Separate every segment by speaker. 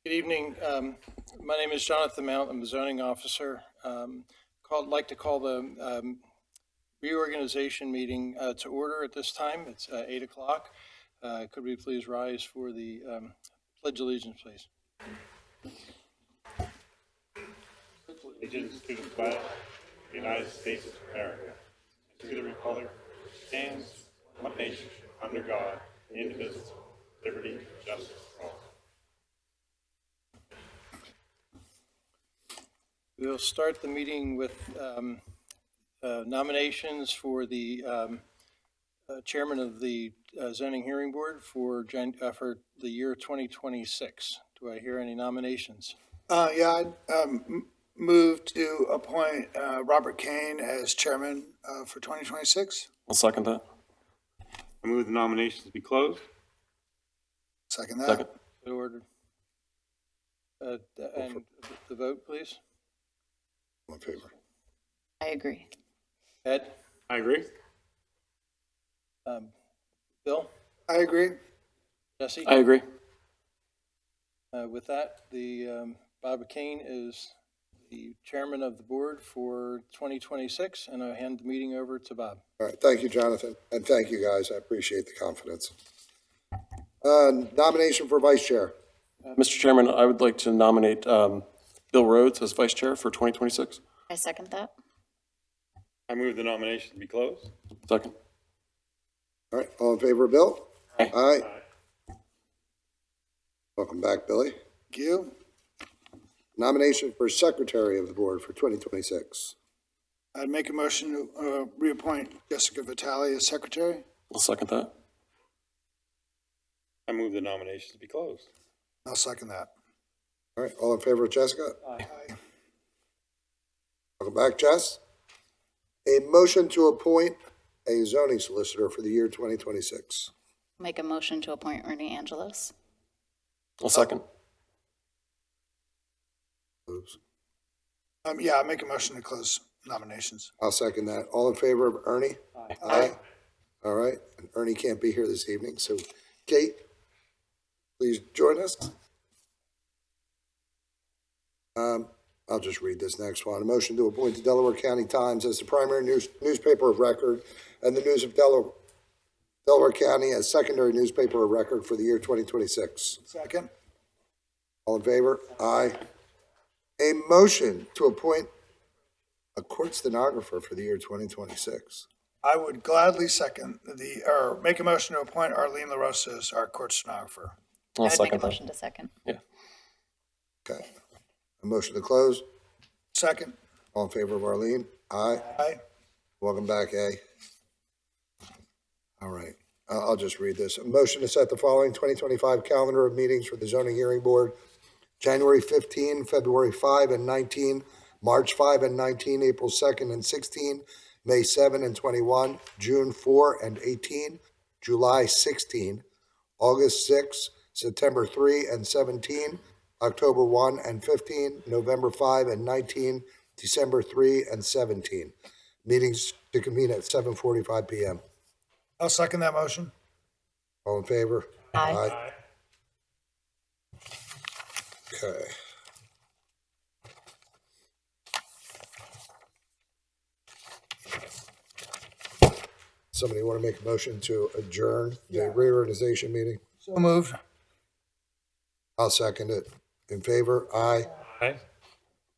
Speaker 1: Good evening. My name is Jonathan Mount. I'm the zoning officer. Like to call the reorganization meeting to order at this time. It's 8 o'clock. Could we please rise for the pledge of allegiance, please?
Speaker 2: Allegiance to the flag of the United States of America, and to the republic which stands one nation under God, indivisible, liberty, and justice for all.
Speaker 1: We'll start the meeting with nominations for the chairman of the zoning hearing board for the year 2026. Do I hear any nominations?
Speaker 3: I'd move to appoint Robert Kane as chairman for 2026.
Speaker 4: I'll second that.
Speaker 2: I move the nominations be closed.
Speaker 3: Second that.
Speaker 4: Second.
Speaker 1: So ordered. And the vote, please.
Speaker 3: All in favor?
Speaker 5: I agree.
Speaker 1: Ed?
Speaker 2: I agree.
Speaker 1: Bill?
Speaker 3: I agree.
Speaker 1: Jesse?
Speaker 4: I agree.
Speaker 1: With that, Bob Kane is the chairman of the board for 2026, and I'll hand the meeting over to Bob.
Speaker 6: All right, thank you, Jonathan, and thank you, guys. I appreciate the confidence. Nomination for vice chair.
Speaker 4: Mr. Chairman, I would like to nominate Bill Rhodes as vice chair for 2026.
Speaker 5: I second that.
Speaker 2: I move the nominations be closed.
Speaker 4: Second.
Speaker 6: All right, all in favor of Bill?
Speaker 4: Aye.
Speaker 6: Aye. Welcome back, Billy.
Speaker 3: Thank you.
Speaker 6: Nomination for secretary of the board for 2026.
Speaker 3: I'd make a motion to reappoint Jessica Vitale as secretary.
Speaker 4: I'll second that.
Speaker 2: I move the nominations be closed.
Speaker 3: I'll second that.
Speaker 6: All right, all in favor of Jessica?
Speaker 3: Aye.
Speaker 6: Welcome back, Jess. A motion to appoint a zoning solicitor for the year 2026.
Speaker 5: Make a motion to appoint Ernie Angelos.
Speaker 4: I'll second.
Speaker 6: Oops.
Speaker 3: I make a motion to close nominations.
Speaker 6: I'll second that. All in favor of Ernie?
Speaker 3: Aye.
Speaker 6: Aye. All right, and Ernie can't be here this evening, so Kate, please join us. I'll just read this next one. A motion to appoint the Delaware County Times as the primary newspaper of record and the News of Delaware County as secondary newspaper of record for the year 2026.
Speaker 3: Second.
Speaker 6: All in favor? Aye. A motion to appoint a court stenographer for the year 2026.
Speaker 3: I would gladly make a motion to appoint Arlene LaRosa as our court stenographer.
Speaker 5: I
Speaker 4: I'll
Speaker 5: would make a
Speaker 4: second that.
Speaker 5: motion to second.
Speaker 4: Yeah.
Speaker 6: Okay. A motion to close.
Speaker 3: Second.
Speaker 6: All in favor of Arlene? Aye.
Speaker 3: Aye.
Speaker 6: Welcome back, A. All right, I'll just read this. A motion to set the following 2025 calendar of meetings for the zoning hearing board: January 15, February 5 and 19, March 5 and 19, April 2nd and 16, May 7 and 21, June 4 and 18, July 16, August 6, September 3 and 17, October 1 and 15, November 5 and 19, December 3 and 17. Meetings to convene at 7:45 p.m.
Speaker 3: I'll second that motion.
Speaker 6: All in favor?
Speaker 5: Aye.
Speaker 6: Okay. Somebody want to make a motion to adjourn the reorganization meeting?
Speaker 3: So moved.
Speaker 6: I'll second it. In favor? Aye.
Speaker 2: Aye.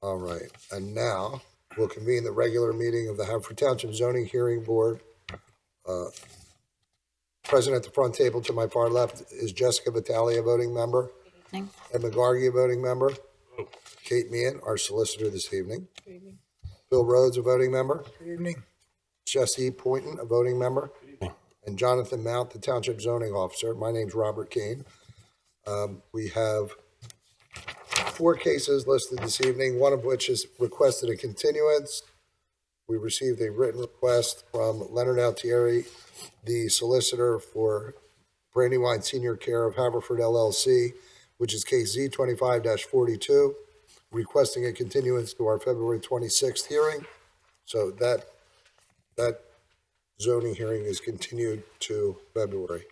Speaker 6: All right. And now we'll convene the regular meeting of the Haverford Township Zoning Hearing Board. Present at the front table to my far left is Jessica Vitale, a voting member.
Speaker 5: Evening.
Speaker 6: Ed McGargy, a voting member. Kate Meehan, our solicitor this evening. Bill Rhodes, a voting member.
Speaker 3: Good evening.
Speaker 6: Jesse Poynton, a voting member. And Jonathan Mount, the Township Zoning Officer. My name's Robert Kane. We have 4 cases listed this evening, one of which is requested a continuance. We received a written request from Leonard Altieri, the solicitor for Brandywine Senior Care of Haverford LLC, which is case Z25-42, requesting a continuance to our February 26th hearing. So that zoning hearing is continued to February.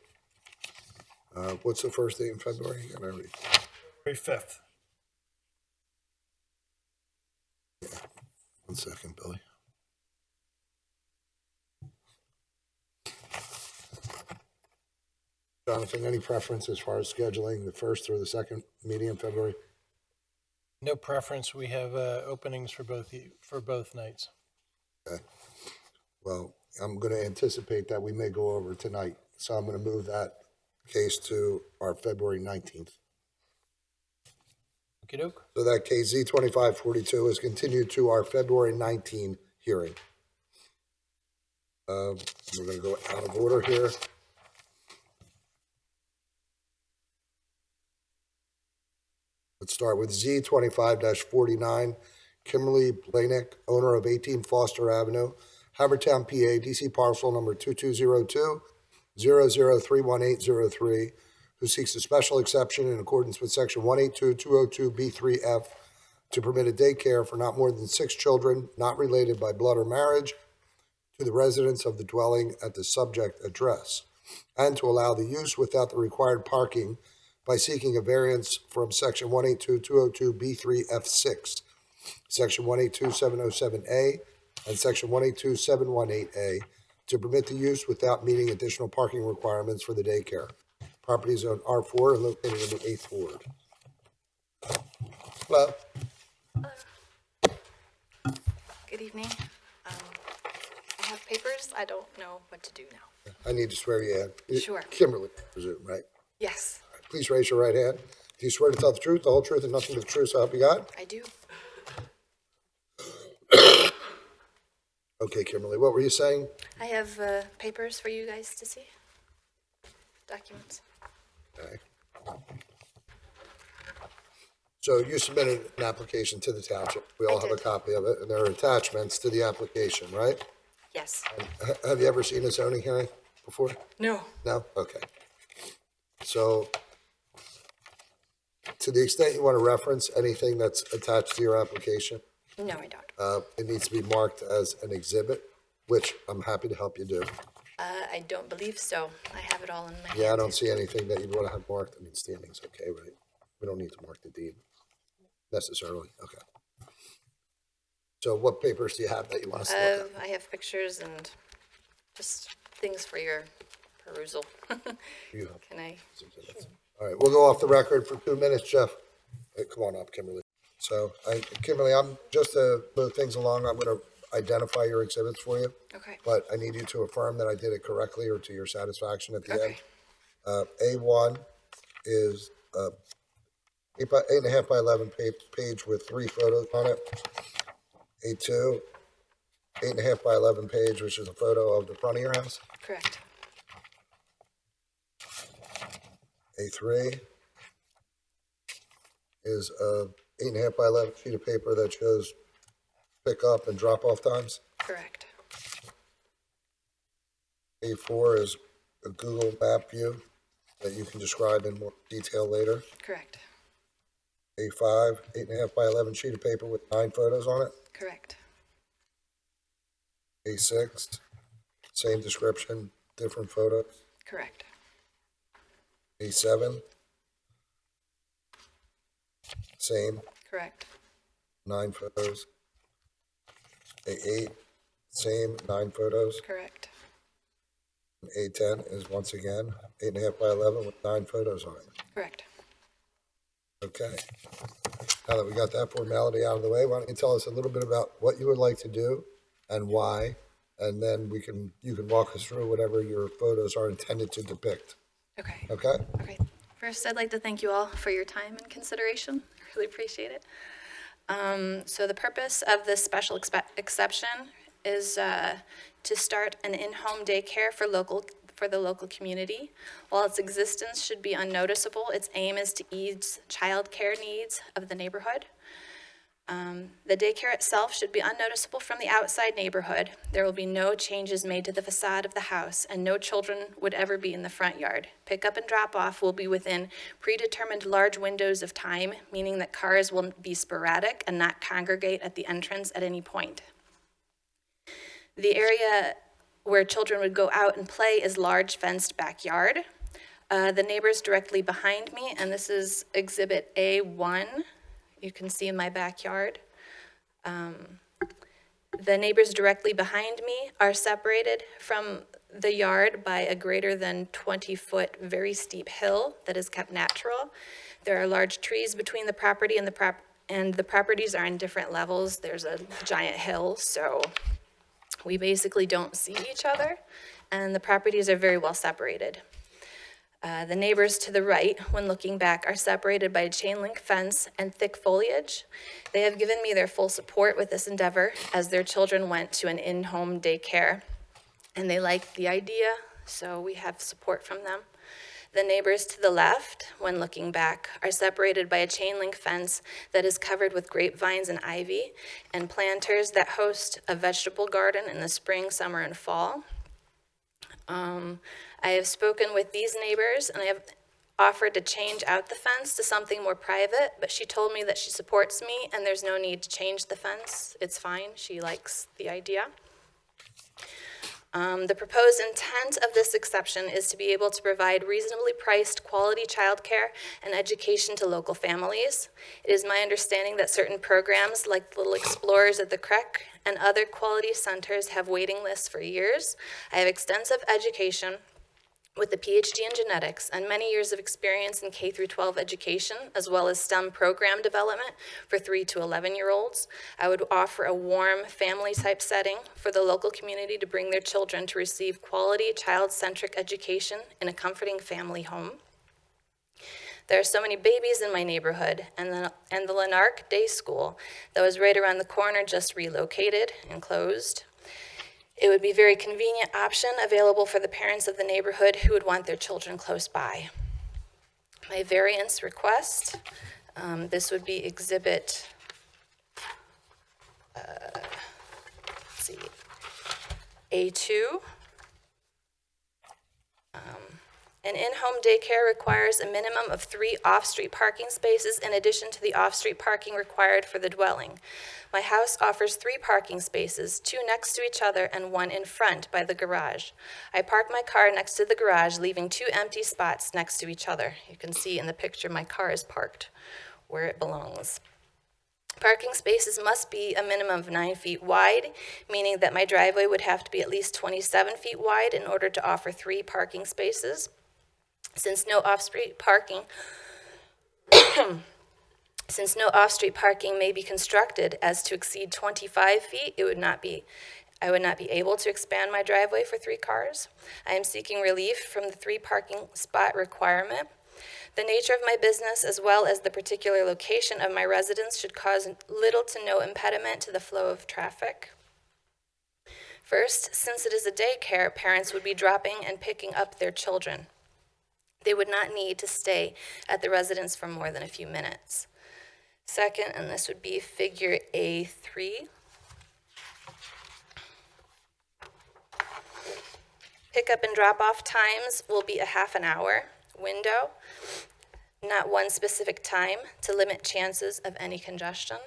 Speaker 6: What's the first day in February?
Speaker 3: February 5th.
Speaker 6: One second, Billy. Jonathan, any preference as far as scheduling the first or the second meeting in February?
Speaker 1: No preference. We have openings for both nights.
Speaker 6: Okay. Well, I'm going to anticipate that we may go over tonight, so I'm going to move that case to our February 19th.
Speaker 1: Okey-doke.
Speaker 6: So that case Z2542 is continued to our February 19 hearing. We're going to go out of order here. Let's start with Z25-49, Kimberly Blanick, owner of 18 Foster Avenue, Havertown, PA, DC parcel number 2202-00318003, who seeks a special exception in accordance with section 182-202B3F to permit a daycare for not more than 6 children not related by blood or marriage to the residents of the dwelling at the subject address, and to allow the use without the required parking by seeking a variance from section 182-202B3F6, section 182-707A, and section 182-718A to permit the use without meeting additional parking requirements for the daycare. Property is on R4 and located in the 8th Ward. Hello.
Speaker 7: Good evening. I have papers. I don't know what to do now.
Speaker 6: I need to swear you in.
Speaker 7: Sure.
Speaker 6: Kimberly, I presume, right?
Speaker 7: Yes,
Speaker 6: Please raise your right hand. Do you swear to tell the truth, the whole truth, and nothing but the truth, so help you God?
Speaker 7: I do.
Speaker 6: Okay, Kimberly, what were you saying?
Speaker 7: I have papers for you guys to see. Documents.
Speaker 6: Okay. So you submitted an application to the township. We all
Speaker 7: I
Speaker 6: have a
Speaker 7: did.
Speaker 6: copy of it, and there are attachments to the application, right?
Speaker 7: Yes.
Speaker 6: Have you ever seen a zoning hearing before?
Speaker 7: No.
Speaker 6: No? Okay. So to the extent you want to reference anything that's attached to your application,
Speaker 7: No, I don't.
Speaker 6: it needs to be marked as an exhibit, which I'm happy to help you do.
Speaker 7: I don't believe so. I have it all in my hand.
Speaker 6: Yeah, I don't see anything that you'd want to have marked. I mean, standing's okay, right? We don't need to mark the deed necessarily. Okay. So what papers do you have that you want us to look at?
Speaker 7: I have pictures and just things for your perusal.
Speaker 6: You have
Speaker 7: Can I?
Speaker 6: All right, we'll go off the record for 2 minutes, Jeff. Hey, come on up, Kimberly. So, Kimberly, I'm just to move things along, I'm going to identify your exhibits for you,
Speaker 7: Okay.
Speaker 6: but I need you to affirm that I did it correctly or to your satisfaction at the end.
Speaker 7: Okay.
Speaker 6: A1 is 8.5 by 11 page with 3 photos on it. A2, 8.5 by 11 page, which is a photo of the front of your house.
Speaker 7: Correct.
Speaker 6: A3 is a 8.5 by 11 sheet of paper that shows pick up and drop off times.
Speaker 7: Correct.
Speaker 6: A4 is a Google map view that you can describe in more detail later.
Speaker 7: Correct.
Speaker 6: A5, 8.5 by 11 sheet of paper with 9 photos on it.
Speaker 7: Correct.
Speaker 6: A6, same description, different photos.
Speaker 7: Correct.
Speaker 6: A7, same,
Speaker 7: Correct.
Speaker 6: 9 photos. A8, same, 9 photos.
Speaker 7: Correct.
Speaker 6: And A10 is once again 8.5 by 11 with 9 photos on it.
Speaker 7: Correct.
Speaker 6: Okay. Now that we got that formality out of the way, why don't you tell us a little bit about what you would like to do and why, and then you can walk us through whatever your photos are intended to depict.
Speaker 7: Okay.
Speaker 6: Okay?
Speaker 7: Okay. First, I'd like to thank you all for your time and consideration. I really appreciate it. So the purpose of this special exception is to start an in-home daycare for the local community. While its existence should be unnoticeable, its aim is to ease child care needs of the neighborhood. The daycare itself should be unnoticeable from the outside neighborhood. There will be no changes made to the facade of the house, and no children would ever be in the front yard. Pickup and drop-off will be within predetermined large windows of time, meaning that cars will be sporadic and not congregate at the entrance at any point. The area where children would go out and play is large fenced backyard. The neighbors directly behind me, and this is Exhibit A1. You can see in my backyard. The neighbors directly behind me are separated from the yard by a greater than 20-foot very steep hill that is kept natural. There are large trees between the property and the properties are in different levels. There's a giant hill, so we basically don't see each other, and the properties are very well separated. The neighbors to the right, when looking back, are separated by a chain link fence and thick foliage. They have given me their full support with this endeavor as their children went to an in-home daycare, and they liked the idea, so we have support from them. The neighbors to the left, when looking back, are separated by a chain link fence that is covered with grapevines and ivy and planters that host a vegetable garden in the spring, summer, and fall. I have spoken with these neighbors and I have offered to change out the fence to something more private, but she told me that she supports me and there's no need to change the fence. It's fine. She likes the idea. The proposed intent of this exception is to be able to provide reasonably priced quality childcare and education to local families. It is my understanding that certain programs like Little Explorers at the Creek and other quality centers have waiting lists for years. I have extensive education with a PhD in genetics and many years of experience in K through 12 education, as well as STEM program development for 3 to 11-year-olds. I would offer a warm family-type setting for the local community to bring their children to receive quality child-centric education in a comforting family home. There are so many babies in my neighborhood, and the Lanark Day School that was right around the corner just relocated and closed. It would be a very convenient option available for the parents of the neighborhood who would want their children close by. My variance request, this would be exhibit, A2. An in-home daycare requires a minimum of 3 off-street parking spaces in addition to the off-street parking required for the dwelling. My house offers 3 parking spaces, 2 next to each other and 1 in front by the garage. I park my car next to the garage, leaving 2 empty spots next to each other. You can see in the picture my car is parked where it belongs. Parking spaces must be a minimum of 9 feet wide, meaning that my driveway would have to be at least 27 feet wide in order to offer 3 parking spaces. Since no off-street parking may be constructed as to exceed 25 feet, I would not be able to expand my driveway for 3 cars. I am seeking relief from the 3 parking spot requirement. The nature of my business, as well as the particular location of my residence, should cause little to no impediment to the flow of traffic. First, since it is a daycare, parents would be dropping and picking up their children. They would not need to stay at the residence for more than a few minutes. Second, and this would be figure A3. Pickup and drop-off times will be a half an hour window, not one specific time, to limit chances of any congestion.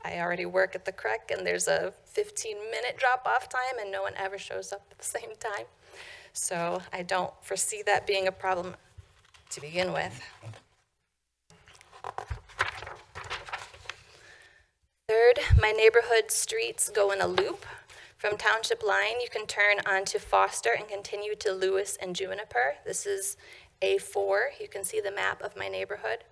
Speaker 7: I already work at the Creek and there's a 15-minute drop-off time and no one ever shows up at the same time. So I don't foresee that being a problem to begin with. Third, my neighborhood streets go in a loop. From Township Line, you can turn onto Foster and continue to Lewis and Juniper. This is A4. You can see the map of my neighborhood.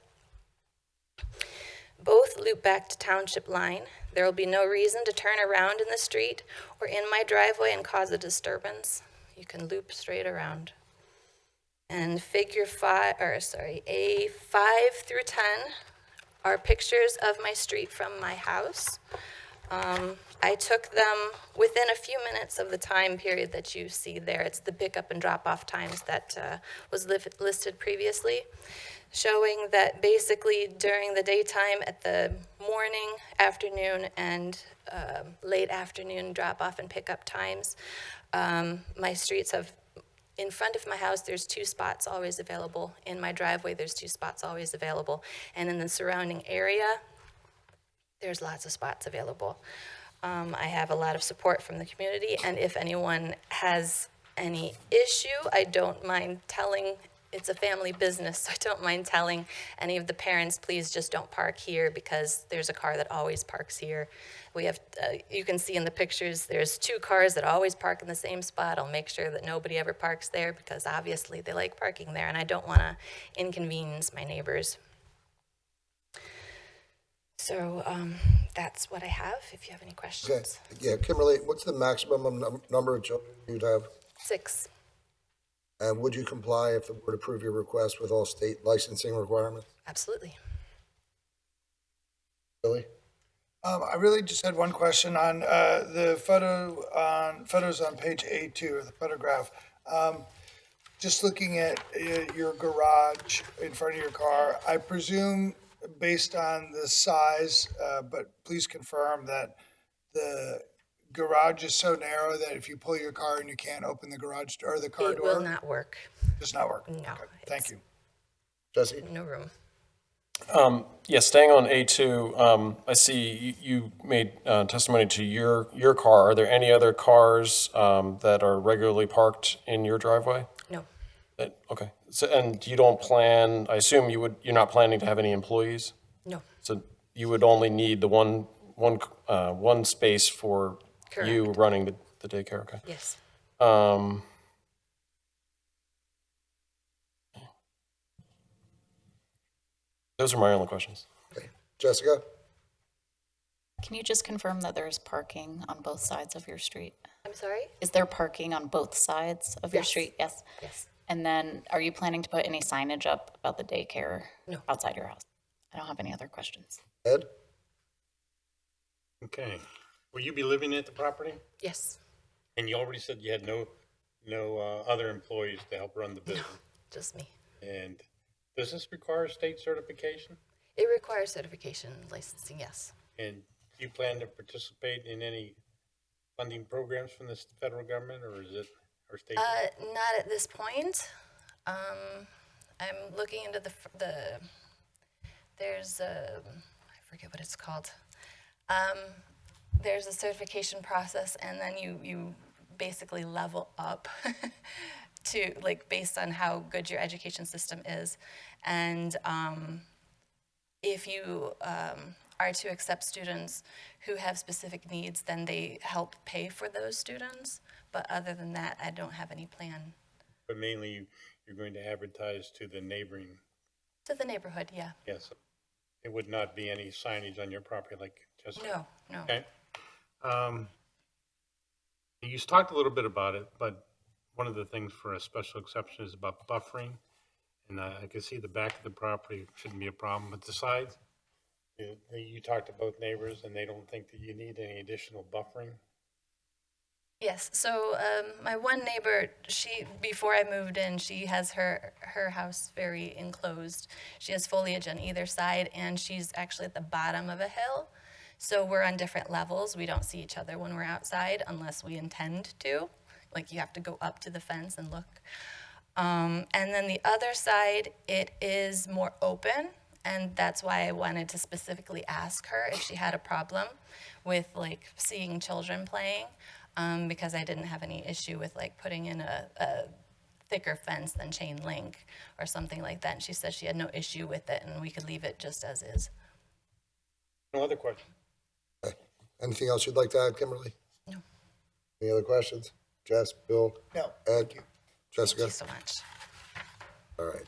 Speaker 7: Both loop back to Township Line. There will be no reason to turn around in the street or in my driveway and cause a disturbance. You can loop straight around. And A5 through 10 are pictures of my street from my house. I took them within a few minutes of the time period that you see there. It's the pickup and drop-off times that was listed previously, showing that basically during the daytime at the morning, afternoon, and late afternoon drop-off and pickup times, my streets have, in front of my house, there's 2 spots always available. In my driveway, there's 2 spots always available. And in the surrounding area, there's lots of spots available. I have a lot of support from the community, and if anyone has any issue, I don't mind telling it's a family business, so I don't mind telling any of the parents, please just don't park here because there's a car that always parks here. We have, you can see in the pictures, there's 2 cars that always park in the same spot. I'll make sure that nobody ever parks there because obviously they like parking there and I don't want to inconvenience my neighbors. So that's what I have, if you have any
Speaker 6: Okay,
Speaker 7: questions.
Speaker 6: yeah, Kimberly, what's the maximum number of children you'd have?
Speaker 7: 6.
Speaker 6: And would you comply if the board approved your request with all state licensing requirements?
Speaker 7: Absolutely.
Speaker 6: Billy?
Speaker 3: I really just had one question on the photos on page A2, or the photograph. Just looking at your garage in front of your car, I presume based on the size, but please confirm that the garage is so narrow that if you pull your car and you can't open the garage door or the car
Speaker 7: It
Speaker 3: door,
Speaker 7: will not work.
Speaker 3: does not work.
Speaker 7: No,
Speaker 3: Okay, thank
Speaker 7: it's-
Speaker 3: you.
Speaker 6: Jesse?
Speaker 7: No room.
Speaker 4: Yeah, staying on A2, I see you made testimony to your car. Are there any other cars that are regularly parked in your driveway?
Speaker 7: No.
Speaker 4: Okay, so, and you don't plan, I assume you're not planning to have any employees?
Speaker 7: No.
Speaker 4: So you would only need the one space for you
Speaker 7: Correct.
Speaker 4: running the daycare, okay?
Speaker 7: Yes.
Speaker 4: Those are my only questions.
Speaker 6: Okay. Jessica?
Speaker 5: Can you just confirm that there's parking on both sides of your street?
Speaker 7: I'm sorry?
Speaker 5: Is there parking on both sides of your
Speaker 7: Yes.
Speaker 5: street? Yes.
Speaker 7: Yes.
Speaker 5: And then are you planning to put any signage up about the daycare
Speaker 7: No.
Speaker 5: outside your house? I don't have any other questions.
Speaker 6: Ed?
Speaker 2: Okay. Will you be living at the property?
Speaker 7: Yes.
Speaker 2: And you already said you had no other employees to help run the
Speaker 7: No.
Speaker 2: business.
Speaker 7: Just me.
Speaker 2: And does this require state certification?
Speaker 7: It requires certification and licensing, yes.
Speaker 2: And do you plan to participate in any funding programs from the federal government, or is it, or state?
Speaker 7: Not at this point. I'm looking into there's I forget what it's called. There's a certification process, and then you basically level up to, like, based on how good your education system is. And if you are to accept students who have specific needs, then they help pay for those students. But other than that, I don't have any plan.
Speaker 2: But mainly you're going to advertise to the neighboring,
Speaker 7: To the neighborhood, yeah.
Speaker 2: yes. It would not be any signage on your property like just.
Speaker 7: No, no.
Speaker 2: Okay. You talked a little bit about it, but one of the things for a special exception is about buffering. And I can see the back of the property shouldn't be a problem, but the sides, you talked to both neighbors and they don't think that you need any additional buffering?
Speaker 7: Yes, so my one neighbor, before I moved in, she has her house very enclosed. She has foliage on either side, and she's actually at the bottom of a hill. So we're on different levels. We don't see each other when we're outside unless we intend to. Like, you have to go up to the fence and look. And then the other side, it is more open, and that's why I wanted to specifically ask her if she had a problem with, like, seeing children playing. Because I didn't have any issue with, like, putting in a thicker fence than chain link or something like that. And she said she had no issue with it and we could leave it just as is.
Speaker 2: No other questions?
Speaker 6: Okay. Anything else you'd like to add, Kimberly?
Speaker 7: No.
Speaker 6: Any other questions? Jess, Bill?
Speaker 3: No.
Speaker 6: Ed? Jessica?
Speaker 7: Thank you so much.
Speaker 6: All right.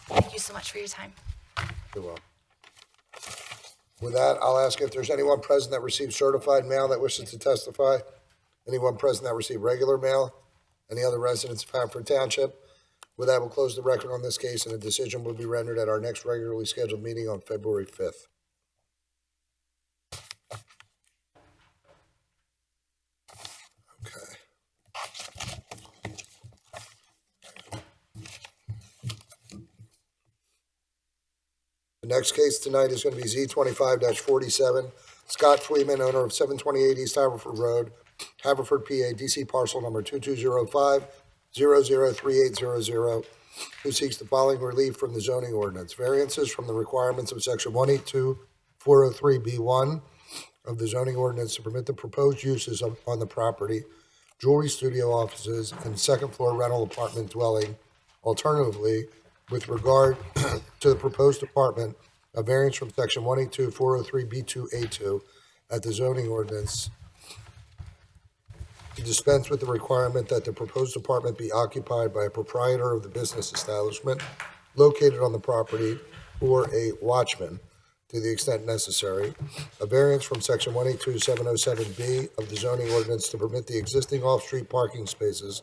Speaker 7: Thank you so much for your time.
Speaker 6: You're welcome. With that, I'll ask if there's anyone present that received certified mail that wishes to testify. Anyone present that received regular mail? Any other residents of Haverford Township? With that, we'll close the record on this case, and a decision will be rendered at our next regularly scheduled meeting on February 5th. Okay. The next case tonight is going to be Z25-47. Scott Freeman, owner of 728 East Haverford Road, Haverford, PA, DC parcel number 2205-003800, who seeks the following relief from the zoning ordinance. Variances from the requirements of section 182-403B1 of the zoning ordinance to permit the proposed uses on the property jewelry studio offices, and second-floor rental apartment dwelling. Alternatively, with regard to the proposed apartment, a variance from section 182 403B2A2 at the zoning ordinance to dispense with the requirement that the proposed apartment be occupied by a proprietor of the business establishment located on the property or a watchman to the extent necessary. A variance from section 182-707B of the zoning ordinance to permit the existing off-street parking spaces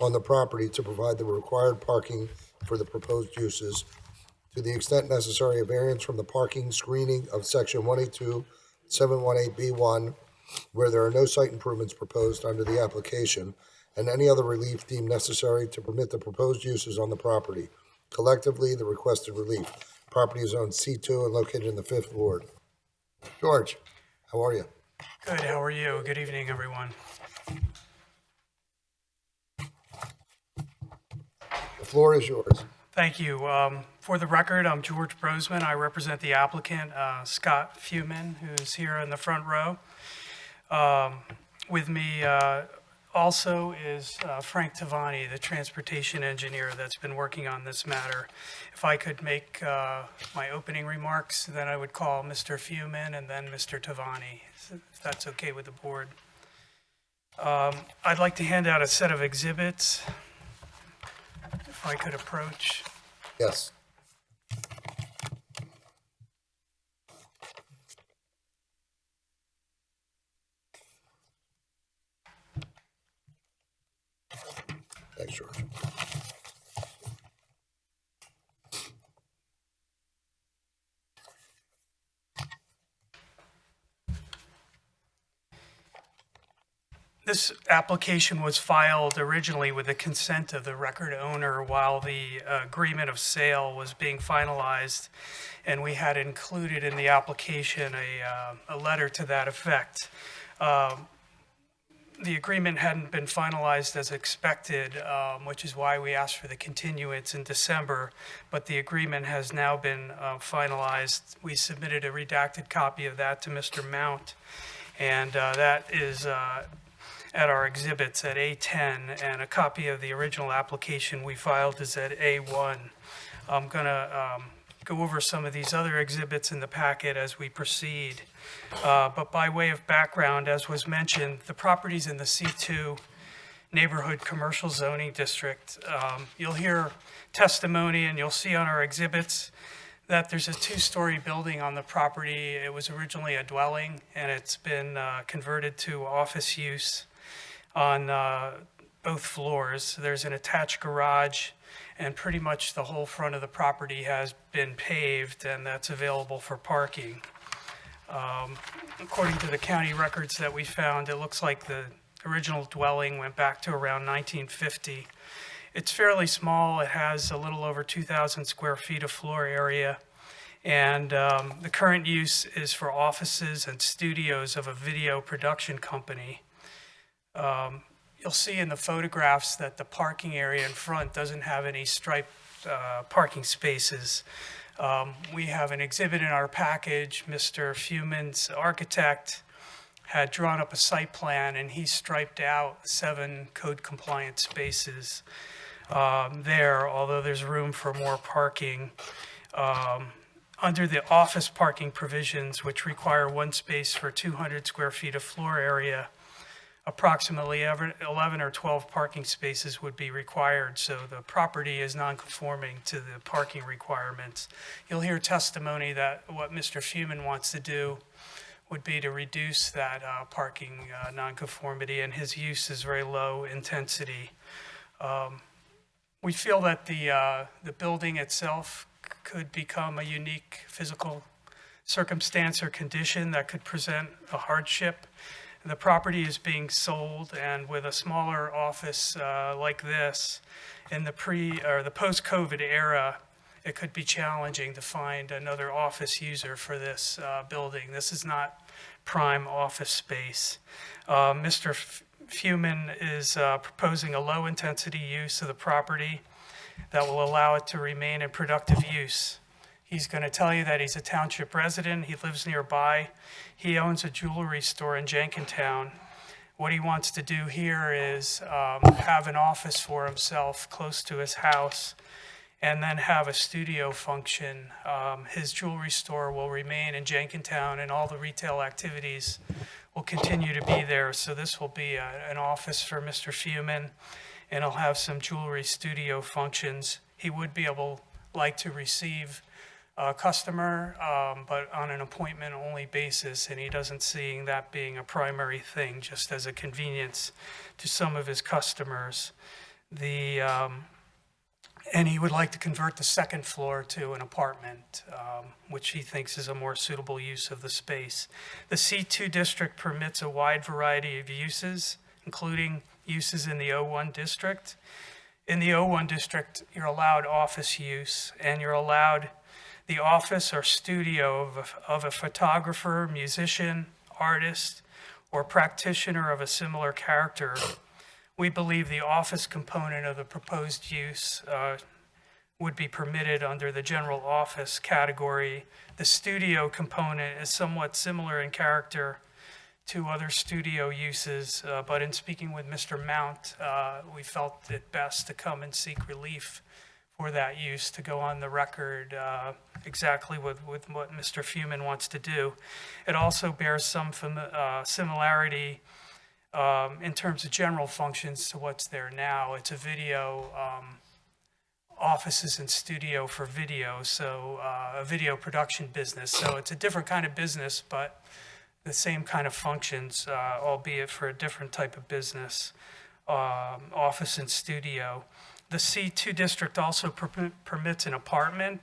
Speaker 6: on the property to provide the required parking for the proposed uses. To the extent necessary, a variance from the parking screening of section 182-718B1 where there are no site improvements proposed under the application, and any other relief deemed necessary to permit the proposed uses on the property. Collectively, the requested relief. Property is zoned C2 and located in the 5th Ward. George, how are you?
Speaker 8: Good, how are you? Good evening, everyone.
Speaker 6: The floor is yours.
Speaker 8: Thank you. For the record, I'm George Brosman. I represent the applicant, Scott Fewman, who's here in the front row. With me also is Frank Tavani, the transportation engineer that's been working on this matter. If I could make my opening remarks, then I would call Mr. Fewman and then Mr. Tavani, if that's okay with the board. I'd like to hand out a set of exhibits, if I could approach.
Speaker 6: Yes. Thanks, George.
Speaker 8: This application was filed originally with the consent of the record owner while the agreement of sale was being finalized, and we had included in the application a letter to that effect. The agreement hadn't been finalized as expected, which is why we asked for the continuance in December, but the agreement has now been finalized. We submitted a redacted copy of that to Mr. Mount, and that is at our exhibits at A10, and a copy of the original application we filed is at A1. I'm going to go over some of these other exhibits in the packet as we proceed. But by way of background, as was mentioned, the property's in the C2 neighborhood commercial zoning district. You'll hear testimony and you'll see on our exhibits that there's a two-story building on the property. It was originally a dwelling and it's been converted to office use on both floors. There's an attached garage, and pretty much the whole front of the property has been paved, and that's available for parking. According to the county records that we found, it looks like the original dwelling went back to around 1950. It's fairly small. It has a little over 2,000 square feet of floor area, and the current use is for offices and studios of a video production company. You'll see in the photographs that the parking area in front doesn't have any striped parking spaces. We have an exhibit in our package. Mr. Fewman's architect had drawn up a site plan, and he striped out 7 code-compliant spaces there, although there's room for more parking. Under the office parking provisions, which require 1 space for 200 square feet of floor area, approximately 11 or 12 parking spaces would be required, so the property is non-conforming to the parking requirements. You'll hear testimony that what Mr. Fewman wants to do would be to reduce that parking non-conformity, and his use is very low intensity. We feel that the building itself could become a unique physical circumstance or condition that could present a hardship. The property is being sold, and with a smaller office like this, in the the post-COVID era, it could be challenging to find another office user for this building. This is not prime office space. Mr. Fewman is proposing a low-intensity use of the property that will allow it to remain in productive use. He's going to tell you that he's a township resident. He lives nearby. He owns a jewelry store in Jenkintown. What he wants to do here is have an office for himself close to his house and then have a studio function. His jewelry store will remain in Jenkintown and all the retail activities will continue to be there. So this will be an office for Mr. Feuman, and he'll have some jewelry studio functions. He would be able, like, to receive a customer, but on an appointment-only basis, and he doesn't see that being a primary thing, just as a convenience to some of his customers. And he would like to convert the second floor to an apartment, which he thinks is a more suitable use of the space. The C2 district permits a wide variety of uses, including uses in the O1 district. In the O1 district, you're allowed office use, and you're allowed the office or studio of a photographer, musician, artist, or practitioner of a similar character. We believe the office component of the proposed use would be permitted under the general office category. The studio component is somewhat similar in character to other studio uses, but in speaking with Mr. Mount, we felt it best to come and seek relief for that use, to go on the record exactly with what Mr. Feuman wants to do. It also bears some similarity in terms of general functions to what's there now. It's a video, offices and studio for video, so a video production business. So it's a different kind of business, but the same kind of functions, albeit for a different type of business, office and studio. The C2 district also permits an apartment,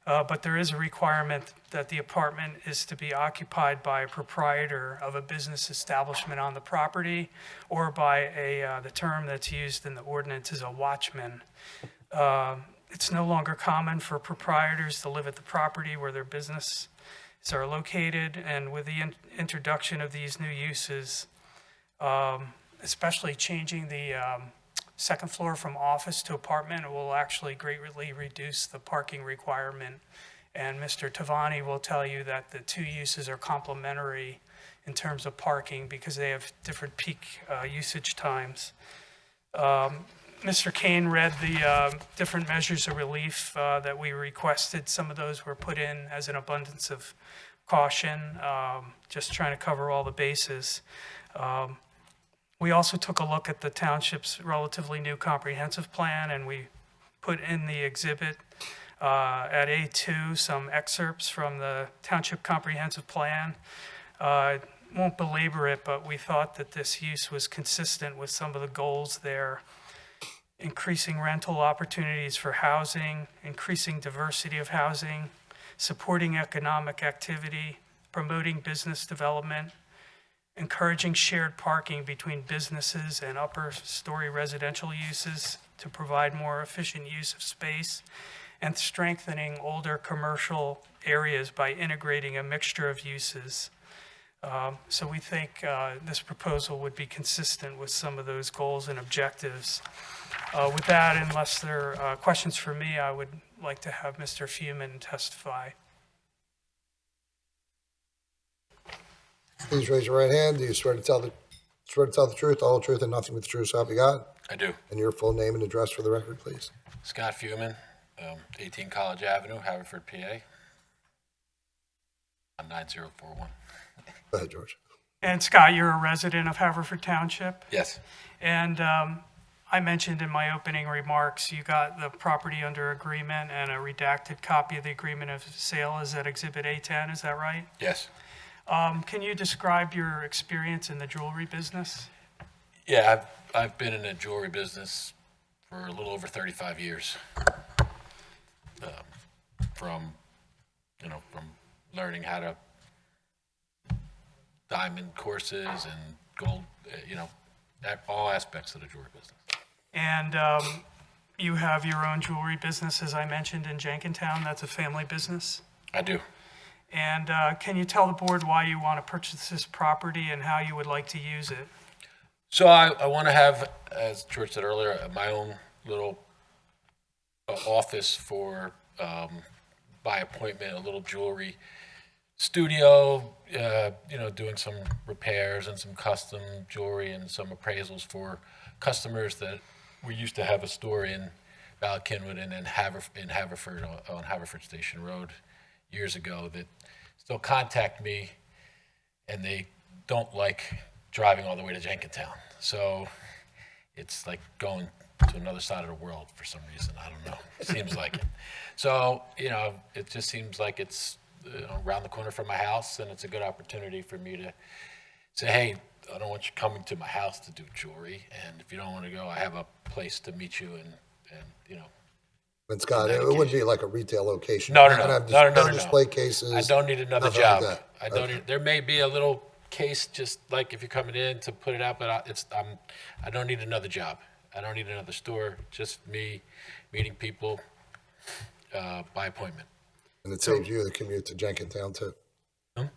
Speaker 8: but there is a requirement that the apartment is to be occupied by a proprietor of a business establishment on the property, or by the term that's used in the ordinance is a watchman. It's no longer common for proprietors to live at the property where their businesses are located, and with the introduction of these new uses, especially changing the second floor from office to apartment, it will actually greatly reduce the parking requirement. And Mr. Tavani will tell you that the two uses are complementary in terms of parking because they have different peak usage times. Mr. Kane read the different measures of relief that we requested. Some of those were put in as an abundance of caution, just trying to cover all the bases. We also took a look at the township's relatively new comprehensive plan, and we put in the exhibit at A2 some excerpts from the township comprehensive plan. I won't belabor it, but we thought that this use was consistent with some of the goals there. Increasing rental opportunities for housing, increasing diversity of housing, supporting economic activity, promoting business development, encouraging shared parking between businesses and upper story residential uses to provide more efficient use of space, and strengthening older commercial areas by integrating a mixture of uses. So we think this proposal would be consistent with some of those goals and objectives. With that, unless there are questions for me, I would like to have Mr. Feuman testify.
Speaker 6: Please raise your right hand. Do you swear to tell the truth, the whole truth, and nothing but the truth, so help you God?
Speaker 9: I do.
Speaker 6: And your full name and address for the record, please.
Speaker 9: Scott Feuman, 18 College Avenue, Haverford, PA. 9041.
Speaker 6: Go ahead, George.
Speaker 8: And Scott, you're a resident of Haverford Township?
Speaker 9: Yes.
Speaker 8: And I mentioned in my opening remarks, you got the property under agreement, and a redacted copy of the agreement of sale is at Exhibit A10, is that right?
Speaker 9: Yes.
Speaker 8: Can you describe your experience in the jewelry business?
Speaker 9: Yeah, I've been in the jewelry business for a little over 35 years. From learning how to diamond courses and gold, all aspects of the jewelry business.
Speaker 8: And you have your own jewelry business, as I mentioned, in Jenkintown. That's a family business.
Speaker 9: I do.
Speaker 8: And can you tell the board why you want to purchase this property and how you would like to use it?
Speaker 9: So I want to have, as George said earlier, my own little office for by appointment, a little jewelry studio, doing some repairs and some custom jewelry and some appraisals for customers that we used to have a store in Ballackinwood and in Haverford on Haverford Station Road years ago that still contact me, and they don't like driving all the way to Jenkintown. So it's like going to another side of the world for some reason. I don't know. It seems like it. So, it just seems like it's around the corner from my house, and it's a good opportunity for me to say, hey, I don't want you coming to my house to do jewelry, and if you don't want to go, I have a place to meet you, and
Speaker 6: And Scott, it wouldn't be like a retail location.
Speaker 9: No,
Speaker 6: You're not gonna have
Speaker 9: no.
Speaker 6: display cases.
Speaker 9: I don't need another
Speaker 6: nothing like
Speaker 9: job.
Speaker 6: that.
Speaker 9: I don't.
Speaker 6: Okay.
Speaker 9: Need, there may be a little case, just like if you're coming in to put it out, but I don't need another job. I don't need another store. Just me meeting people by appointment.
Speaker 6: And it saves you the commute to Jenkintown too.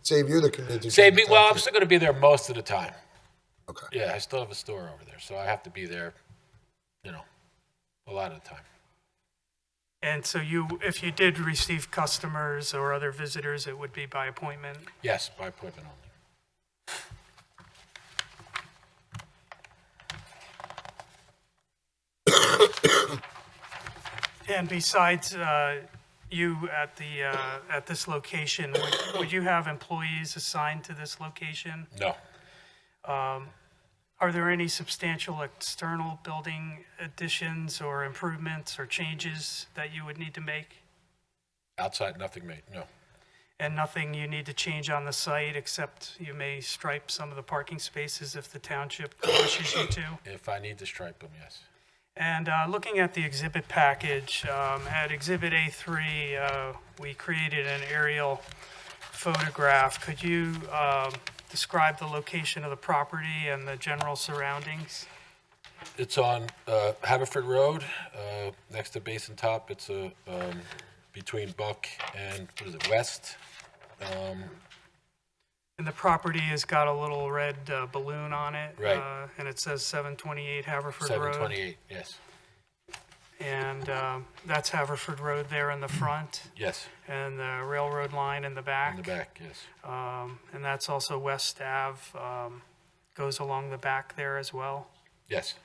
Speaker 6: Save you the commute to
Speaker 9: Save me.
Speaker 6: Jenkintown,
Speaker 9: Well, I'm
Speaker 6: too.
Speaker 9: still going to be there most of the time.
Speaker 6: Okay.
Speaker 9: Yeah, I still have a store over there, so I have to be there. A lot of the time.
Speaker 8: And so if you did receive customers or other visitors, it would be by appointment?
Speaker 9: Yes, by appointment only.
Speaker 8: And besides you at this location, would you have employees assigned to this location?
Speaker 9: No.
Speaker 8: Are there any substantial external building additions or improvements or changes that you would need to make?
Speaker 9: Outside, nothing made. No.
Speaker 8: And nothing you need to change on the site, except you may stripe some of the parking spaces if the township wishes you to?
Speaker 9: If I need to stripe them, yes.
Speaker 8: And looking at the exhibit package, at Exhibit A3, we created an aerial photograph. Could you describe the location of the property and the general surroundings?
Speaker 9: It's on Haverford Road, next to Basin Top. It's between Buck and, West.
Speaker 8: And the property has got a little red balloon on it.
Speaker 9: Right.
Speaker 8: And it says 728 Haverford Road.
Speaker 9: 728, yes.
Speaker 8: And that's Haverford Road there in the front,
Speaker 9: Yes,
Speaker 8: and the railroad line in the back.
Speaker 9: in the back, yes.
Speaker 8: And that's also West Ave, goes along the back there as well.
Speaker 9: Yes.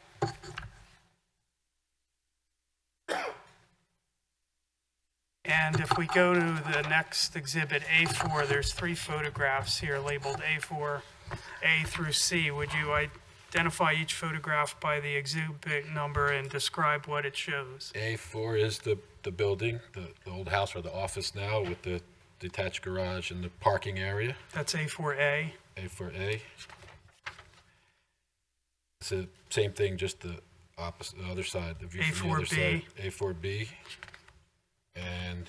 Speaker 8: And if we go to the next exhibit, A4, there's 3 photographs here labeled A4, A through C. Would you identify each photograph by the exhibit number and describe what it shows?
Speaker 9: A4 is the building, the old house or the office now with the detached garage and the parking area.
Speaker 8: That's A4A.
Speaker 9: A4A. It's the same thing, just the opposite, the other side, the view from the other side. A4B. And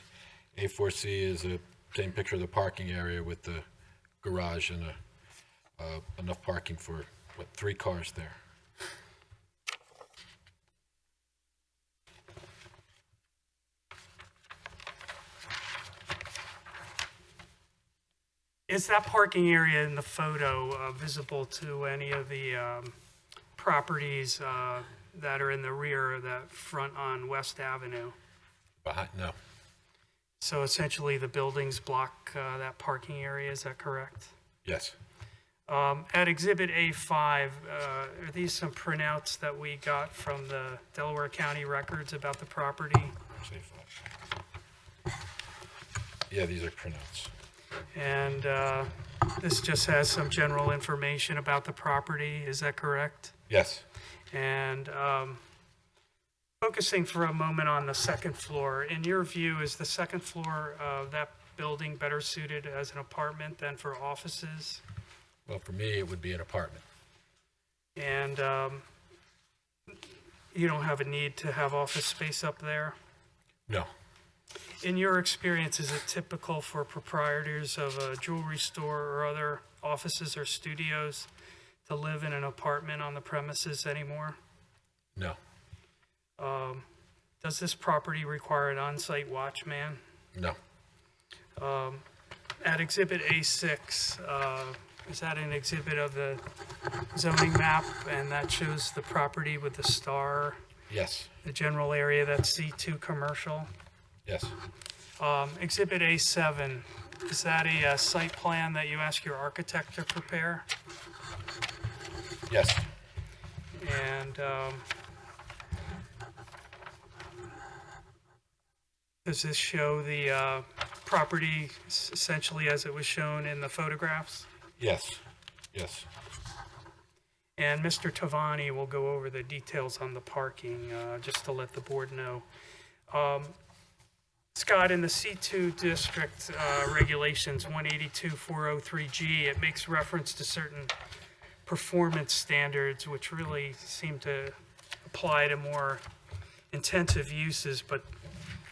Speaker 9: A4C is the same picture of the parking area with the garage and enough parking for, 3 cars there.
Speaker 8: Is that parking area in the photo visible to any of the properties that are in the rear of that front on West Avenue?
Speaker 9: No.
Speaker 8: So essentially, the buildings block that parking area, is that correct?
Speaker 9: Yes.
Speaker 8: At Exhibit A5, are these some printouts that we got from the Delaware County records about the property?
Speaker 9: Yeah, these are printouts.
Speaker 8: And this just has some general information about the property, is that correct?
Speaker 9: Yes.
Speaker 8: And focusing for a moment on the second floor, in your view, is the second floor of that building better suited as an apartment than for offices?
Speaker 9: Well, for me, it would be an apartment.
Speaker 8: And you don't have a need to have office space up there?
Speaker 9: No.
Speaker 8: In your experience, is it typical for proprietors of a jewelry store or other offices or studios to live in an apartment on the premises anymore?
Speaker 9: No.
Speaker 8: Does this property require an on-site watchman?
Speaker 9: No.
Speaker 8: At Exhibit A6, is that an exhibit of the zoning map, and that shows the property with the star,
Speaker 9: Yes.
Speaker 8: the general area, that's C2 commercial?
Speaker 9: Yes.
Speaker 8: Exhibit A7, Is that a site plan that you ask your architect to prepare?
Speaker 9: Yes.
Speaker 8: And does this show the property essentially as it was shown in the photographs?
Speaker 9: Yes. Yes.
Speaker 8: And Mr. Tavani will go over the details on the parking, just to let the board know. Scott, in the C2 district regulations, 182-403G, it makes reference to certain performance standards, which really seem to apply to more intensive uses, but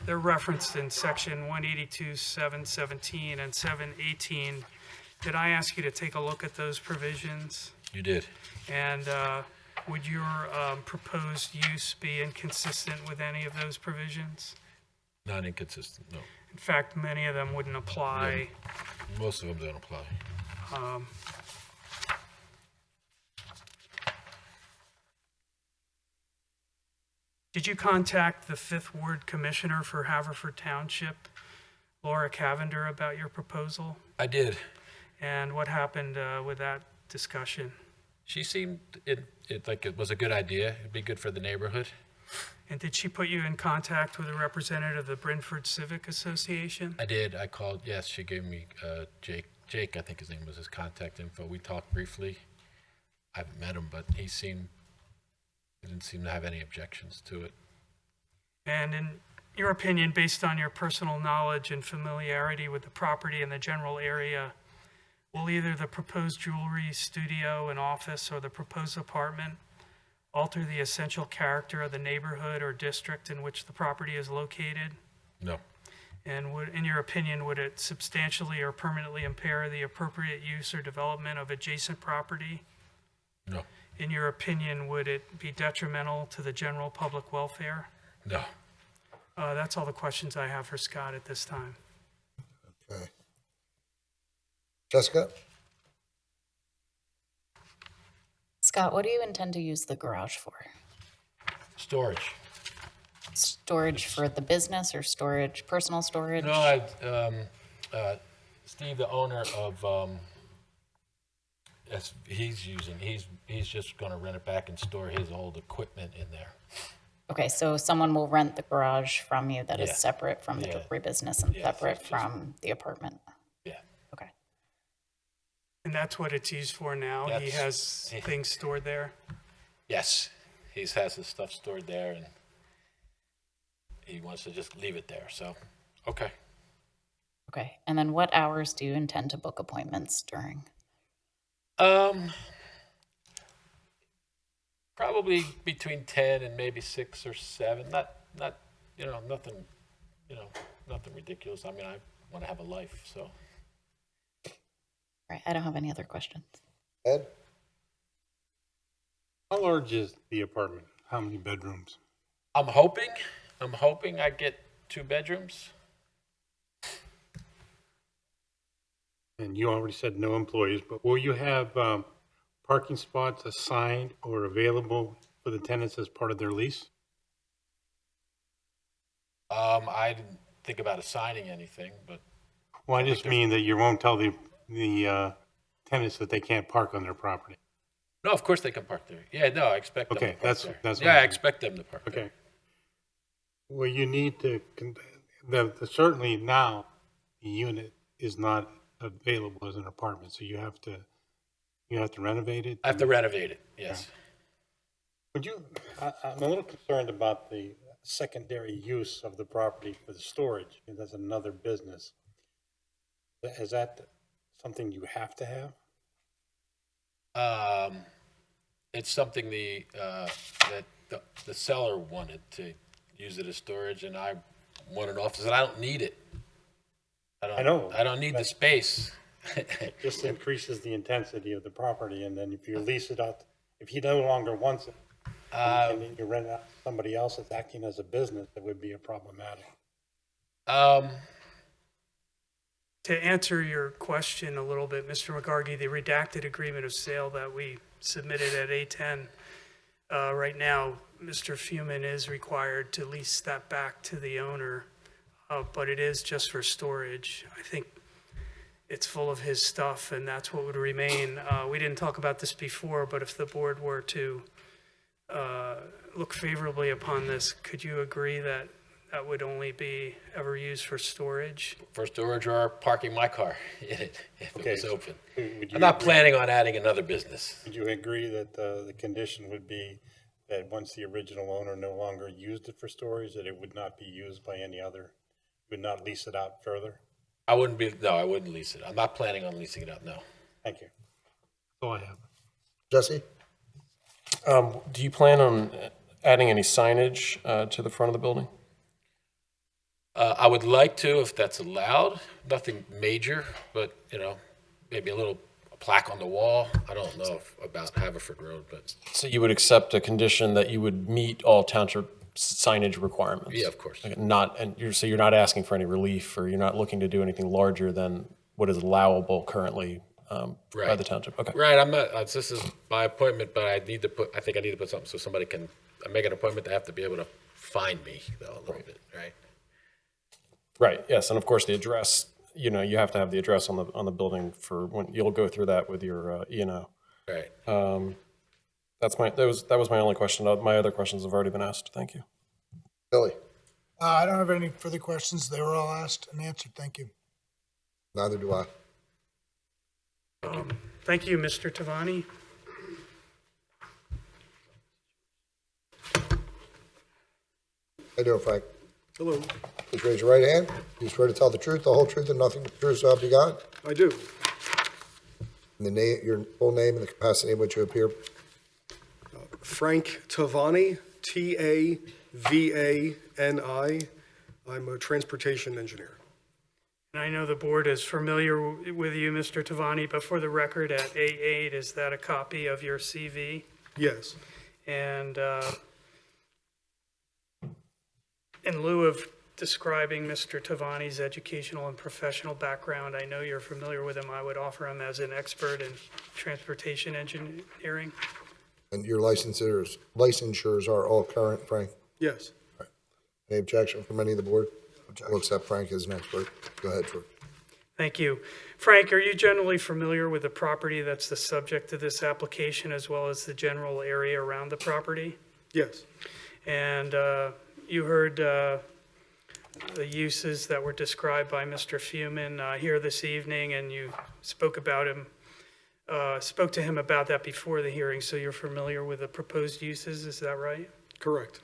Speaker 8: they're referenced in section 182-717 and 718. Did I ask you to take a look at those provisions?
Speaker 9: You did.
Speaker 8: And would your proposed use be inconsistent with any of those provisions?
Speaker 9: Not inconsistent, no.
Speaker 8: In fact, many of them wouldn't apply.
Speaker 9: Most of them don't apply.
Speaker 8: Did you contact the Fifth Ward Commissioner for Haverford Township, Laura Cavender, about your proposal?
Speaker 9: I did.
Speaker 8: And what happened with that discussion?
Speaker 9: She seemed like it was a good idea. It'd be good for the neighborhood.
Speaker 8: And did she put you in contact with a representative of the Brentford Civic Association?
Speaker 9: I did. I called. Yes, she gave me Jake, I think his name was, his contact info. We talked briefly. I haven't met him, but he didn't seem to have any objections to it.
Speaker 8: And in your opinion, based on your personal knowledge and familiarity with the property and the general area, will either the proposed jewelry studio and office or the proposed apartment alter the essential character of the neighborhood or district in which the property is located?
Speaker 9: No.
Speaker 8: And would, in your opinion, would it substantially or permanently impair the appropriate use or development of adjacent property?
Speaker 9: No.
Speaker 8: In your opinion, would it be detrimental to the general public welfare?
Speaker 9: No.
Speaker 8: That's all the questions I have for Scott at this time.
Speaker 6: Okay. Jessica?
Speaker 5: Scott, what do you intend to use the garage for?
Speaker 9: Storage.
Speaker 5: Storage for the business or storage, personal storage?
Speaker 9: No, Steve, the owner of, he's just going to rent it back and store his old equipment in there.
Speaker 5: Okay, so someone will rent the garage from you that is
Speaker 9: Yeah.
Speaker 5: separate from the
Speaker 9: Yeah.
Speaker 5: jewelry business and
Speaker 9: Yes,
Speaker 5: separate
Speaker 9: it's just-
Speaker 5: from the apartment?
Speaker 9: Yeah.
Speaker 5: Okay.
Speaker 8: And that's what it's used for now? He
Speaker 9: That's-
Speaker 8: has things stored there?
Speaker 9: Yes, he has his stuff stored there, and he wants to just leave it there. So, okay.
Speaker 5: Okay, and then what hours do you intend to book appointments during?
Speaker 9: Probably between 10 and maybe 6 or 7. Not nothing ridiculous. I mean, I want to have a life, so.
Speaker 5: All right, I don't have any other questions.
Speaker 6: Ed?
Speaker 2: How large is the apartment? How many bedrooms?
Speaker 9: I'm hoping I get 2 bedrooms.
Speaker 2: And you already said no employees, but will you have parking spots assigned or available for the tenants as part of their lease?
Speaker 9: I didn't think about assigning anything, but
Speaker 2: Well, I just mean that you won't tell the tenants that they can't park on their property.
Speaker 9: no, of course they can park there. Yeah, no, I expect them to
Speaker 2: Okay,
Speaker 9: park
Speaker 2: that's-
Speaker 9: there.
Speaker 2: that's what
Speaker 9: Yeah,
Speaker 2: I
Speaker 9: I
Speaker 2: mean.
Speaker 9: expect them to park there.
Speaker 2: Okay. Well, you need to, certainly now, the unit is not available as an apartment, so you have to renovate it.
Speaker 9: I have to renovate it, yes.
Speaker 2: Would you, I'm a little concerned about the secondary use of the property for the storage, and that's another business. Is that something you have to have?
Speaker 9: It's something that the seller wanted to use it as storage, and I want an office, and I don't need it.
Speaker 2: I know.
Speaker 9: I don't need the space.
Speaker 2: It just increases the intensity of the property, and then if you lease it out, if he no longer wants it, and then you rent it out to somebody else that's acting as a business, that would be a problematic.
Speaker 8: To answer your question a little bit, Mr. McGargy, the redacted agreement of sale that we submitted at A10, right now, Mr. Fuman is required to lease that back to the owner, but it is just for storage. I think it's full of his stuff and that's what would remain. We didn't talk about this before, but if the board were to look favorably upon this, could you agree that that would only be ever used for storage?
Speaker 9: For storage or parking my car in it if it was
Speaker 2: Okay.
Speaker 9: open.
Speaker 2: Would you
Speaker 9: I'm not
Speaker 2: agree-
Speaker 9: planning on adding another business.
Speaker 2: Would you agree that the condition would be that once the original owner no longer used it for storage, that it would not be used by any other, would not lease it out further?
Speaker 9: I wouldn't lease it. I'm not planning on leasing it out, no.
Speaker 2: Thank you. That's all I have.
Speaker 6: Jesse?
Speaker 4: Do you plan on adding any signage to the front of the building?
Speaker 9: I would like to, if that's allowed, nothing major, but, maybe a little plaque on the wall. I don't know about Haverford Road, but
Speaker 4: So you would accept a condition that you would meet all township signage requirements?
Speaker 9: yeah, of course.
Speaker 4: So you're not asking for any relief, or you're not looking to do anything larger than what is allowable currently by
Speaker 9: Right.
Speaker 4: the township? Okay.
Speaker 9: Right, I'm not, this is my appointment, but I think I need to put something so somebody can, I make an appointment, they have to be able to find me, though, a little bit, right?
Speaker 4: Right, yes, and of course, the address, you have to have the address on the building for when, you'll go through that with your E&O.
Speaker 9: Right.
Speaker 4: That was my only question. My other questions have already been asked. Thank you.
Speaker 6: Billy?
Speaker 3: I don't have any further questions. They were all asked and answered. Thank you.
Speaker 6: Neither do I.
Speaker 8: Thank you, Mr. Tavani.
Speaker 6: How you doing, Frank?
Speaker 10: Hello,
Speaker 6: Please raise your right hand. You swear to tell the truth, the whole truth, and nothing but the truth, so help you God?
Speaker 10: I do.
Speaker 6: And your full name and the capacity in which you appear.
Speaker 10: Frank Tavani, Tavani. I'm a transportation engineer.
Speaker 8: And I know the board is familiar with you, Mr. Tavani, but for the record, at A8, is that a copy of your CV?
Speaker 10: Yes,
Speaker 8: And in lieu of describing Mr. Tavani's educational and professional background, I know you're familiar with him. I would offer him as an expert in transportation engineering.
Speaker 6: And your licensures are all current, Frank?
Speaker 10: yes.
Speaker 6: Any objection from any of the board? We'll accept Frank as an expert. Go ahead, Troy.
Speaker 8: Thank you. Frank, are you generally familiar with the property that's the subject of this application, as well as the general area around the property?
Speaker 10: Yes,
Speaker 8: And you heard the uses that were described by Mr. Fuman here this evening, and you spoke to him about that before the hearing, so you're familiar with the proposed uses, is that right?
Speaker 10: correct.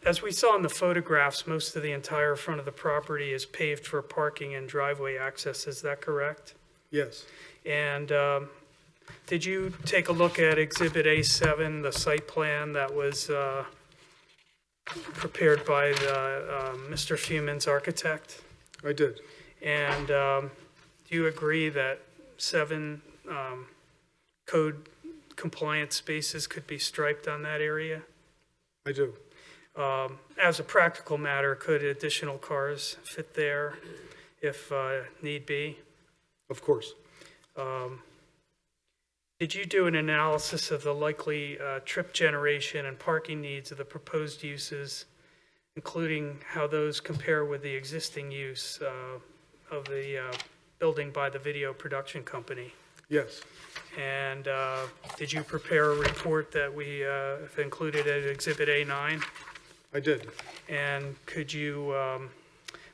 Speaker 8: As we saw in the photographs, most of the entire front of the property is paved for parking and driveway access, is that correct?
Speaker 10: Yes,
Speaker 8: And did you take a look at Exhibit A7, the site plan that was prepared by Mr. Fuman's architect?
Speaker 10: I did.
Speaker 8: And do you agree that 7 code compliant spaces could be striped on that area?
Speaker 10: I do.
Speaker 8: As a practical matter, could additional cars fit there if need be?
Speaker 10: Of course.
Speaker 8: Did you do an analysis of the likely trip generation and parking needs of the proposed uses, including how those compare with the existing use of the building by the video production company?
Speaker 10: Yes,
Speaker 8: And did you prepare a report that we have included at Exhibit A9?
Speaker 10: I did.
Speaker 8: And could you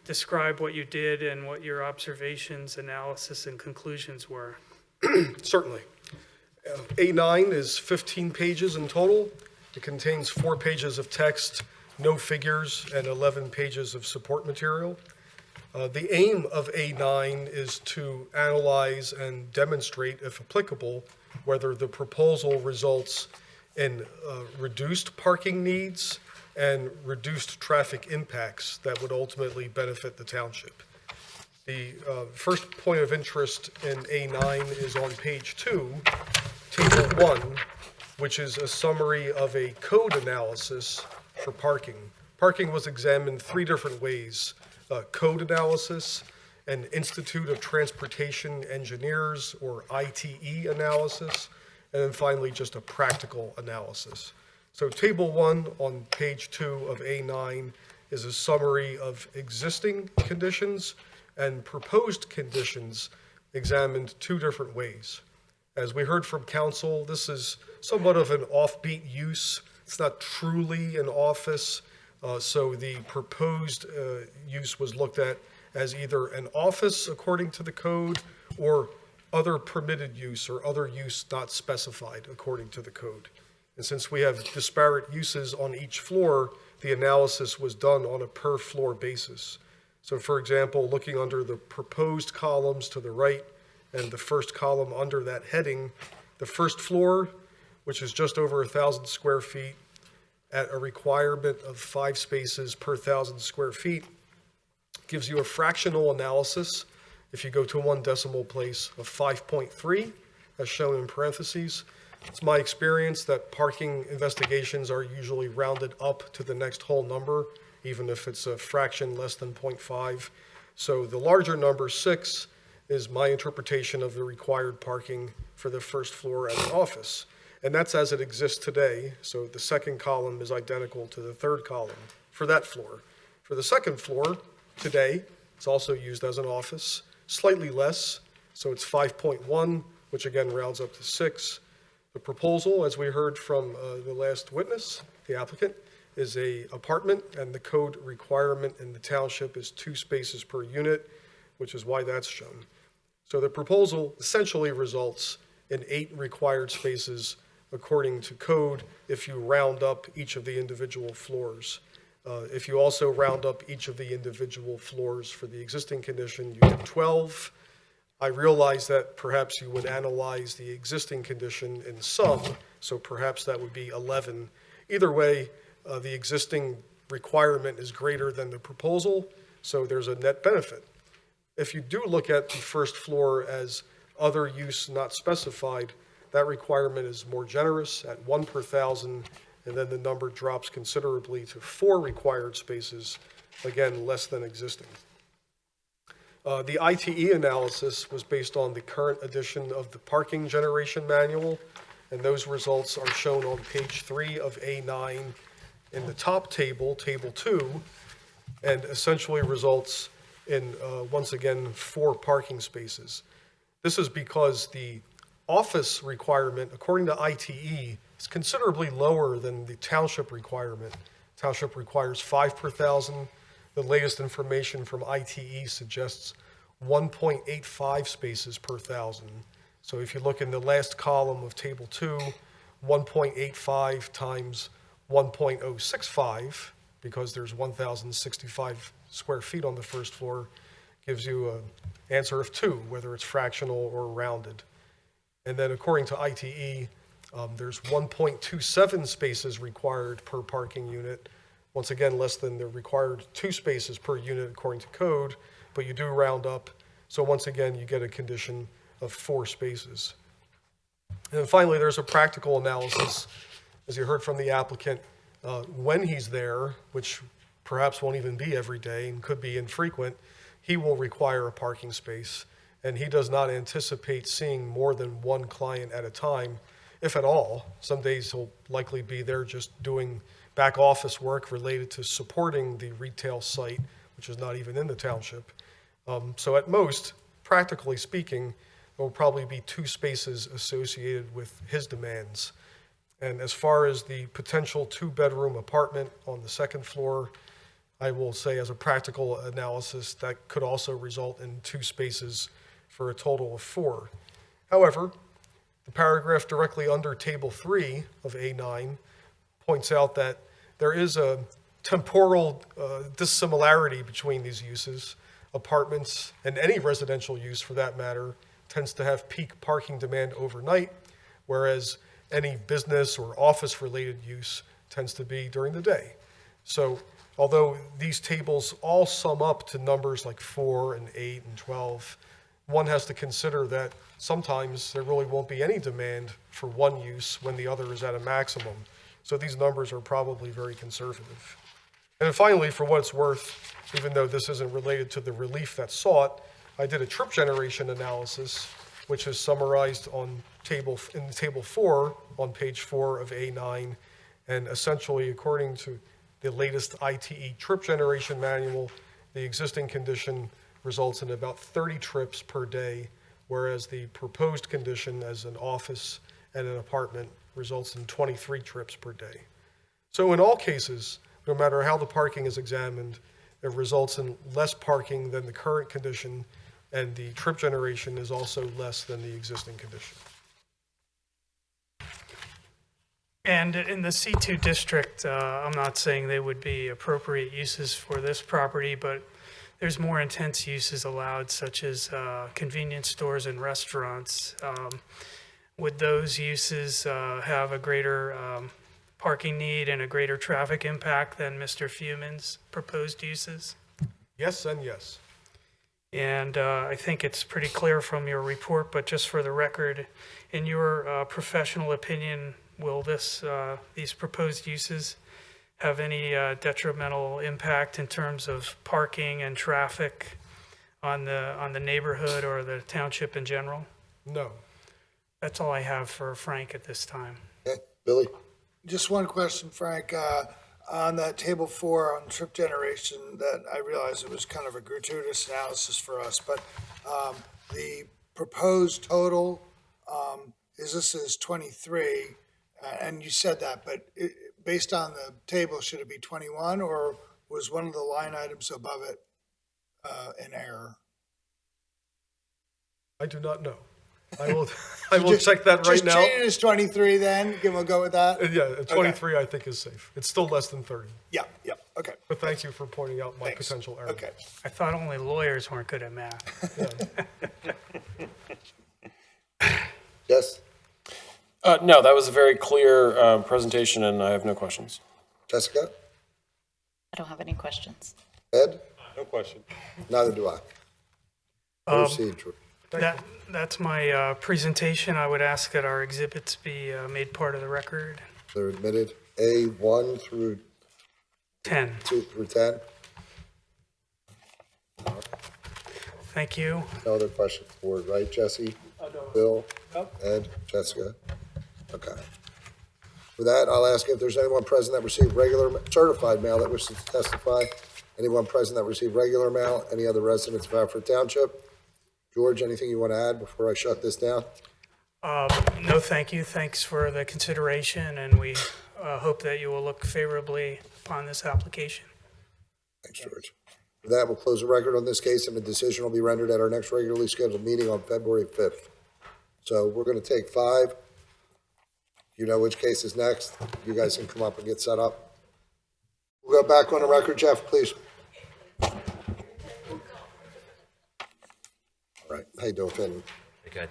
Speaker 8: describe what you did and what your observations, analysis, and conclusions were?
Speaker 10: Certainly. A9 is 15 pages in total. It contains 4 pages of text, no figures, and 11 pages of support material. The aim of A9 is to analyze and demonstrate, if applicable, whether the proposal results in reduced parking needs and reduced traffic impacts that would ultimately benefit the township. The first point of interest in A9 is on page 2, table 1, which is a summary of a code analysis for parking. Parking was examined 3 different ways: code analysis, an Institute of Transportation Engineers, or ITE analysis, and then finally just a practical analysis. So table 1 on page 2 of A9 is a summary of existing conditions and proposed conditions examined two different ways. As we heard from council, this is somewhat of an offbeat use. It's not truly an office, so the proposed use was looked at as either an office according to the code or other permitted use or other use not specified according to the code. And since we have disparate uses on each floor, the analysis was done on a per floor basis. So for example, looking under the proposed columns to the right and the first column under that heading, the first floor, which is just over 1,000 square feet at a requirement of 5 spaces per 1,000 square feet, gives you a fractional analysis, if you go to 1 decimal place, of 5.3, as shown in parentheses. It's my experience that parking investigations are usually rounded up to the next whole number, even if it's a fraction less than 0.5. So the larger number, 6, is my interpretation of the required parking for the first floor as an office. And that's as it exists today. So the second column is identical to the third column for that floor. For the second floor, today, it's also used as an office, slightly less. So it's 5.1, which again rounds up to 6. The proposal, as we heard from the last witness, the applicant, is a apartment, and the code requirement in the township is 2 spaces per unit, which is why that's shown. So the proposal essentially results in 8 required spaces according to code if you round up each of the individual floors. If you also round up each of the individual floors for the existing condition, you get 12. I realize that perhaps you would analyze the existing condition in sum, so perhaps that would be 11. Either way, the existing requirement is greater than the proposal, so there's a net benefit. If you do look at the first floor as other use not specified, that requirement is more generous at 1 per 1,000, and then the number drops considerably to 4 required spaces, again, less than existing. The ITE analysis was based on the current edition of the parking generation manual, and those results are shown on page 3 of A9 in the top table, table 2, and essentially results in, once again, 4 parking spaces. This is because the office requirement, according to ITE, is considerably lower than the township requirement. Township requires 5 per 1,000. The latest information from ITE suggests 1.85 spaces per 1,000. So if you look in the last column of table 2, 1.85 times 1.065, because there's 1,065 square feet on the first floor, gives you an answer of 2, whether it's fractional or rounded. And then according to ITE, there's 1.27 spaces required per parking unit. Once again, less than the required 2 spaces per unit according to code, but you do round up. So once again, you get a condition of 4 spaces. And then finally, there's a practical analysis, as you heard from the applicant, when he's there, which perhaps won't even be every day and could be infrequent, he will require a parking space. And he does not anticipate seeing more than 1 client at a time, if at all. Some days he'll likely be there just doing back office work related to supporting the retail site, which is not even in the township. So at most, practically speaking, there will probably be 2 spaces associated with his demands. And as far as the potential 2-bedroom apartment on the second floor, I will say as a practical analysis, that could also result in 2 spaces for a total of 4. However, the paragraph directly under table 3 of A9 points out that there is a temporal dissimilarity between these uses. Apartments, and any residential use for that matter, tends to have peak parking demand overnight, whereas any business or office-related use tends to be during the day. So although these tables all sum up to numbers like 4 and 8 and 12, one has to consider that sometimes there really won't be any demand for one use when the other is at a maximum. So these numbers are probably very conservative. And then finally, for what it's worth, even though this isn't related to the relief that's sought, I did a trip generation analysis, which is summarized in table 4 on page 4 of A9. And essentially, according to the latest ITE trip generation manual, the existing condition results in about 30 trips per day, whereas the proposed condition as an office and an apartment results in 23 trips per day. So in all cases, no matter how the parking is examined, it results in less parking than the current condition, and the trip generation is also less than the existing condition.
Speaker 8: And in the C2 district, I'm not saying they would be appropriate uses for this property, but there's more intense uses allowed, such as convenience stores and restaurants. Would those uses have a greater parking need and a greater traffic impact than Mr. Feuman's proposed uses?
Speaker 10: Yes and yes.
Speaker 8: And I think it's pretty clear from your report, but just for the record, in your professional opinion, will these proposed uses have any detrimental impact in terms of parking and traffic on the neighborhood or the township in general?
Speaker 10: No.
Speaker 8: That's all I have for Frank at this time.
Speaker 6: Okay, Billy?
Speaker 3: Just one question, Frank. On that table 4 on trip generation, that I realize it was kind of a gratuitous analysis for us, but the proposed total is 23, and you said that, but based on the table, should it be 21, or was one of the line items above it in error?
Speaker 10: I do not know. I will check that right now.
Speaker 3: Just treat it as 23 then, we'll go with that?
Speaker 10: Yeah, 23 I think is safe. It's still less than 30.
Speaker 3: Yeah, okay.
Speaker 10: But thank you for pointing out my
Speaker 3: Thanks.
Speaker 10: potential error.
Speaker 8: I thought only lawyers weren't good at math.
Speaker 6: Yes?
Speaker 4: No, that was a very clear presentation, and I have no questions.
Speaker 6: Jessica?
Speaker 5: I don't have any questions.
Speaker 6: Ed?
Speaker 2: No question.
Speaker 6: Neither do I. Proceed, Drew.
Speaker 8: That's my presentation. I would ask that our exhibits be made part of the record.
Speaker 6: They're admitted A1 through
Speaker 8: 10.
Speaker 6: 2 through 10.
Speaker 8: Thank you.
Speaker 6: No other questions, board, right, Jesse? Bill? Ed? Jessica? Okay. With that, I'll ask if there's anyone present that received regular certified mail that wishes to testify. Anyone present that received regular mail? Any other residents of Haverford Township? George, anything you want to add before I shut this down?
Speaker 8: No, thank you. Thanks for the consideration, and we hope that you will look favorably upon this application.
Speaker 6: Thanks, George. With that, we'll close the record on this case, and the decision will be rendered at our next regularly scheduled meeting on February 5th. So we're going to take 5. You know which case is next. You guys can come up and get set up. We'll go back on the record, Jeff, please. All right. How you doing, Finn?
Speaker 11: Good.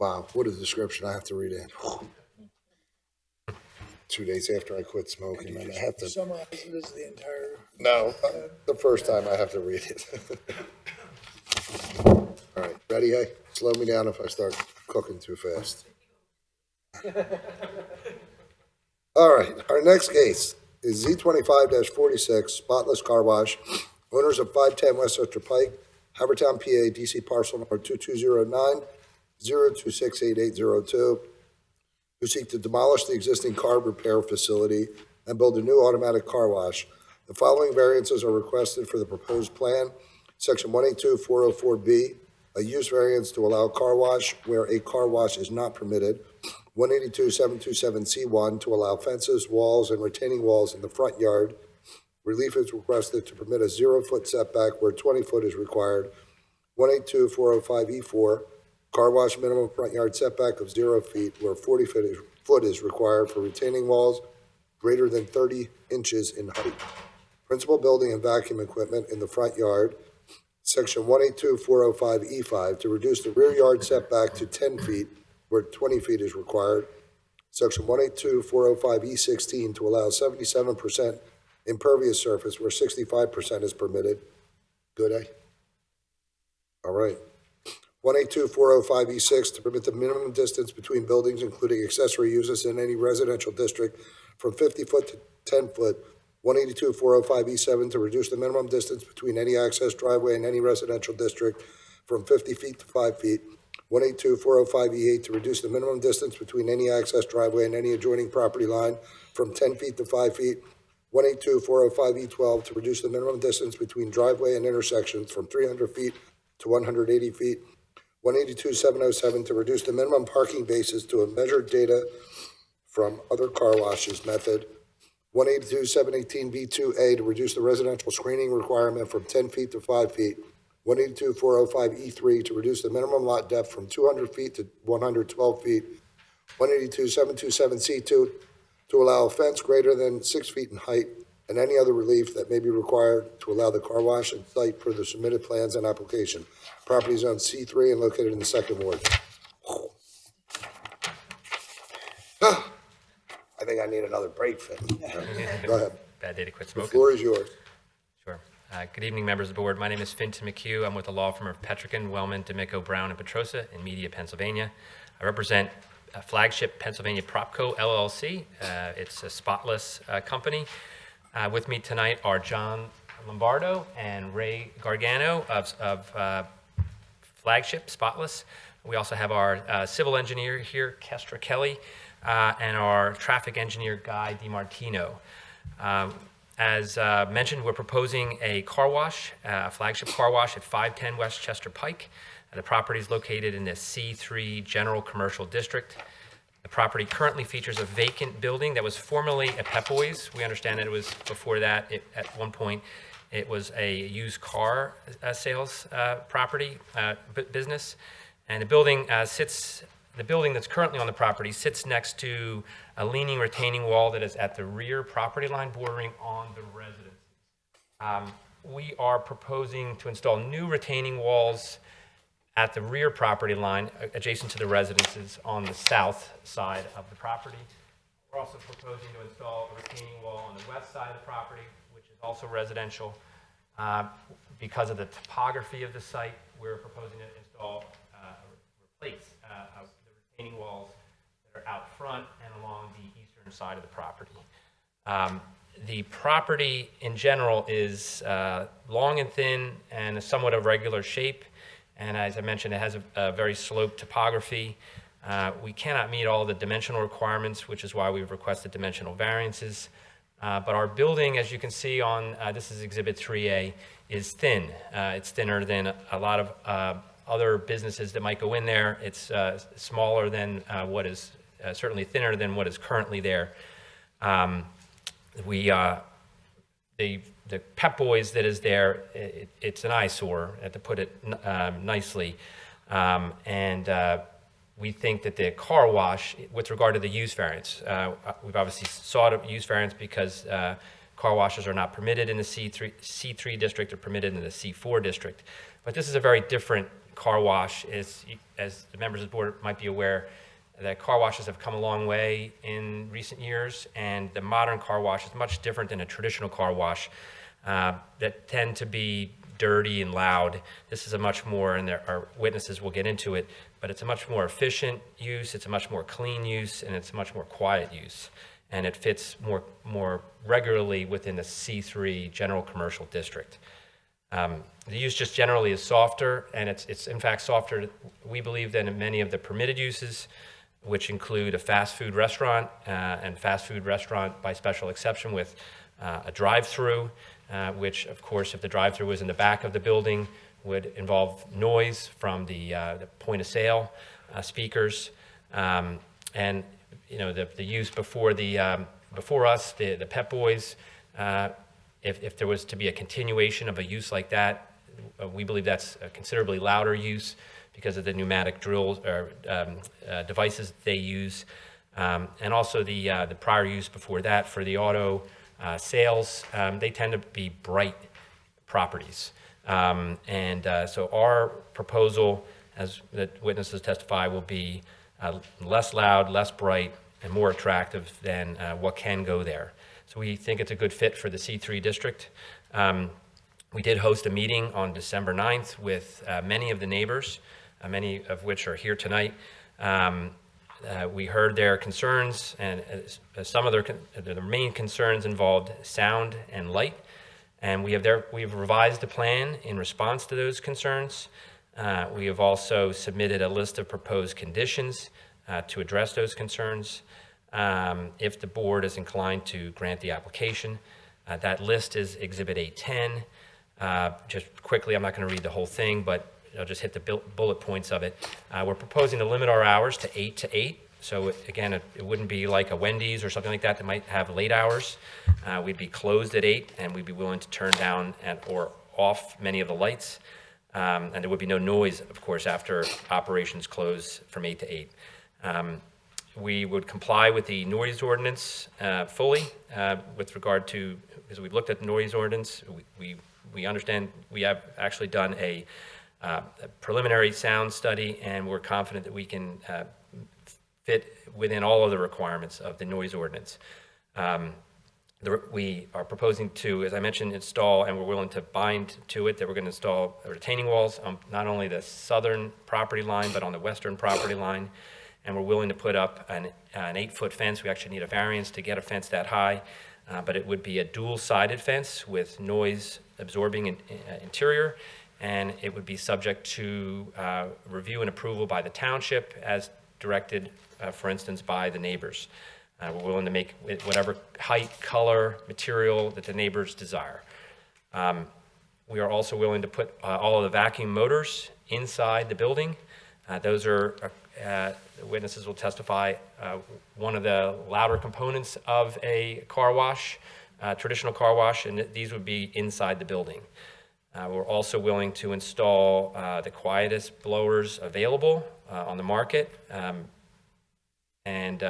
Speaker 6: Wow, what a description. I have to read it. 2 days after I quit smoking, and I have to.
Speaker 3: Summarize it as the entire.
Speaker 6: No, the first time I have to read it. All right, ready, hey? Slow me down if I start cooking too fast. All right, our next case is Z25-46, Spotless Car Wash, owners of 510 Westchester Pike, Havertown, PA, DC parcel number 2209-0268802, who seek to demolish the existing car repair facility and build a new automatic car wash. The following variances are requested for the proposed plan. Section 182-404B, a use variance to allow car wash where a car wash is not permitted. 182-727C1 to allow fences, walls, and retaining walls in the front yard. Relief is requested to permit a 0-foot setback where 20 foot is required. 182-405E4, car wash minimum front yard setback of 0 feet where 40 foot is required for retaining walls greater than 30 inches in height. Principal building and vacuum equipment in the front yard. Section 182-405E5 to reduce the rear yard setback to 10 feet where 20 feet is required. Section 182-405E16 to allow 77% impervious surface where 65% is permitted. Good, eh? All right. 182-405E6 to permit the minimum distance between buildings, including accessory uses in any residential district, from 50 foot to 10 foot. 182-405E7 to reduce the minimum distance between any access driveway in any residential district from 50 feet to 5 feet. 182-405E8 to reduce the minimum distance between any access driveway and any adjoining property line from 10 feet to 5 feet. 182-405E12 to reduce the minimum distance between driveway and intersections from 300 feet to 180 feet. 182-707 to reduce the minimum parking basis to a measured data from other car washes method. 182-718B2A to reduce the residential screening requirement from 10 feet to 5 feet. 182-405E3 to reduce the minimum lot depth from 200 feet to 112 feet. 182-727C2 to allow a fence greater than 6 feet in height and any other relief that may be required to allow the car wash and site per the submitted plans and application. Property is on C3 and located in the second ward. I think I need another break, Finn. Go ahead.
Speaker 11: Bad day to quit
Speaker 6: The
Speaker 11: smoking.
Speaker 6: floor is yours.
Speaker 11: Sure. Good evening, members of the board. My name is Finton McHugh. I'm with the law firm of Petrican, Wellman, D'Amico, Brown, and Petrosa in Media, Pennsylvania. I represent Flagship Pennsylvania Propco, LLC. It's a spotless company. With me tonight are John Lombardo and Ray Gargano of Flagship Spotless. We also have our civil engineer here, Kestra Kelly, and our traffic engineer, Guy DiMartino. As mentioned, we're proposing a car wash, a flagship car wash at 510 Westchester Pike. The property is located in the C3 General Commercial District. The property currently features a vacant building that was formerly a Pep Boys. We understand that it was before that, at one point, it was a used car sales property business. And the building the building that's currently on the property sits next to a leaning retaining wall that is at the rear property line bordering on the residence. We are proposing to install new retaining walls at the rear property line adjacent to the residences on the south side of the property. We're also proposing to install a retaining wall on the west side of the property, which is also residential. Because of the topography of the site, we're proposing to install, replace the retaining walls that are out front and along the eastern side of the property. The property in general is long and thin and somewhat of regular shape. And as I mentioned, it has a very sloped topography. We cannot meet all the dimensional requirements, which is why we've requested dimensional variances. But our building, as you can see on, this is Exhibit 3A, is thin. It's thinner than a lot of other businesses that might go in there. It's smaller than what is, certainly thinner than what is currently there. The Pep Boys that is there, it's an eyesore, to put it nicely. We think that the car wash, with regard to the use variance, we've obviously sought a use variance because car washes are not permitted in the C3 district or permitted in the C4 district. But this is a very different car wash. As the members of the board might be aware, that car washes have come a long way in recent years, and the modern car wash is much different than a traditional car wash that tend to be dirty and loud. This is a much more, and our witnesses will get into it, but it's a much more efficient use, it's a much more clean use, and it's a much more quiet use. And it fits more regularly within the C3 General Commercial District. The use just generally is softer, and it's in fact softer, we believe, than in many of the permitted uses, which include a fast food restaurant and fast food restaurant by special exception with a drive-through, which, of course, if the drive-through was in the back of the building, would involve noise from the point of sale speakers, and the use before us, the Pep Boys. If there was to be a continuation of a use like that, we believe that's a considerably louder use because of the pneumatic drills or devices they use, and also the prior use before that for the auto sales. They tend to be bright properties. So our proposal, as the witnesses testify, will be less loud, less bright, and more attractive than what can go there. So we think it's a good fit for the C3 district. We did host a meeting on December 9th with many of the neighbors, many of which are here tonight. We heard their concerns, and some of their main concerns involved sound and light. And we've revised the plan in response to those concerns. We have also submitted a list of proposed conditions to address those concerns if the board is inclined to grant the application. That list is Exhibit A10. Just quickly, I'm not going to read the whole thing, but I'll just hit the bullet points of it. We're proposing to limit our hours to 8 to 8. So again, it wouldn't be like a Wendy's or something like that that might have late hours. We'd be closed at 8, and we'd be willing to turn down or off many of the lights. And there would be no noise, of course, after operations close from 8 to 8. We would comply with the noise ordinance fully with regard to, because we've looked at the noise ordinance, we understand, we have actually done a preliminary sound study, and we're confident that we can fit within all of the requirements of the noise ordinance. We are proposing to, as I mentioned, install, and we're willing to bind to it, that we're going to install retaining walls on not only the southern property line, but on the western property line. And we're willing to put up an 8-foot fence. We actually need a variance to get a fence that high, but it would be a dual-sided fence with noise-absorbing interior, and it would be subject to review and approval by the township as directed, for instance, by the neighbors. We're willing to make it whatever height, color, material that the neighbors desire. We are also willing to put all of the vacuum motors inside the building. Those are, the witnesses will testify, one of the louder components of a car wash, traditional car wash, and these would be inside the building. We're also willing to install the quietest blowers available on the market, and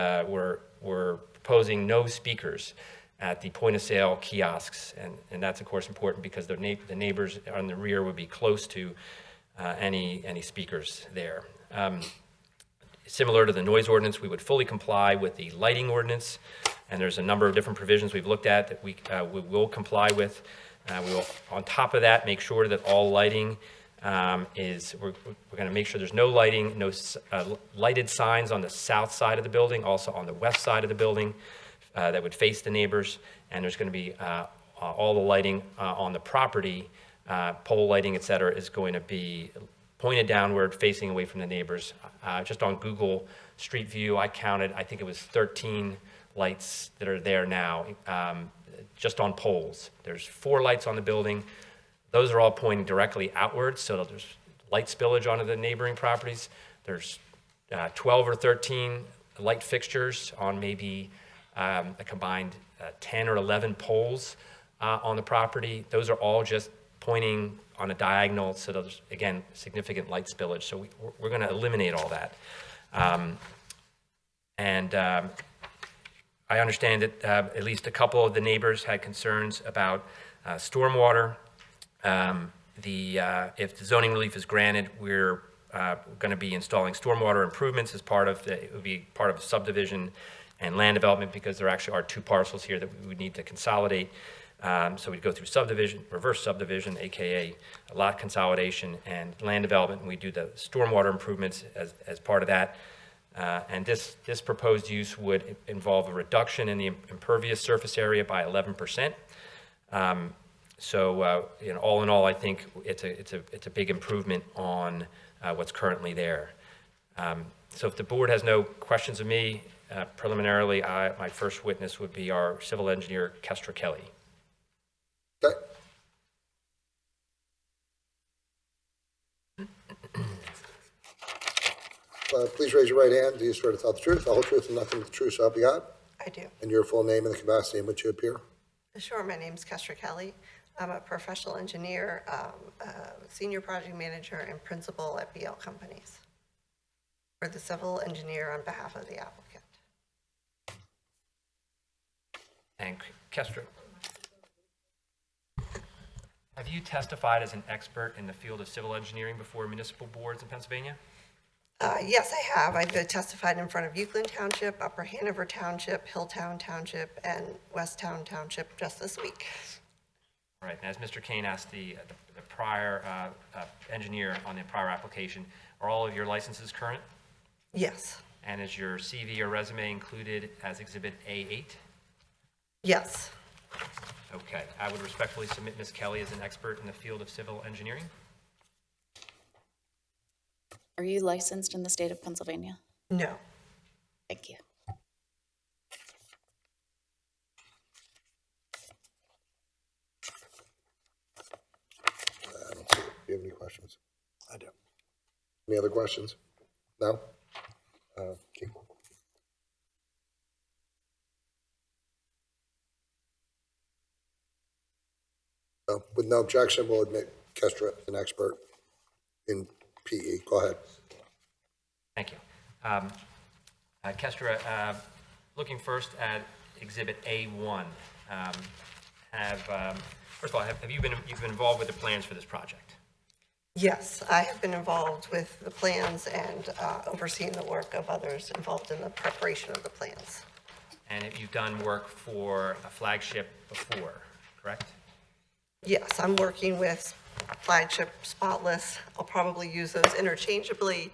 Speaker 11: we're proposing no speakers at the point-of-sale kiosks, and that's, of course, important because the neighbors on the rear would be close to any speakers there. Similar to the noise ordinance, we would fully comply with the lighting ordinance, and there's a number of different provisions we've looked at that we will comply with. We will, on top of that, make sure that all lighting we're going to make sure there's no lighting, no lighted signs on the south side of the building, also on the west side of the building that would face the neighbors, and there's going to be all the lighting on the property, pole lighting, et cetera, is going to be pointed downward, facing away from the neighbors. Just on Google Street View, I counted, I think it was 13 lights that are there now, just on poles. There's 4 lights on the building. Those are all pointing directly outwards, so there's light spillage onto the neighboring properties. There's 12 or 13 light fixtures on maybe a combined 10 or 11 poles on the property. Those are all just pointing on a diagonal, so there's, again, significant light spillage. So we're going to eliminate all that. I understand that at least a couple of the neighbors had concerns about stormwater. If the zoning relief is granted, we're going to be installing stormwater improvements as part of it would be part of subdivision and land development, because there actually are 2 parcels here that we would need to consolidate. So we'd go through subdivision, reverse subdivision, AKA lot consolidation, and land development, and we do the stormwater improvements as part of that. And this proposed use would involve a reduction in the impervious surface area by 11%. All in all, I think it's a big improvement on what's currently there. So if the board has no questions of me, preliminarily, my first witness would be our civil engineer, Kestra Kelly.
Speaker 6: Okay. Please raise your right hand. Do you swear to tell the truth, the whole truth, and nothing but the truth, so help you God?
Speaker 12: I do.
Speaker 6: And your full name and the capacity in which you appear?
Speaker 12: Sure, my name's Kestra Kelly. I'm a professional engineer, senior project manager, and principal at BL Companies. We're the civil engineer on behalf of the applicant.
Speaker 11: And Kestra, have you testified as an expert in the field of civil engineering before municipal boards in Pennsylvania?
Speaker 12: Yes, I have. I've testified in front of Euclid Township, Upper Hanover Township, Hilltown Township, and Westtown Township just this week.
Speaker 11: All right, and as Mr. Kane asked the prior engineer on the prior application, are all of your licenses current?
Speaker 12: Yes.
Speaker 11: And is your CV or resume included as Exhibit A8?
Speaker 12: Yes.
Speaker 11: Okay, I would respectfully submit Ms. Kelly as an expert in the field of civil engineering.
Speaker 5: Are you licensed in the state of Pennsylvania?
Speaker 12: No.
Speaker 5: Thank you.
Speaker 6: questions?
Speaker 3: I do.
Speaker 6: Any other questions? No? Keith? So, with no objection, we'll admit Kestra as an expert in PE. Go ahead.
Speaker 11: Thank you. Kestra, looking first at Exhibit A1, first of all, you've been involved with the plans for this project?
Speaker 12: Yes, I have been involved with the plans and overseeing the work of others involved in the preparation of the plans.
Speaker 11: And you've done work for a flagship before, correct?
Speaker 12: Yes, I'm working with Flagship, Spotless. I'll probably use those interchangeably.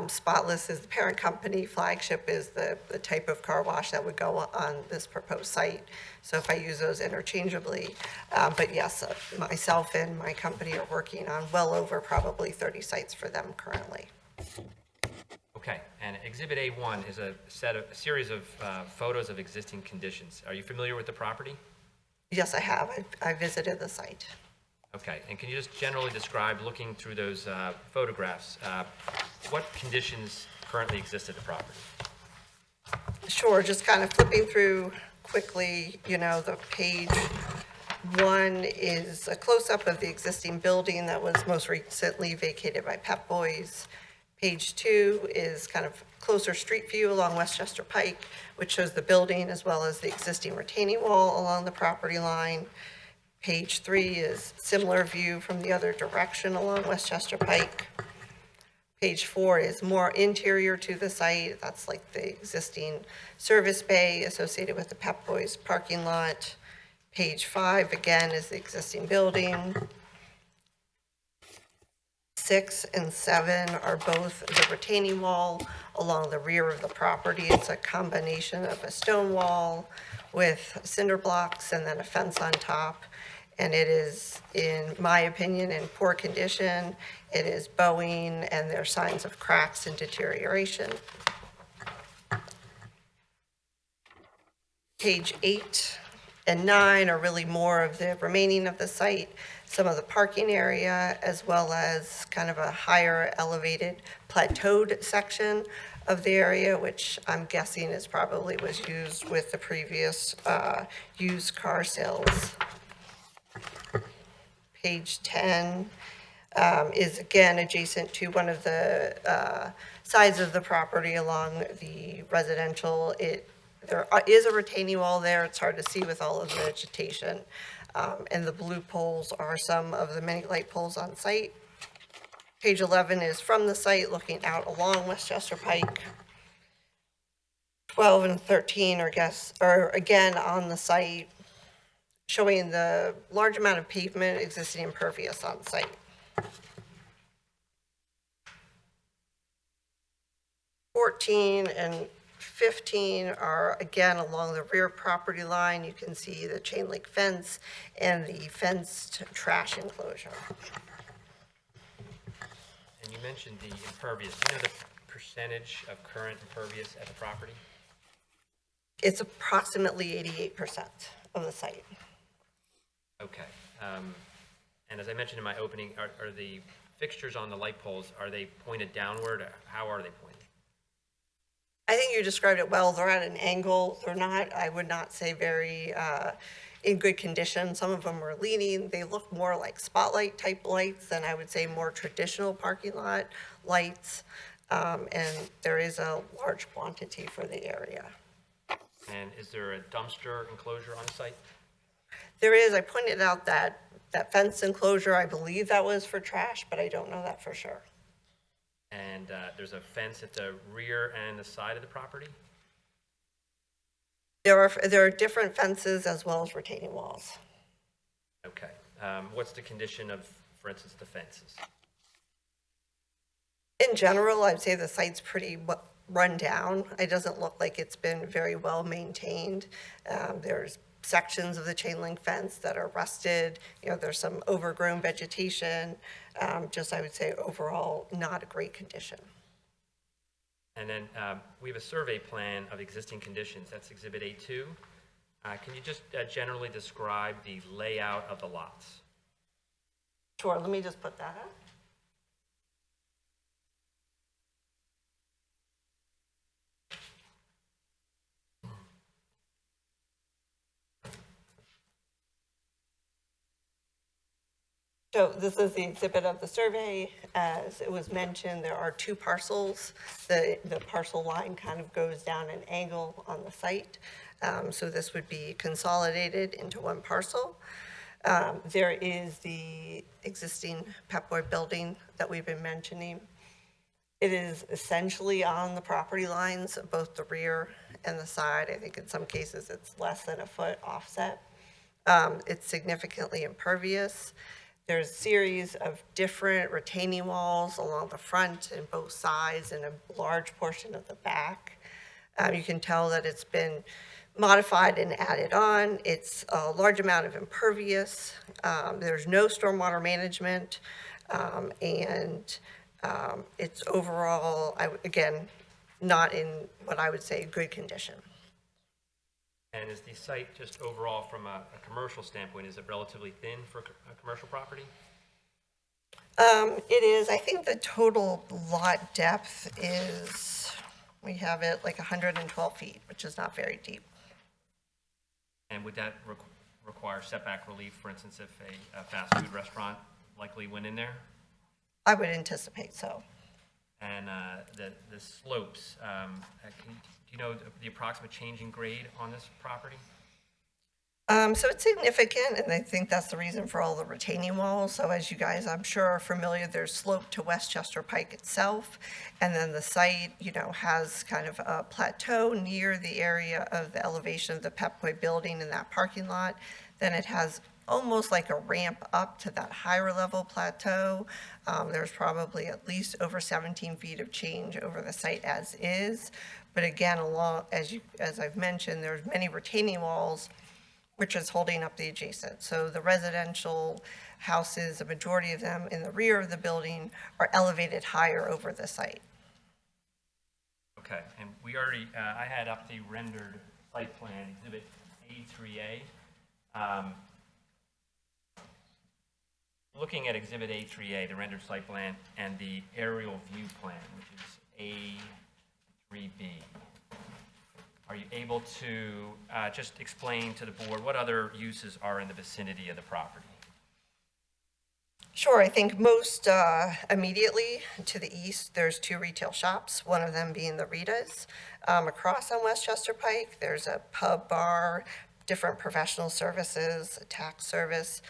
Speaker 12: Spotless is the parent company. Flagship is the type of car wash that would go on this proposed site. So if I use those interchangeably, but yes, myself and my company are working on well over probably 30 sites for them currently.
Speaker 11: Okay, and Exhibit A1 is a series of photos of existing conditions. Are you familiar with the property?
Speaker 12: Yes, I have. I visited the site.
Speaker 11: Okay, and can you just generally describe, looking through those photographs, what conditions currently exist at the property?
Speaker 12: Sure, just kind of flipping through quickly, the page 1 is a close-up of the existing building that was most recently vacated by Pep Boys. Page 2 is kind of closer street view along Westchester Pike, which shows the building as well as the existing retaining wall along the property line. Page 3 is similar view from the other direction along Westchester Pike. Page 4 is more interior to the site. That's like the existing service bay associated with the Pep Boys parking lot. Page 5, again, is the existing building. 6 and 7 are both the retaining wall along the rear of the property. It's a combination of a stone wall with cinder blocks and then a fence on top. And it is, in my opinion, in poor condition. It is bowing and there are signs of cracks and deterioration. Page 8 and 9 are really more of the remaining of the site, some of the parking area, as well as kind of a higher elevated plateaued section of the area, which I'm guessing is probably was used with the previous used car sales. Page 10 is again adjacent to one of the sides of the property along the residential. There is a retaining wall there. It's hard to see with all of the vegetation. And the blue poles are some of the many light poles on site. Page 11 is from the site looking out along Westchester Pike. 12 and 13 are again on the site, showing the large amount of pavement existing impervious on site. 14 and 15 are again along the rear property line. You can see the chain link fence and the fenced trash enclosure.
Speaker 11: And you mentioned the impervious. Do you know the percentage of current impervious at the property?
Speaker 12: It's approximately 88% of the site.
Speaker 11: Okay. And as I mentioned in my opening, are the fixtures on the light poles, are they pointed downward? How are they pointed?
Speaker 12: I think you described it well. They're at an angle. They're not, I would not say very in good condition. Some of them are leaning. They look more like spotlight type lights than I would say more traditional parking lot lights. And there is a large quantity for the area.
Speaker 11: And is there a dumpster enclosure on site?
Speaker 12: There is. I pointed out that fence enclosure, I believe that was for trash, but I don't know that for sure.
Speaker 11: And there's a fence at the rear and the side of the property?
Speaker 12: There are different fences as well as retaining walls.
Speaker 11: Okay. What's the condition of, for instance, the fences?
Speaker 12: In general, I'd say the site's pretty run down. It doesn't look like it's been very well maintained. There's sections of the chain link fence that are rusted. There's some overgrown vegetation. Just, I would say, overall, not a great condition.
Speaker 11: And then we have a survey plan of existing conditions. That's Exhibit A2. Can you just generally describe the layout of the lots?
Speaker 12: Sure, let me just put that up. So this is the exhibit of the survey. As it was mentioned, there are two parcels. The parcel line kind of goes down an angle on the site. So this would be consolidated into one parcel. There is the existing Pep Boy building that we've been mentioning. It is essentially on the property lines of both the rear and the side. I think in some cases it's less than a foot offset. It's significantly impervious. There's a series of different retaining walls along the front and both sides and a large portion of the back. You can tell that it's been modified and added on. It's a large amount of impervious. There's no stormwater management, and it's overall, again, not in what I would say good condition.
Speaker 11: And is the site just overall from a commercial standpoint, is it relatively thin for a commercial property?
Speaker 12: It is, I think the total lot depth is, we have it like 112 feet, which is not very deep.
Speaker 11: And would that require setback relief, for instance, if a fast food restaurant likely went in there?
Speaker 12: I would anticipate so.
Speaker 11: And the slopes, do you know the approximate change in grade on this property?
Speaker 12: So it's significant, and I think that's the reason for all the retaining walls. So as you guys, I'm sure, are familiar, there's slope to Westchester Pike itself, and then the site, has kind of a plateau near the area of the elevation of the Pep Boy building in that parking lot. Then it has almost like a ramp up to that higher level plateau. There's probably at least over 17 feet of change over the site as is. But again, as I've mentioned, there's many retaining walls, which is holding up the adjacent. So the residential houses, a majority of them in the rear of the building, are elevated higher over the site.
Speaker 11: Okay, and we already, I had up the rendered site plan, exhibit A3A. Looking at exhibit A3A, the rendered site plan, and the aerial view plan, which is A3B. Are you able to just explain to the board what other uses are in the vicinity of the property?
Speaker 12: Sure, I think most immediately to the east, there's two retail shops, one of them being the Rita's. Across on Westchester Pike, there's a pub, bar, different professional services, a tax service,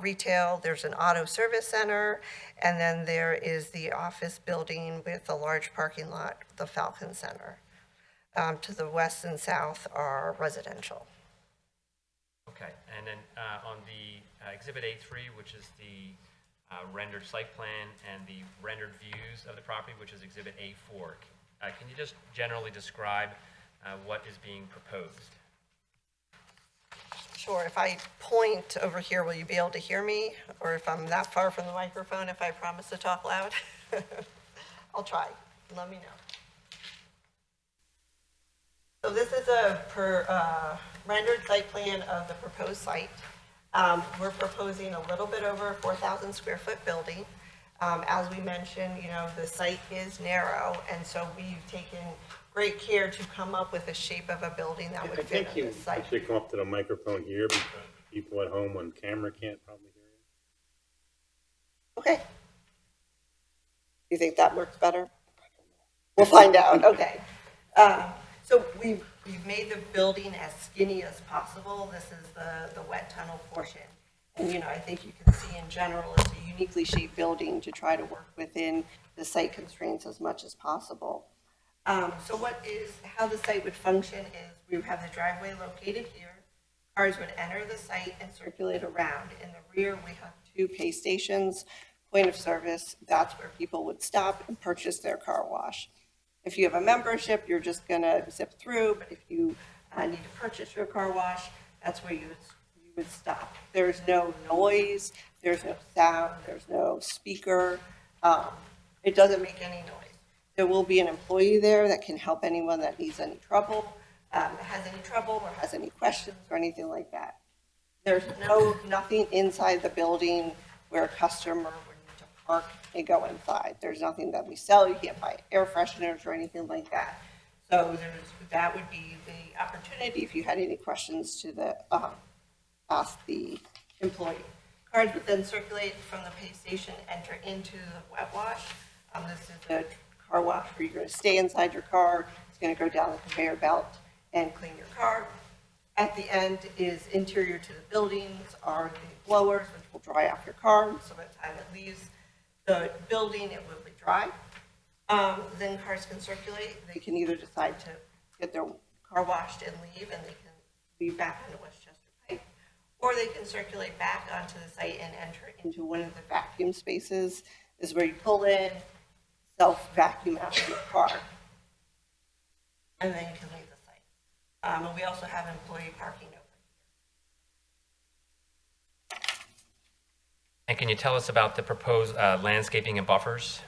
Speaker 12: retail. There's an auto service center, and then there is the office building with a large parking lot, the Falcon Center. To the west and south are residential.
Speaker 11: Okay, and then on the exhibit A3, which is the rendered site plan and the rendered views of the property, which is exhibit A4, can you just generally describe what is being proposed?
Speaker 12: Sure, if I point over here, will you be able to hear me? Or if I'm that far from the microphone, if I promise to talk loud? I'll try, let me know. So this is a rendered site plan of the proposed site. We're proposing a little bit over a 4,000 square foot building. As we mentioned, the site is narrow, and so we've taken great care to come up with a shape of a building that would fit on this site.
Speaker 2: Actually come up to the microphone here because people at home on camera can't probably hear you.
Speaker 12: Okay. You think that works better? We'll find out, okay. So we've made the building as skinny as possible. This is the wet tunnel portion. And, I think you can see in general, it's a uniquely shaped building to try to work within the site constraints as much as possible. So how the site would function is we would have the driveway located here. Cars would enter the site and circulate around. In the rear, we have two pay stations, point of service. That's where people would stop and purchase their car wash. If you have a membership, you're just going to zip through, but if you need to purchase your car wash, that's where you would stop. There's no noise, there's no sound, there's no speaker. It doesn't make any noise. There will be an employee there that can help anyone that needs any trouble, has any trouble or has any questions or anything like that. There's nothing inside the building where a customer would need to park and go inside. There's nothing that we sell. You can't buy air fresheners or anything like that. So that would be the opportunity if you had any questions to ask the employee. Cars would then circulate from the pay station, enter into the wet wash. This is a car wash where you're going to stay inside your car. It's going to go down the conveyor belt and clean your car. At the end is interior to the buildings are the blowers, which will dry off your car. So by the time it leaves the building, it will be dry. Then cars can circulate. They can either decide to get their car washed and leave, and they can leave back into Westchester Pike, or they can circulate back onto the site and enter into one of the vacuum spaces. This is where you pull in, self-vacuum out of your car, and then you can leave the site. And we also have employee parking over here.
Speaker 11: And can you tell us about the proposed landscaping and buffers?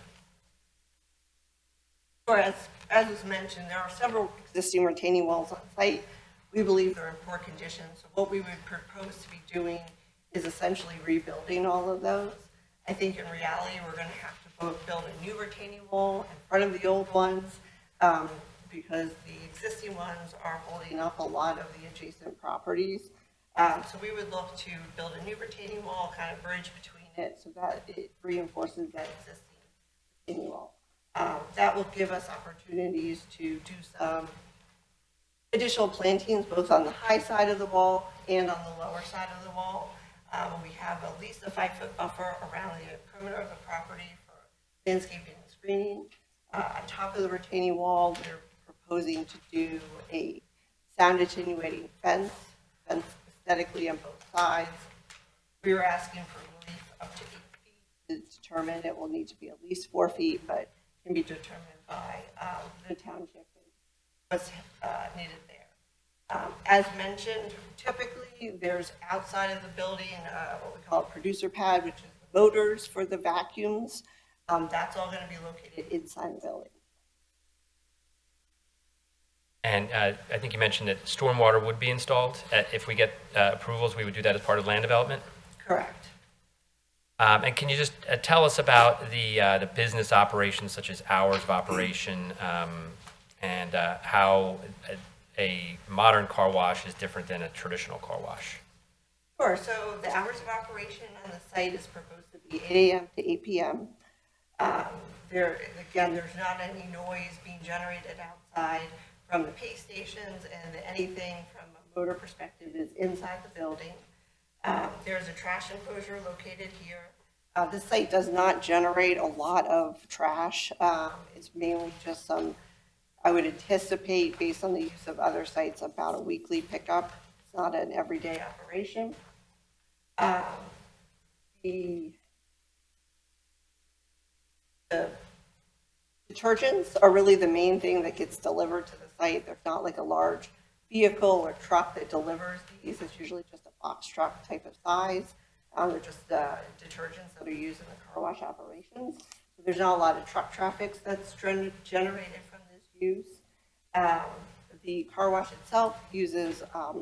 Speaker 12: Or as was mentioned, there are several existing retaining walls on site. We believe they're in poor condition, so what we would propose to be doing is essentially rebuilding all of those. I think in reality, we're going to have to build a new retaining wall in front of the old ones because the existing ones are holding up a lot of the adjacent properties. So we would look to build a new retaining wall, kind of bridge between it so that it reinforces that existing retaining wall. That will give us opportunities to do some additional plantings both on the high side of the wall and on the lower side of the wall. We have at least a 5-foot buffer around the perimeter of the property for landscaping and screening. On top of the retaining wall, we're proposing to do a sound attenuating fence aesthetically on both sides. We were asking for relief up to 8 feet. To determine it will need to be at least 4 feet, but can be determined by the township and what's needed there. As mentioned, typically there's outside of the building what we call a producer pad, which is the motors for the vacuums. That's all going to be located inside the building.
Speaker 11: And I think you mentioned that stormwater would be installed. If we get approvals, we would do that as part of land development?
Speaker 12: Correct.
Speaker 11: And can you just tell us about the business operations, such as hours of operation, and how a modern car wash is different than a traditional car wash?
Speaker 12: Sure. So the hours of operation on the site is proposed to be 8 a.m. to 8 p.m. There's not any noise being generated outside from the pay stations, and anything from a motor perspective is inside the building. There's a trash enclosure located here. The site does not generate a lot of trash. It's mainly just some, I would anticipate, based on the use of other sites, about a weekly pickup. It's not an everyday operation. The detergents are really the main thing that gets delivered to the site. There's not like a large vehicle or truck that delivers these. It's usually just a box truck type of size. They're just detergents that are used in the car wash operations. So there's not a lot of truck traffic that's generated from this use. The car wash itself uses a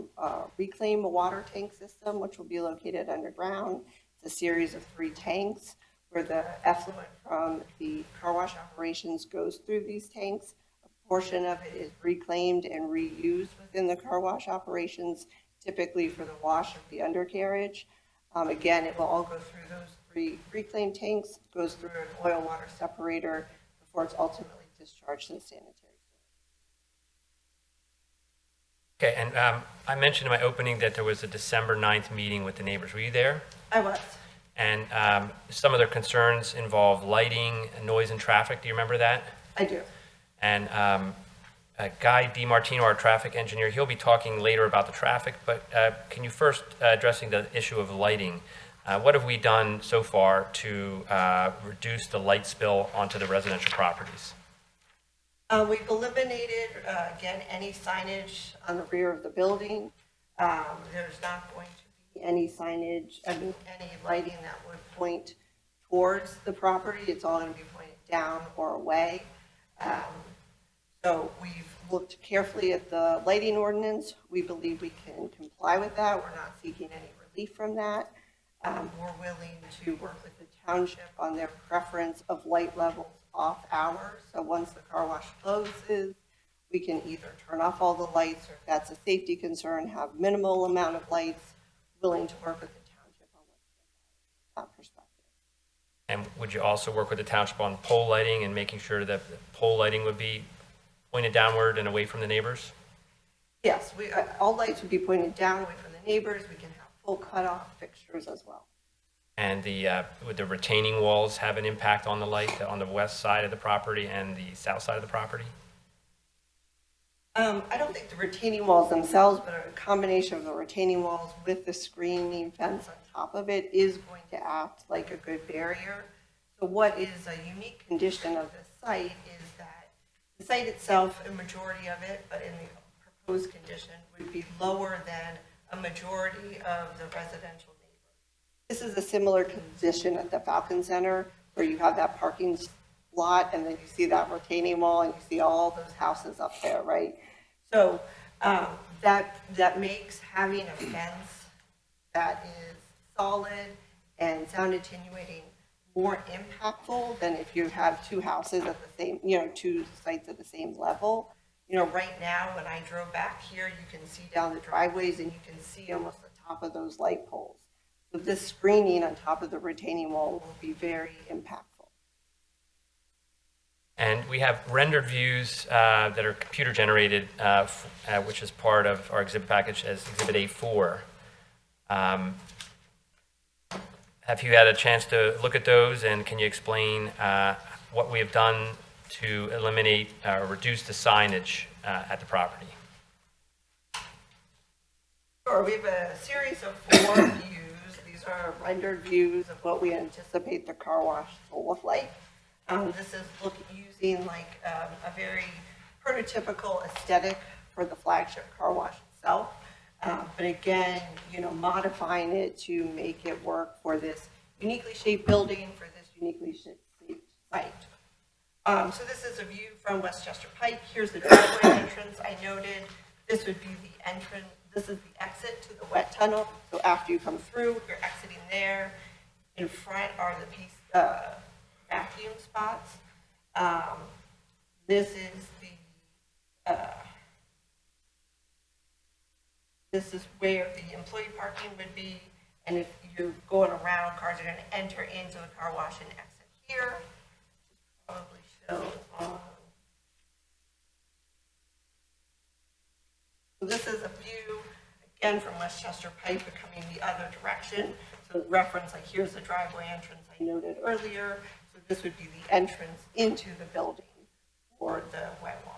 Speaker 12: reclaim water tank system, which will be located underground. It's a series of 3 tanks where the effluent from the car wash operations goes through these tanks. A portion of it is reclaimed and reused within the car wash operations, typically for the wash of the undercarriage. Again, it will all go through those 3 reclaimed tanks, goes through an oil water separator before it's ultimately discharged to the sanitary sewer.
Speaker 11: Okay, and I mentioned in my opening that there was a December 9th meeting with the neighbors. Were you there?
Speaker 12: I was.
Speaker 11: And some of their concerns involve lighting, noise, and traffic. Do you remember that?
Speaker 12: I do.
Speaker 11: And Guy DiMartino, our traffic engineer, he'll be talking later about the traffic, but can you first addressing the issue of lighting? What have we done so far to reduce the light spill onto the residential properties?
Speaker 12: We've eliminated, again, any signage on the rear of the building. There's not going to be any signage, any lighting that would point towards the property. It's all going to be pointed down or away. So we've looked carefully at the lighting ordinance. We believe we can comply with that. We're not seeking any relief from that. We're willing to work with the township on their preference of light levels off hours. So once the car wash closes, we can either turn off all the lights, or if that's a safety concern, have minimal amount of lights. Willing to work with the township on what's
Speaker 11: And would you also work with the township on pole lighting and making sure that the pole lighting would be pointed downward and away from the neighbors?
Speaker 12: Yes, all lights would be pointed down away from the neighbors. We can have full cutoff fixtures as well.
Speaker 11: And would the retaining walls have an impact on the light on the west side of the property and the south side of the property?
Speaker 12: I don't think the retaining walls themselves, but a combination of the retaining walls with the screening fence on top of it is going to act like a good barrier. So what is a unique condition of this site is that the site itself, a majority of it, but in the proposed condition, would be lower than a majority of the residential neighbors. This is a similar condition at the Falcon Center, where you have that parking lot, and then you see that retaining wall, and you see all those houses up there, right? So that makes having a fence that is solid and sound attenuating more impactful than if you have two houses at the same, two sites at the same level. Right now, when I drove back here, you can see down the driveways, and you can see almost the top of those light poles. So this screening on top of the retaining wall will be very impactful.
Speaker 11: And we have rendered views that are computer generated, which is part of our exhibit package as Exhibit A4. Have you had a chance to look at those, and can you explain what we have done to eliminate or reduce the signage at the property?
Speaker 12: Sure, we have a series of 4 views. These are rendered views of what we anticipate the car wash will look like. This is using like a very prototypical aesthetic for the flagship car wash itself. But again, modifying it to make it work for this uniquely shaped building, for this uniquely shaped site. So this is a view from Westchester Pike. Here's the driveway entrance I noted. This would be the entrance. This is the exit to the wet tunnel. So after you come through, you're exiting there. In front are the vacuum spots. This is where the employee parking would be, and if you're going around, cars are going to enter into the car wash and exit here. Probably shown on. So this is a view again from Westchester Pike, but coming the other direction. So reference, like here's the driveway entrance I noted earlier. So this would be the entrance into the building for the wet wash.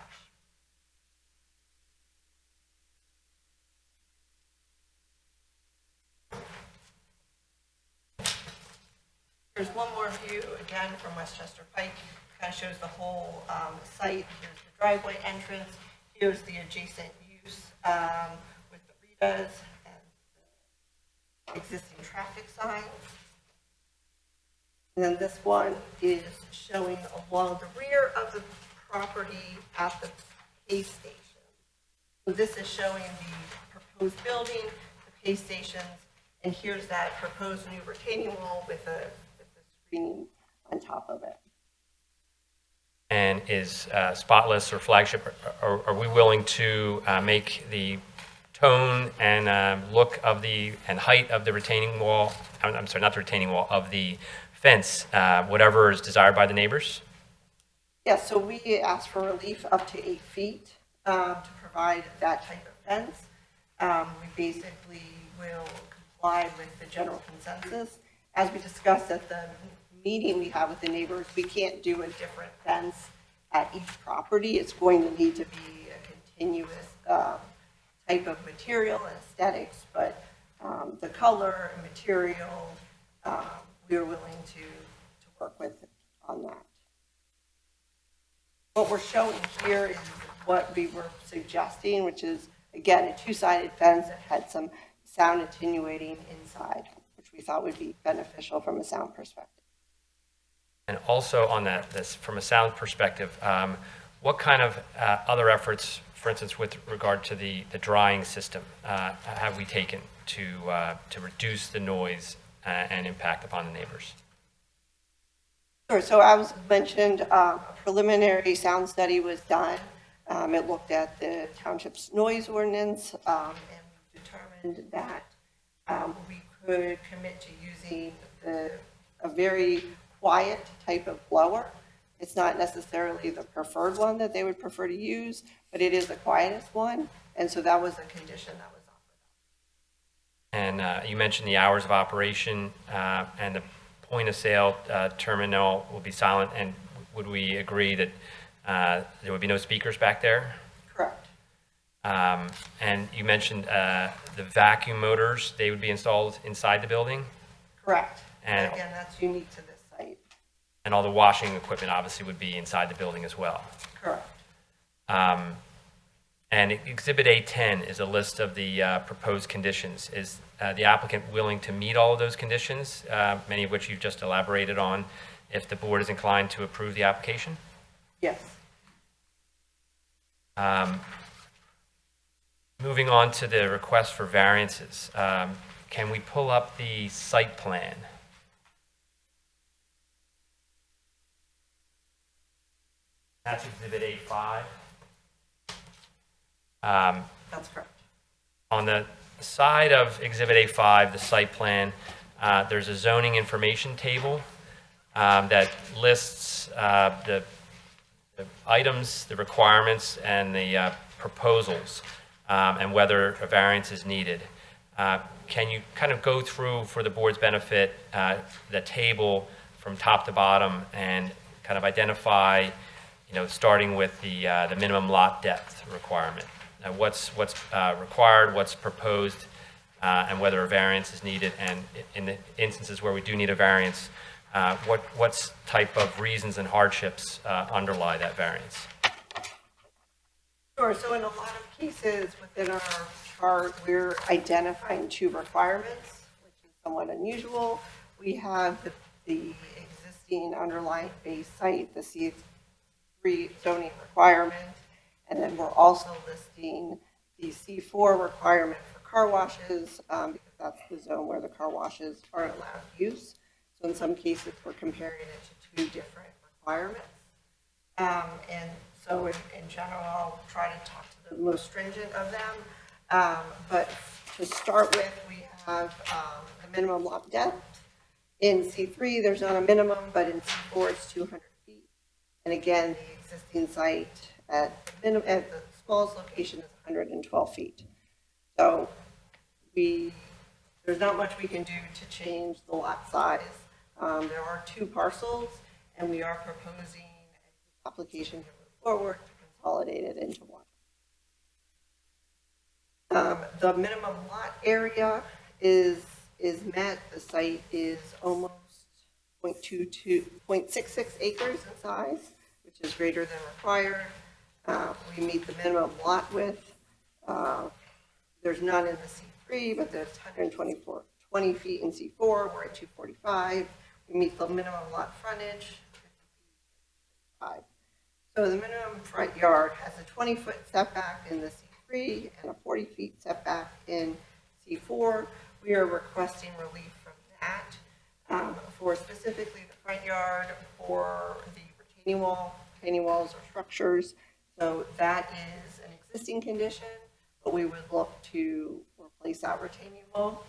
Speaker 12: There's one more view, again, from Westchester Pike. Kind of shows the whole site. Here's the driveway entrance. Here's the adjacent use with the Ritas and the existing traffic signs. And then this one is showing along the rear of the property at the pay station. So this is showing the proposed building, the pay stations, and here's that proposed new retaining wall with the screening on top of it.
Speaker 11: And is Spotless or Flagship, are we willing to make the tone and look of and height of the retaining wall, I'm sorry, not the retaining wall, of the fence, whatever is desired by the neighbors?
Speaker 12: Yes, so we asked for relief up to 8 feet to provide that type of fence. We basically will comply with the general consensus. As we discussed at the meeting we have with the neighbors, we can't do a different fence at each property. It's going to need to be a continuous type of material and aesthetics, but the color and material, we are willing to work with on that. What we're showing here is what we were suggesting, which is, again, a two-sided fence that had some sound attenuating inside, which we thought would be beneficial from a sound perspective.
Speaker 11: And also on that, from a sound perspective, what kind of other efforts, for instance, with regard to the drying system, have we taken to reduce the noise and impact upon the neighbors?
Speaker 12: Sure. So as mentioned, a preliminary sound study was done. It looked at the township's noise ordinance, and we determined that we could commit to using a very quiet type of blower. It's not necessarily the preferred one that they would prefer to use, but it is the quietest one, and so that was a condition that was offered.
Speaker 11: And you mentioned the hours of operation and the point of sale terminal will be silent, and would we agree that there would be no speakers back there?
Speaker 12: Correct.
Speaker 11: And you mentioned the vacuum motors, they would be installed inside the building?
Speaker 12: Correct.
Speaker 11: And
Speaker 12: Again, that's unique to this site.
Speaker 11: and all the washing equipment obviously would be inside the building as well.
Speaker 12: Correct.
Speaker 11: And Exhibit A10 is a list of the proposed conditions. Is the applicant willing to meet all of those conditions, many of which you've just elaborated on, if the board is inclined to approve the application?
Speaker 12: Yes.
Speaker 11: Moving on to the request for variances, can we pull up the site plan? That's Exhibit A5.
Speaker 12: That's correct.
Speaker 11: On the side of Exhibit A5, the site plan, there's a zoning information table that lists the items, the requirements, and the proposals, and whether a variance is needed. Can you kind of go through, for the board's benefit, the table from top to bottom and kind of identify, starting with the minimum lot depth requirement? What's required, what's proposed, and whether a variance is needed, and in the instances where we do need a variance, what type of reasons and hardships underlie that variance?
Speaker 12: Sure. So in a lot of cases within our chart, we're identifying two requirements, which is somewhat unusual. We have the existing underlying base site, the C3 zoning requirement, and then we're also listing the C4 requirement for car washes, because that's the zone where the car washes aren't allowed use. So in some cases, we're comparing it to two different requirements. And so in general, I'll try to talk to the most stringent of them. But to start with, we have the minimum lot depth. In C3, there's not a minimum, but in C4, it's 200 feet. And again, the existing site at the smallest location is 112 feet. So there's not much we can do to change the lot size. There are two parcels, and we are proposing an application to move forward to consolidate it into one. The minimum lot area is met. The site is almost 0.66 acres in size, which is greater than required. We meet the minimum lot width. There's none in the C3, but there's 20 feet in C4. We're at 245. We meet the minimum lot frontage, 50 feet. So the minimum front yard has a 20-foot setback in the C3 and a 40 feet setback in C4. We are requesting relief from that for specifically the front yard or the retaining wall. Retaining walls are structures. So that is an existing condition, but we would look to replace that retaining wall.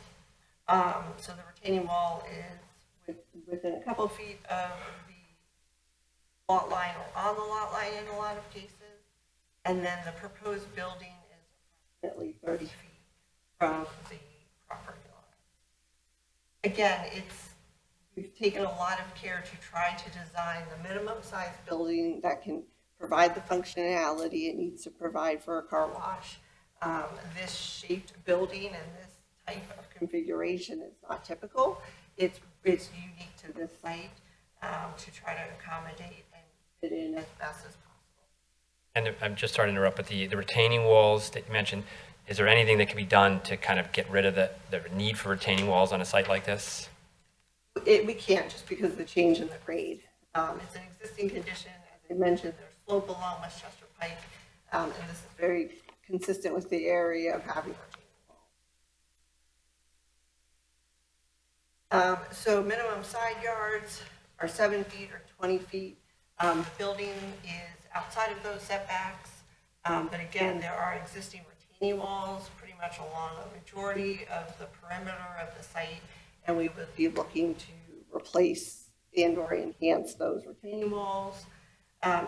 Speaker 12: So the retaining wall is within a couple feet of the lot line or on the lot line in a lot of cases. And then the proposed building is approximately 30 feet from the property line. Again, we've taken a lot of care to try to design the minimum size building that can provide the functionality it needs to provide for a car wash. This shaped building and this type of configuration is not typical. It's unique to this site to try to accommodate and fit in as best as possible.
Speaker 11: And I'm just sorry to interrupt, but the retaining walls that you mentioned, is there anything that can be done to kind of get rid of the need for retaining walls on a site like this?
Speaker 12: We can't, just because of the change in the grade. It's an existing condition. As I mentioned, there's slope along Westchester Pike, and this is very consistent with the area of having retaining walls. So minimum side yards are 7 feet or 20 feet. The building is outside of those setbacks, but again, there are existing retaining walls pretty much along a majority of the perimeter of the site, and we would be looking to replace and/or enhance those retaining walls.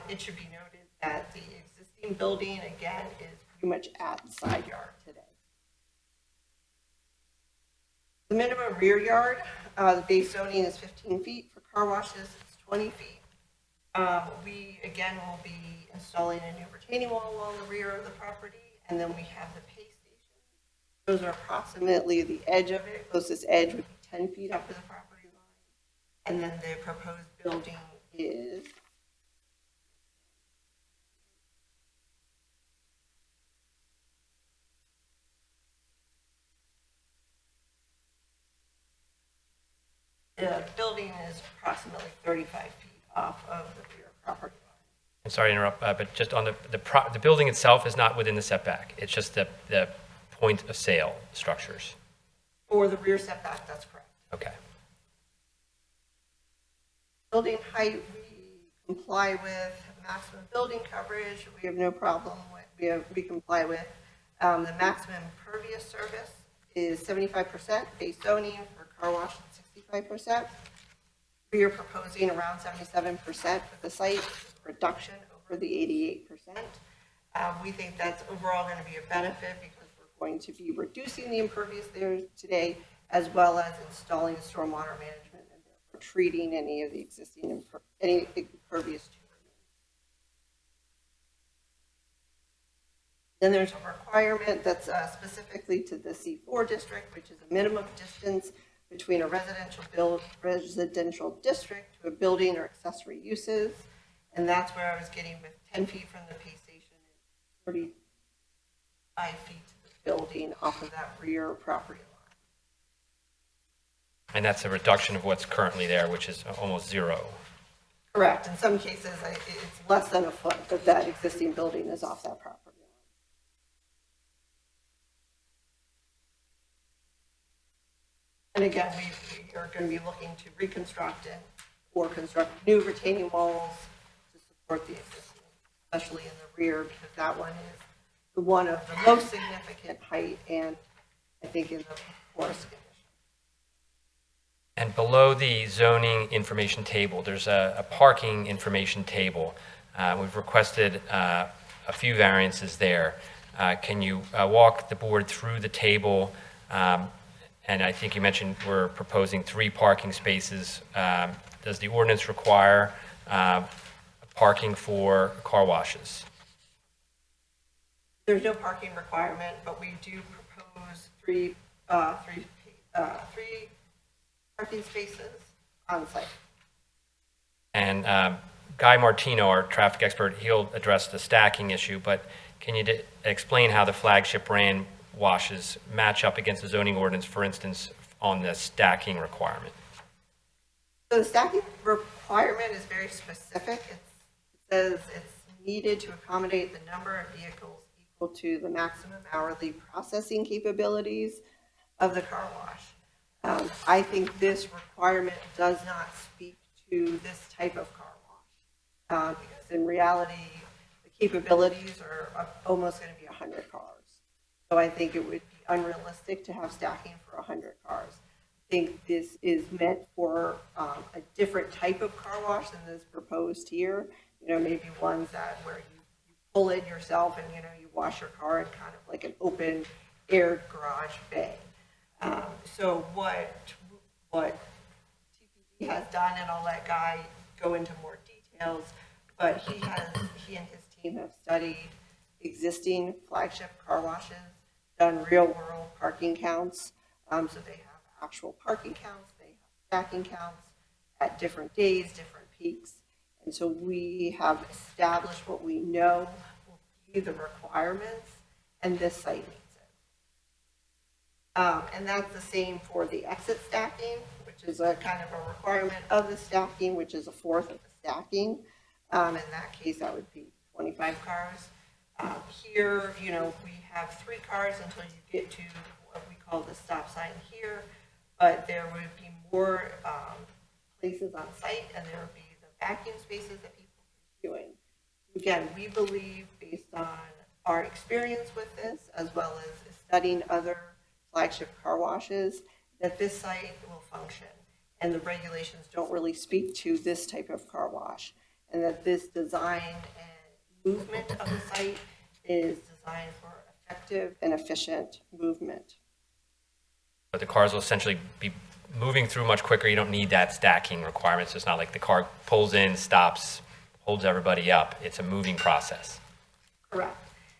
Speaker 12: It should be noted that the existing building, again, is pretty much at the side yard today. The minimum rear yard, the base zoning is 15 feet. For car washes, it's 20 feet. We, again, will be installing a new retaining wall along the rear of the property, and then we have the pay station. Those are approximately the edge of it. Closest edge would be 10 feet up to the property line. And then the proposed building is the building is approximately 35 feet off of the rear property line.
Speaker 11: I'm sorry to interrupt, but just on the building itself is not within the setback. It's just the point of sale structures.
Speaker 12: For the rear setback, that's correct.
Speaker 11: Okay.
Speaker 12: Building height, we comply with maximum building coverage. We have no problem with, we comply with. The maximum impervious surface is 75%, base zoning for car wash at 65%. We are proposing around 77% for the site, reduction over the 88%. We think that's overall going to be a benefit because we're going to be reducing the impervious there today, as well as installing stormwater management and therefore treating any of the existing any impervious to remain. Then there's a requirement that's specifically to the C4 district, which is a minimum distance between a residential district to a building or accessory uses. And that's where I was getting with 10 feet from the pay station and 35 feet to the building off of that rear property line.
Speaker 11: And that's a reduction of what's currently there, which is almost zero.
Speaker 12: Correct. In some cases, it's less than a foot that that existing building is off that property line. And again, we are going to be looking to reconstruct it or construct new retaining walls to support the existing, especially in the rear, because that one is the one of the most significant height and I think in the poorest condition.
Speaker 11: And below the zoning information table, there's a parking information table. We've requested a few variances there. Can you walk the board through the table? And I think you mentioned we're proposing 3 parking spaces. Does the ordinance require parking for car washes?
Speaker 12: There's no parking requirement, but we do propose three parking spaces on site.
Speaker 11: And Guy Martino, our traffic expert, he'll address the stacking issue, but can you explain how the flagship brand washes match up against the zoning ordinance, for instance, on the stacking requirement?
Speaker 12: So the stacking requirement is very specific. It says it's needed to accommodate the number of vehicles equal to the maximum hourly processing capabilities of the car wash. I think this requirement does not speak to this type of car wash because in reality, the capabilities are almost going to be 100 cars. So I think it would be unrealistic to have stacking for 100 cars. I think this is meant for a different type of car wash than is proposed here. You know, maybe ones that where you pull in yourself and, you know, you wash your car in kind of like an open air garage bay. So what TPD has done, and I'll let Guy go into more details, but he and his team have studied existing flagship car washes, done real-world parking counts. So they have actual parking counts, they have stacking counts at different days, different peaks. And so we have established what we know will be the requirements, and this site meets it. And that's the same for the exit stacking, which is a kind of a requirement of the stacking, which is a fourth of the stacking. In that case, that would be 25 cars. Here, you know, we have 3 cars until you get to what we call the stop sign here, but there would be more places on site, and there would be the vacuum spaces that people can queue in. Again, we believe, based on our experience with this, as well as studying other flagship car washes, that this site will function. and the regulations don't really speak to this type of car wash, and that this design and movement of the site is designed for effective and efficient movement.
Speaker 11: But the cars will essentially be moving through much quicker. You don't need that stacking requirement. So it's not like the car pulls in, stops, holds everybody up. It's a moving process.
Speaker 12: Correct.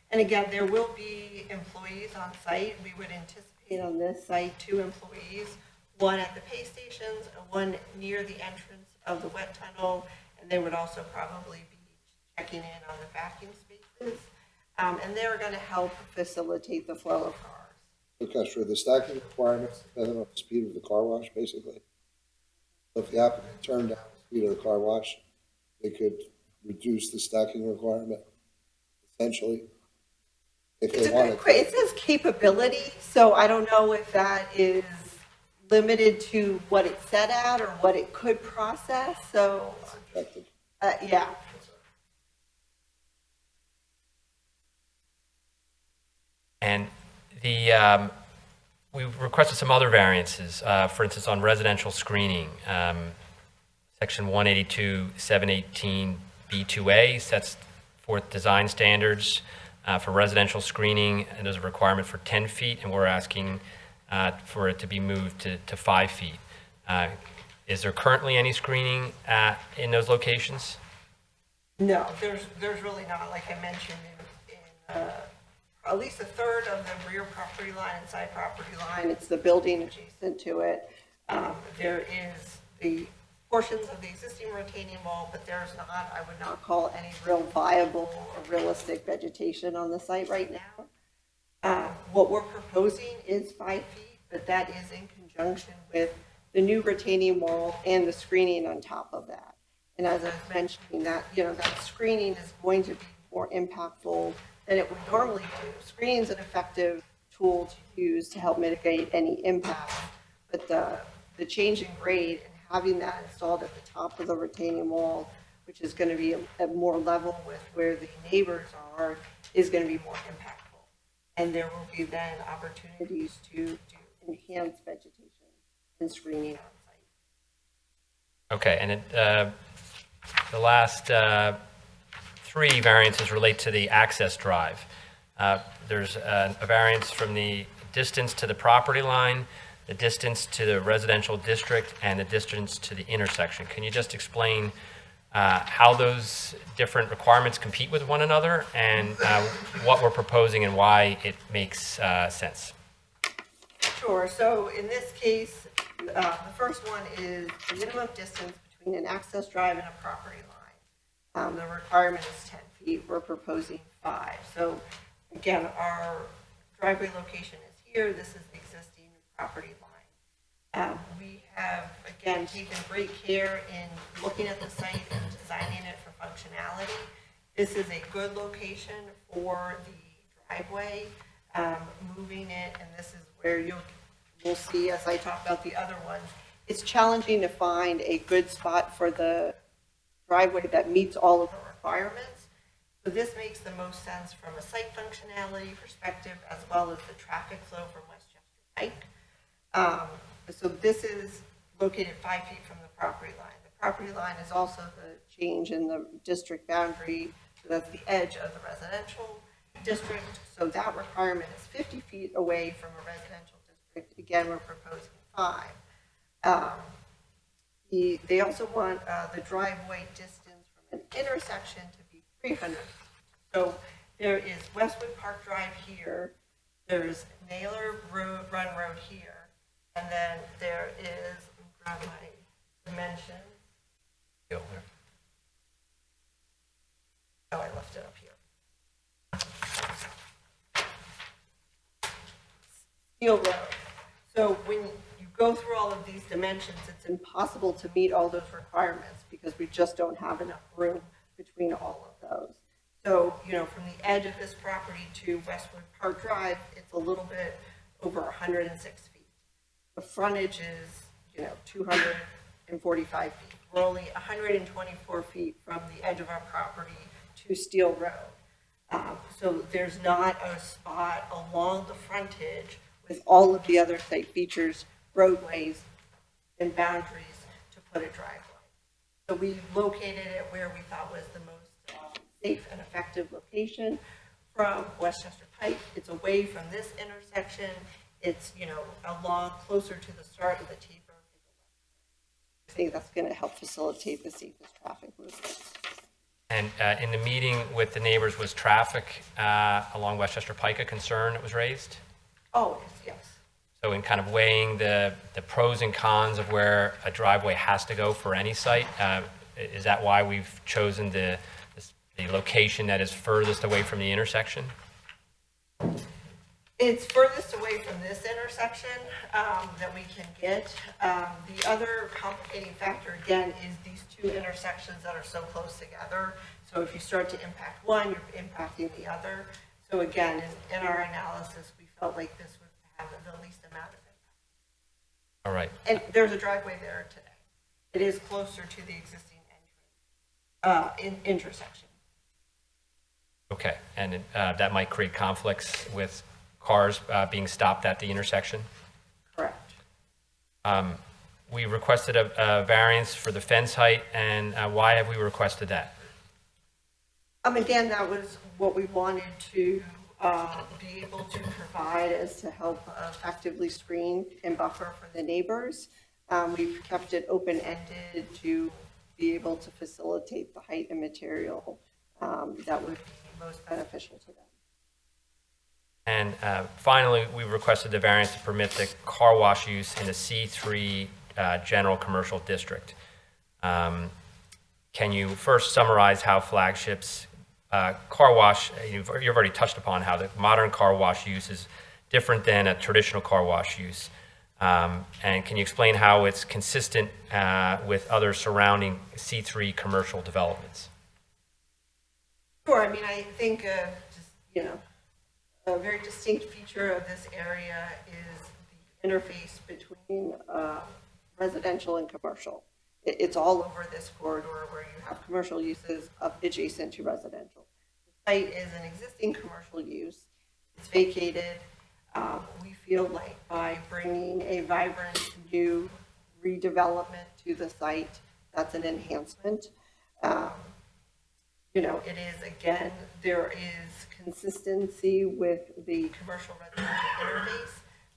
Speaker 12: And again, there will be employees on site. We would anticipate on this site 2 employees, one at the pay stations and one near the entrance of the wet tunnel. And they would also probably be checking in on the vacuum spaces. And they're going to help facilitate the flow of cars.
Speaker 6: Because for the stacking requirements, depending on the speed of the car wash, basically. So if the applicant turned down the speed of the car wash, they could reduce the stacking requirement, essentially, if
Speaker 12: It's
Speaker 6: they
Speaker 12: a
Speaker 6: wanted.
Speaker 12: good question. It says capability, so I don't know if that is limited to what it's set at or what it could process, so,
Speaker 6: Subjective.
Speaker 12: yeah.
Speaker 11: And we requested some other variances, for instance, on residential screening. Section 182, 718 B2A sets forth design standards for residential screening, and there's a requirement for 10 feet, and we're asking for it to be moved to 5 feet. Is there currently any screening in those locations?
Speaker 12: No, there's really not, like I mentioned, in at least a third of the rear property line and side property line, it's the building adjacent to it. There is the portions of the existing retaining wall, but there's not, I would not call any real viable or realistic vegetation on the site right now. What we're proposing is 5 feet, but that is in conjunction with the new retaining wall and the screening on top of that. And as I was mentioning, that, that screening is going to be more impactful than it would normally do. Screening is an effective tool to use to help mitigate any impact, but the change in grade and having that installed at the top of the retaining wall, which is going to be a more level with where the neighbors are, is going to be more impactful. And there will be then opportunities to enhance vegetation and screening on site.
Speaker 11: Okay, and the last 3 variances relate to the access drive. There's a variance from the distance to the property line, the distance to the residential district, and the distance to the intersection. Can you just explain how those different requirements compete with one another and what we're proposing and why it makes sense?
Speaker 12: Sure. So in this case, the first one is the minimum distance between an access drive and a property line. The requirement is 10 feet. We're proposing 5. So again, our driveway location is here. This is the existing property line. We have, again, taken great care in looking at the site and designing it for functionality. This is a good location for the driveway, moving it, and this is where we'll see as I talk about the other ones. It's challenging to find a good spot for the driveway that meets all of the requirements. So this makes the most sense from a site functionality perspective as well as the traffic flow from Westchester Pike. So this is located 5 feet from the property line. The property line is also the change in the district boundary. So that's the edge of the residential district. So that requirement is 50 feet away from a residential district. Again, we're proposing 5. They also want the driveway distance from an intersection to be 300 feet. So there is Westwood Park Drive here, there's Naylor Run Road here, and then there is, grab my dimensions. Oh, I left it up here. Steel Road. So when you go through all of these dimensions, it's impossible to meet all those requirements because we just don't have enough room between all of those. So, from the edge of this property to Westwood Park Drive, it's a little bit over 106 feet. The frontage is, 245 feet. We're only 124 feet from the edge of our property to Steel Road. So there's not a spot along the frontage with all of the other site features, roadways, and boundaries footed driveway. So we located it where we thought was the most safe and effective location from Westchester Pike. It's away from this intersection. It's, you know, along closer to the start of the taper. I think that's going to help facilitate the safest traffic movements.
Speaker 11: And in the meeting with the neighbors, was traffic along Westchester Pike a concern that was raised?
Speaker 12: Oh, yes.
Speaker 11: So in kind of weighing the pros and cons of where a driveway has to go for any site, is that why we've chosen the location that is furthest away from the intersection?
Speaker 12: It's furthest away from this intersection that we can get. The other complicating factor, again, is these two intersections that are so close together. So if you start to impact one, you're impacting the other. So again, in our analysis, we felt like this would have the least amount of impact.
Speaker 11: All right.
Speaker 12: And there's a driveway there today. It is closer to the existing entrance, intersection.
Speaker 11: Okay, and that might create conflicts with cars being stopped at the intersection?
Speaker 12: Correct.
Speaker 11: We requested a variance for the fence height, and why have we requested that?
Speaker 12: Again, that was what we wanted to be able to provide as to help effectively screen and buffer for the neighbors. We've kept it open-ended to be able to facilitate the height and material that would be most beneficial to them.
Speaker 11: And finally, we requested the variance to permit the car wash use in the C3 general commercial district. Can you first summarize how Flagship's car wash, you've already touched upon how the modern car wash use is different than a traditional car wash use. And can you explain how it's consistent with other surrounding C3 commercial developments?
Speaker 12: Sure. I mean, I think, just, you know, a very distinct feature of this area is the interface between residential and commercial. It's all over this corridor where you have commercial uses adjacent to residential. The site is an existing commercial use. It's vacated. We feel like by bringing a vibrant new redevelopment to the site, that's an enhancement. You know, it is, again, there is consistency with the commercial residential interface.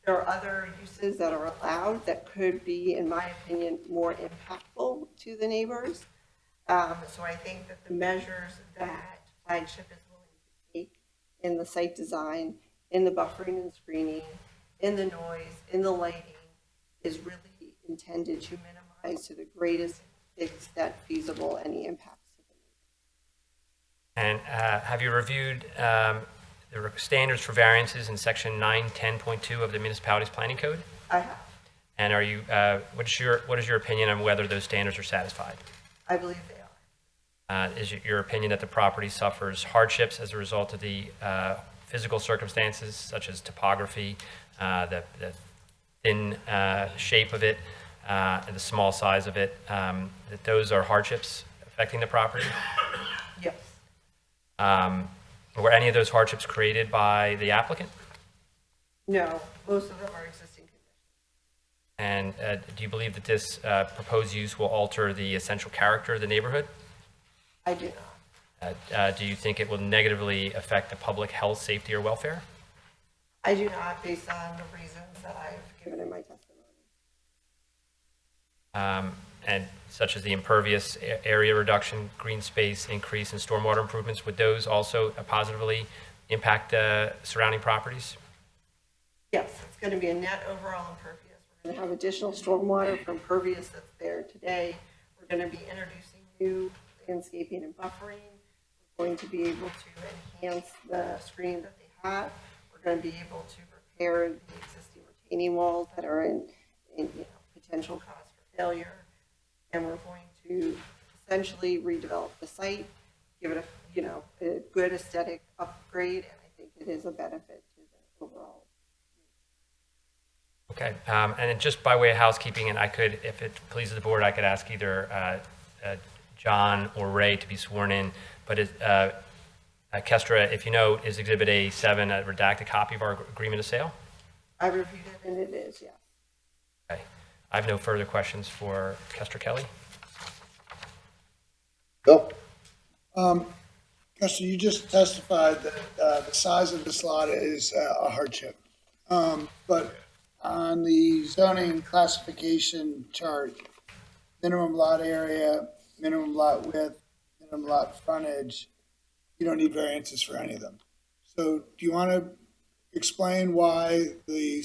Speaker 12: There are other uses that are allowed that could be, in my opinion, more impactful to the neighbors. So I think that the measures that Flagship is willing to take in the site design, in the buffering and screening, in the noise, in the lighting, is really intended to minimize to the greatest extent feasible any impacts to the neighbors.
Speaker 11: And have you reviewed the standards for variances in section 910.2 of the municipality's planning code?
Speaker 12: I have.
Speaker 11: And are you, what is your opinion on whether those standards are satisfied?
Speaker 12: I believe they are.
Speaker 11: Is it your opinion that the property suffers hardships as a result of the physical circumstances such as topography, the thin shape of it, and the small size of it, that those are hardships affecting the property?
Speaker 12: Yes.
Speaker 11: Were any of those hardships created by the applicant?
Speaker 12: No, most of them are existing conditions.
Speaker 11: And do you believe that this proposed use will alter the essential character of the neighborhood?
Speaker 12: I do not.
Speaker 11: Do you think it will negatively affect the public health, safety, or welfare?
Speaker 12: I do not, based on the reasons that I've given in my testimony.
Speaker 11: And such as the impervious area reduction, green space increase, and stormwater improvements, would those also positively impact the surrounding properties?
Speaker 12: Yes, it's going to be a net overall impervious. We're going to have additional stormwater from pervious that's there today. We're going to be introducing new landscaping and buffering. We're going to be able to enhance the screening that they have. We're going to be able to repair the existing retaining walls that are in potential cause for failure. And we're going to essentially redevelop the site, give it a good aesthetic upgrade, and I think it is a benefit to the overall.
Speaker 11: Okay, and just by way of housekeeping, and I could, if it pleases the board, I could ask either John or Ray to be sworn in, but Kestra, if you know, is Exhibit A7 a redacted copy of our agreement of sale?
Speaker 12: I reviewed it, and it is, yes.
Speaker 11: Okay. I have no further questions for Kester Kelly.
Speaker 6: Bill?
Speaker 3: Custer, you just testified that the size of this lot is a hardship. But on the zoning classification chart, minimum lot area, minimum lot width, minimum lot frontage, you don't need variances for any of them. So do you want to explain why the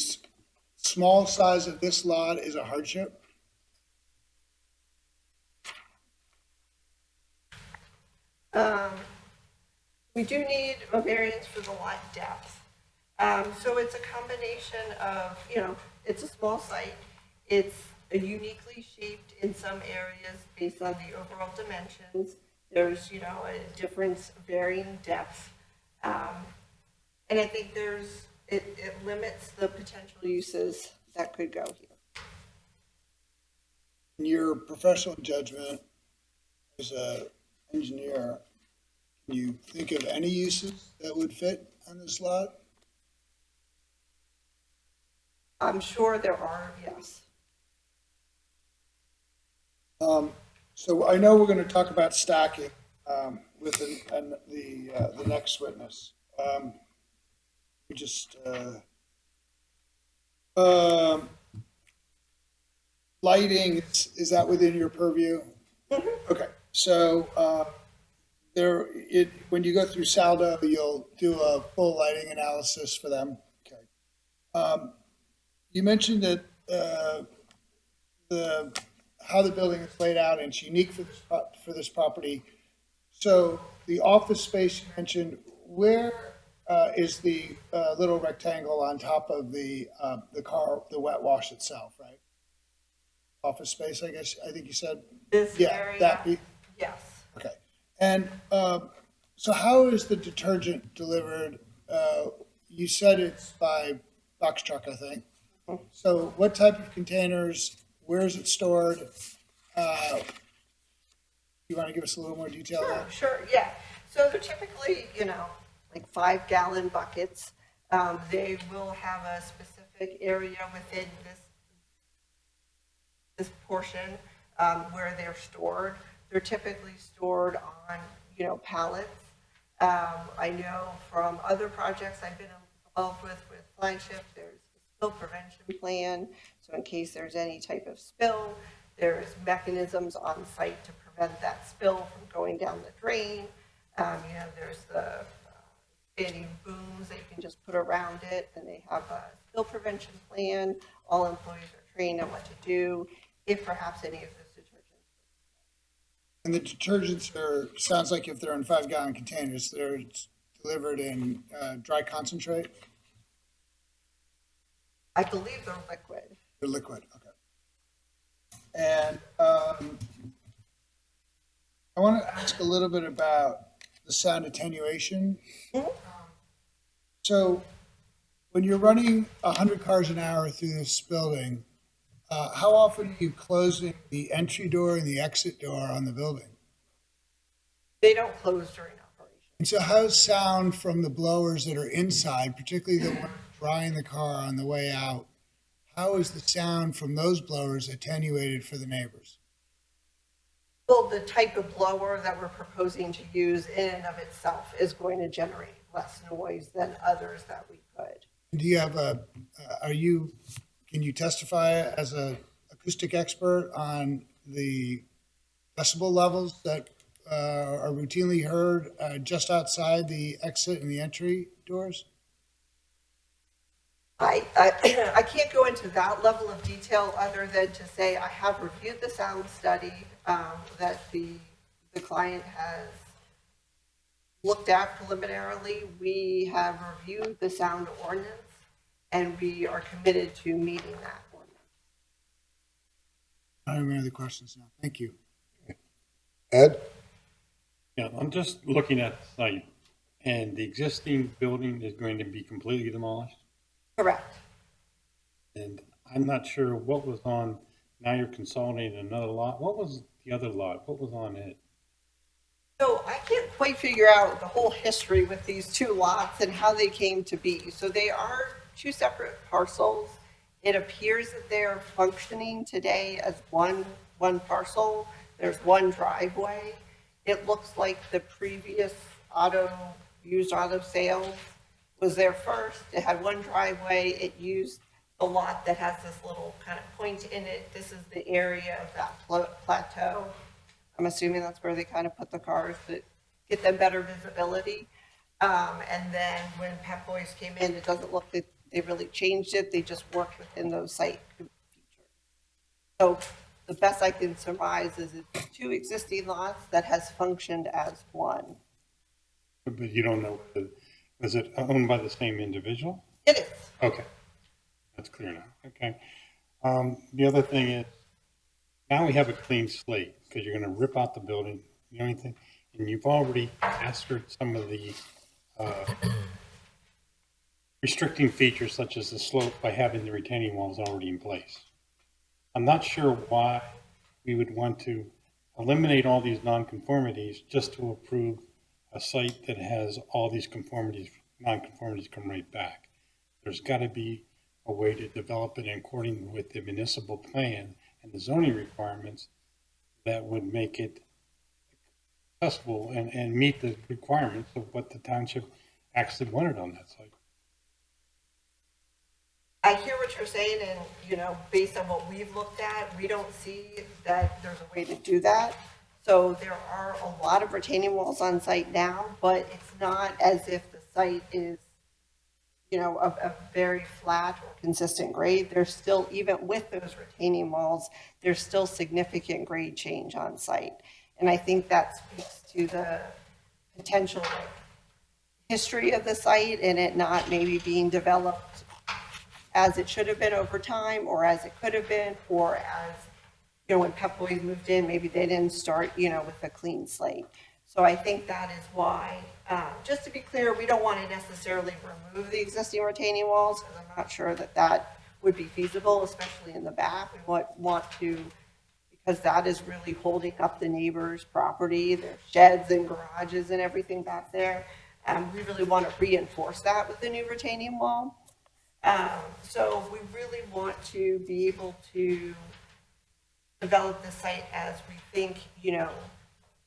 Speaker 3: small size of this lot is a hardship?
Speaker 12: We do need a variance for the lot depth. So it's a combination of, it's a small site. It's uniquely shaped in some areas based on the overall dimensions. There's, a difference varying depth. And I think it limits the potential uses that could go here.
Speaker 3: In your professional judgment as an engineer, can you think of any uses that would fit on this lot?
Speaker 12: I'm sure there are, yes.
Speaker 3: So I know we're going to talk about stacking with the next witness. We just lighting, is that within your purview? Okay, so when you go through Saldo, you'll do a full lighting analysis for them. Okay. You mentioned that how the building is laid out and it's unique for this property. So the office space you mentioned, where is the little rectangle on top of the wet wash itself, right? Office space, I think you said?
Speaker 12: This area, yes.
Speaker 3: Okay. And so how is the detergent delivered? You said it's by box truck, I think. So what type of containers? Where is it stored? You want to give us a little more detail on that?
Speaker 12: Sure, yeah. So they're typically, like 5-gallon buckets. They will have a specific area within this portion where they're stored. They're typically stored on, pallets. I know from other projects I've been involved with Flagship, there's a spill prevention plan. So in case there's any type of spill, there's mechanisms on site to prevent that spill from going down the drain. There's the expanding booms that you can just put around it, and they have a spill prevention plan. All employees are trained on what to do if perhaps any of those detergents.
Speaker 3: And the detergents sounds like if they're in 5-gallon containers, they're delivered in dry concentrate?
Speaker 12: I believe they're liquid.
Speaker 3: They're liquid, okay. And I want to ask a little bit about the sound attenuation. So when you're running 100 cars an hour through this building, how often are you closing the entry door and the exit door on the building?
Speaker 12: They don't close during operation.
Speaker 3: And so how's sound from the blowers that are inside, particularly the one drying the car on the way out? How is the sound from those blowers attenuated for the neighbors?
Speaker 12: Well, the type of blower that we're proposing to use in and of itself is going to generate less noise than others that we could.
Speaker 3: Do you have can you testify as an acoustic expert on the decibel levels that are routinely heard just outside the exit and the entry doors?
Speaker 12: I can't go into that level of detail other than to say I have reviewed the sound study that the client has looked at preliminarily. We have reviewed the sound ordinance, and we are committed to meeting that ordinance.
Speaker 3: I don't have any other questions now. Thank you.
Speaker 6: Ed?
Speaker 2: Yeah, I'm just looking at the site, and the existing building is going to be completely demolished.
Speaker 12: Correct.
Speaker 2: And I'm not sure what was on, now you're consolidating another lot. What was the other lot? What was on it?
Speaker 12: So I can't quite figure out the whole history with these two lots and how they came to be. So they are two separate parcels It appears that they're functioning today as one parcel. There's one driveway. It looks like the previous used auto sales was there first. It had one driveway. It used the lot that has this little kind of point in it. This is the area of that plateau. I'm assuming that's where they kind of put the cars that get them better visibility. And then when Pep Boys came in, it doesn't look that they really changed it. They just worked within those site features. So the best I can surmise is it's two existing lots that has functioned as one.
Speaker 2: But you don't know, was it owned by the same individual?
Speaker 12: It is.
Speaker 2: Okay, that's clear now, okay. The other thing is, now we have a clean slate, because you're gonna rip out the building, the only thing, and you've already mastered some of the restricting features such as the slope by having the retaining walls already in place. I'm not sure why we would want to eliminate all these nonconformities just to approve a site that has all these nonconformities come right back. There's got to be a way to develop it according with the municipal plan and the zoning requirements that would make it accessible and meet the requirements of what the township actually wanted on that site.
Speaker 12: I hear what you're saying, and, you know, based on what we've looked at, we don't see that there's a way to do that. So there are a lot of retaining walls on site now, but it's not as if the site is, you know, a very flat or consistent grade. There's still, even with those retaining walls, there's still significant grade change on site. And I think that speaks to the potential history of the site and it not maybe being developed as it should have been over time, or as it could have been, or as, you know, when Pep Boys moved in, maybe they didn't start, you know, with a clean slate. So I think that is why, just to be clear, we don't want to necessarily remove the existing retaining walls, because I'm not sure that that would be feasible, especially in the back. We want to, because that is really holding up the neighbor's property, their sheds and garages and everything back there. We really want to reinforce that with the new retaining wall. So we really want to be able to develop the site as we think, you know,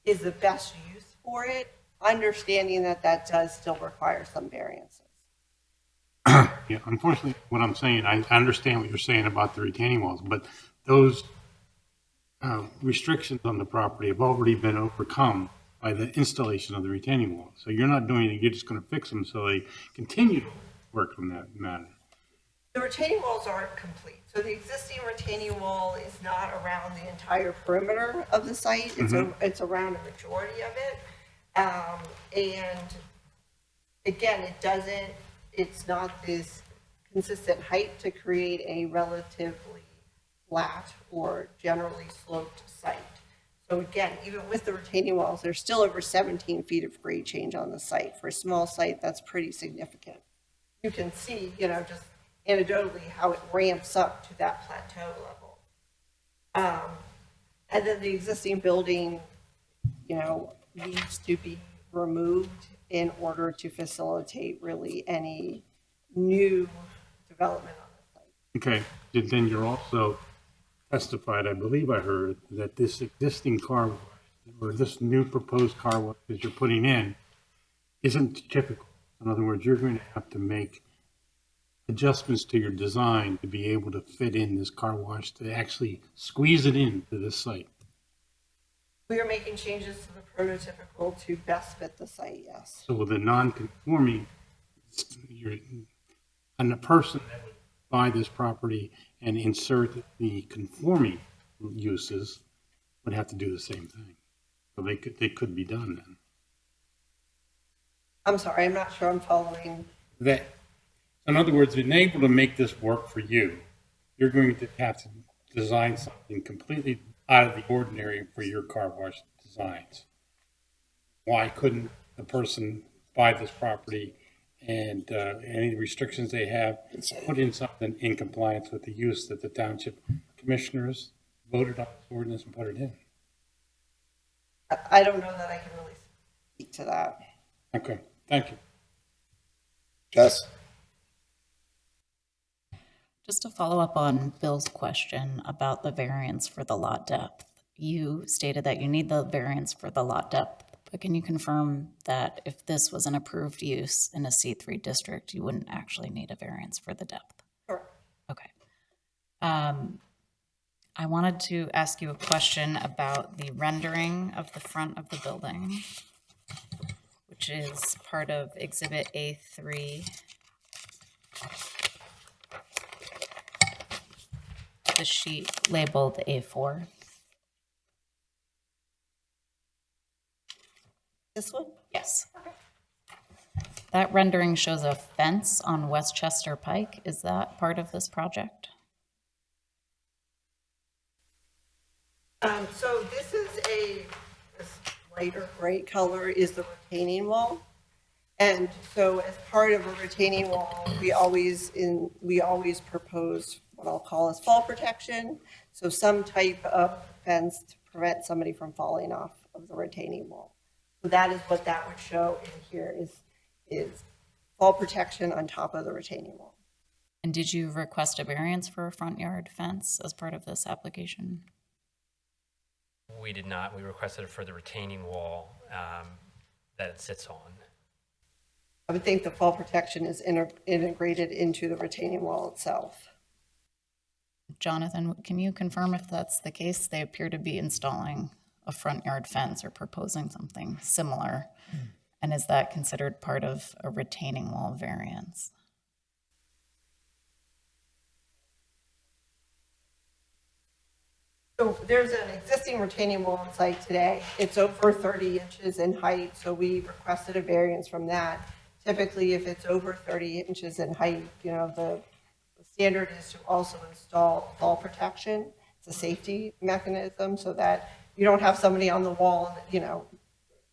Speaker 12: is the best use for it, understanding that that does still require some variances.
Speaker 2: Yeah, unfortunately, what I'm saying, I understand what you're saying about the retaining walls, but those restrictions on the property have already been overcome by the installation of the retaining wall. So you're not doing it, you're just going to fix them so they continue to work on that matter.
Speaker 12: The retaining walls aren't complete. So the existing retaining wall is not around the entire perimeter of the site. It's around a majority of it. And again, it's not this consistent height to create a relatively flat or generally sloped site. So again, even with the retaining walls, there's still over 17 feet of grade change on the site. For a small site, that's pretty significant. You can see, you know, just anecdotally how it ramps up to that plateau level. And then the existing building, you know, needs to be removed in order to facilitate really any new development on the site.
Speaker 2: Okay, then you're also testified, I believe I heard, that this existing car wash, or this new proposed car wash that you're putting in, isn't typical. In other words, you're going to have to make adjustments to your design to be able to fit in this car wash, to actually squeeze it into this site.
Speaker 12: We are making changes to the prototypical to best fit the site, yes.
Speaker 2: So with the non-conforming, and the person that would buy this property and insert the conforming uses would have to do the same thing. So they could be done then.
Speaker 12: I'm sorry, I'm not sure I'm following.
Speaker 2: That, in other words, being able to make this work for you, you're going to have to design something completely out of the ordinary for your car wash designs. Why couldn't the person buy this property and any restrictions they have, put in something in compliance with the use that the township commissioners voted on the ordinance and put it in?
Speaker 12: I don't know that I can really speak to that.
Speaker 2: Okay, thank you.
Speaker 6: Jess?
Speaker 5: Just to follow up on Bill's question about the variance for the lot depth. You stated that you need the variance for the lot depth, but can you confirm that if this was an approved use in a C3 district, you wouldn't actually need a variance for the depth?
Speaker 12: Correct.
Speaker 5: Okay. I wanted to ask you a question about the rendering of the front of the building, which is part of Exhibit A3. The sheet labeled A4.
Speaker 12: This one?
Speaker 5: Yes. That rendering shows a fence on Westchester Pike. Is that part of this project?
Speaker 12: So this is this lighter gray color is the retaining wall. And so as part of a retaining wall, we always propose what I'll call as fall protection. So some type of fence to prevent somebody from falling off of the retaining wall. So that is what that would show in here is fall protection on top of the retaining wall.
Speaker 5: And did you request a variance for a front yard fence as part of this application?
Speaker 11: We did not. We requested it for the retaining wall that it sits on.
Speaker 12: I would think the fall protection is integrated into the retaining wall itself.
Speaker 5: Jonathan, can you confirm if that's the case? They appear to be installing a front yard fence or proposing something similar. And is that considered part of a retaining wall variance?
Speaker 12: So there's an existing retaining wall on site today. It's over 30 inches in height, so we requested a variance from that. Typically, if it's over 30 inches in height, the standard is to also install fall protection. It's a safety mechanism so that you don't have somebody on the wall,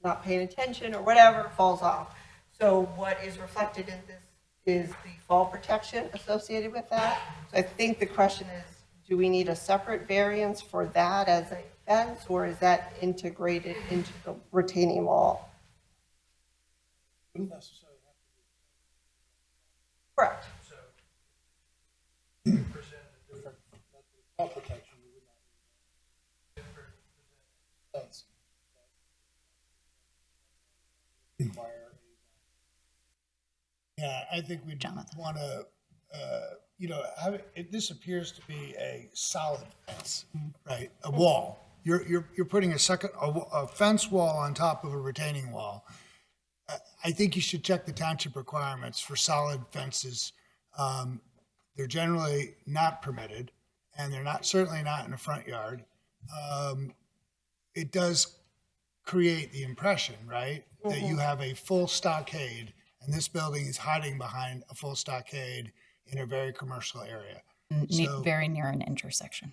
Speaker 12: not paying attention or whatever, falls off. So what is reflected in this is the fall protection associated with that. So I think the question is, do we need a separate variance for that as a fence, or is that integrated into the retaining wall? Correct.
Speaker 3: Yeah, I think we want to, this appears to be a solid fence, right? A wall. You're putting a fence wall on top of a retaining wall. I think you should check the township requirements for solid fences. They're generally not permitted, and they're certainly not in a front yard. It does create the impression, right, that you have a full stockade, and this building is hiding behind a full stockade in a very commercial area. So,
Speaker 5: Very near an intersection.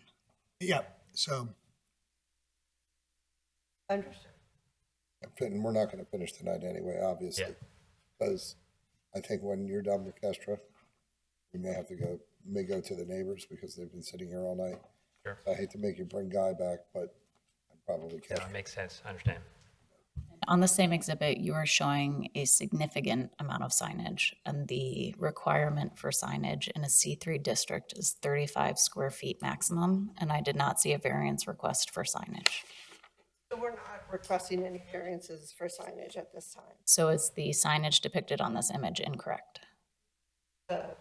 Speaker 3: yeah, so.
Speaker 12: Understood.
Speaker 6: And we're not going to finish tonight anyway, obviously, because I think when you're done with Kestra, we may go to the neighbors because they've been sitting here all night.
Speaker 11: Sure.
Speaker 6: I hate to make you bring Guy back, but I probably
Speaker 11: Yeah,
Speaker 6: can't.
Speaker 11: it makes sense. I understand.
Speaker 5: On the same exhibit, you are showing a significant amount of signage, and the requirement for signage in a C3 district is 35 square feet maximum, and I did not see a variance request for signage.
Speaker 12: So we're not requesting any variances for signage at this time.
Speaker 5: So is the signage depicted on this image incorrect?
Speaker 12: The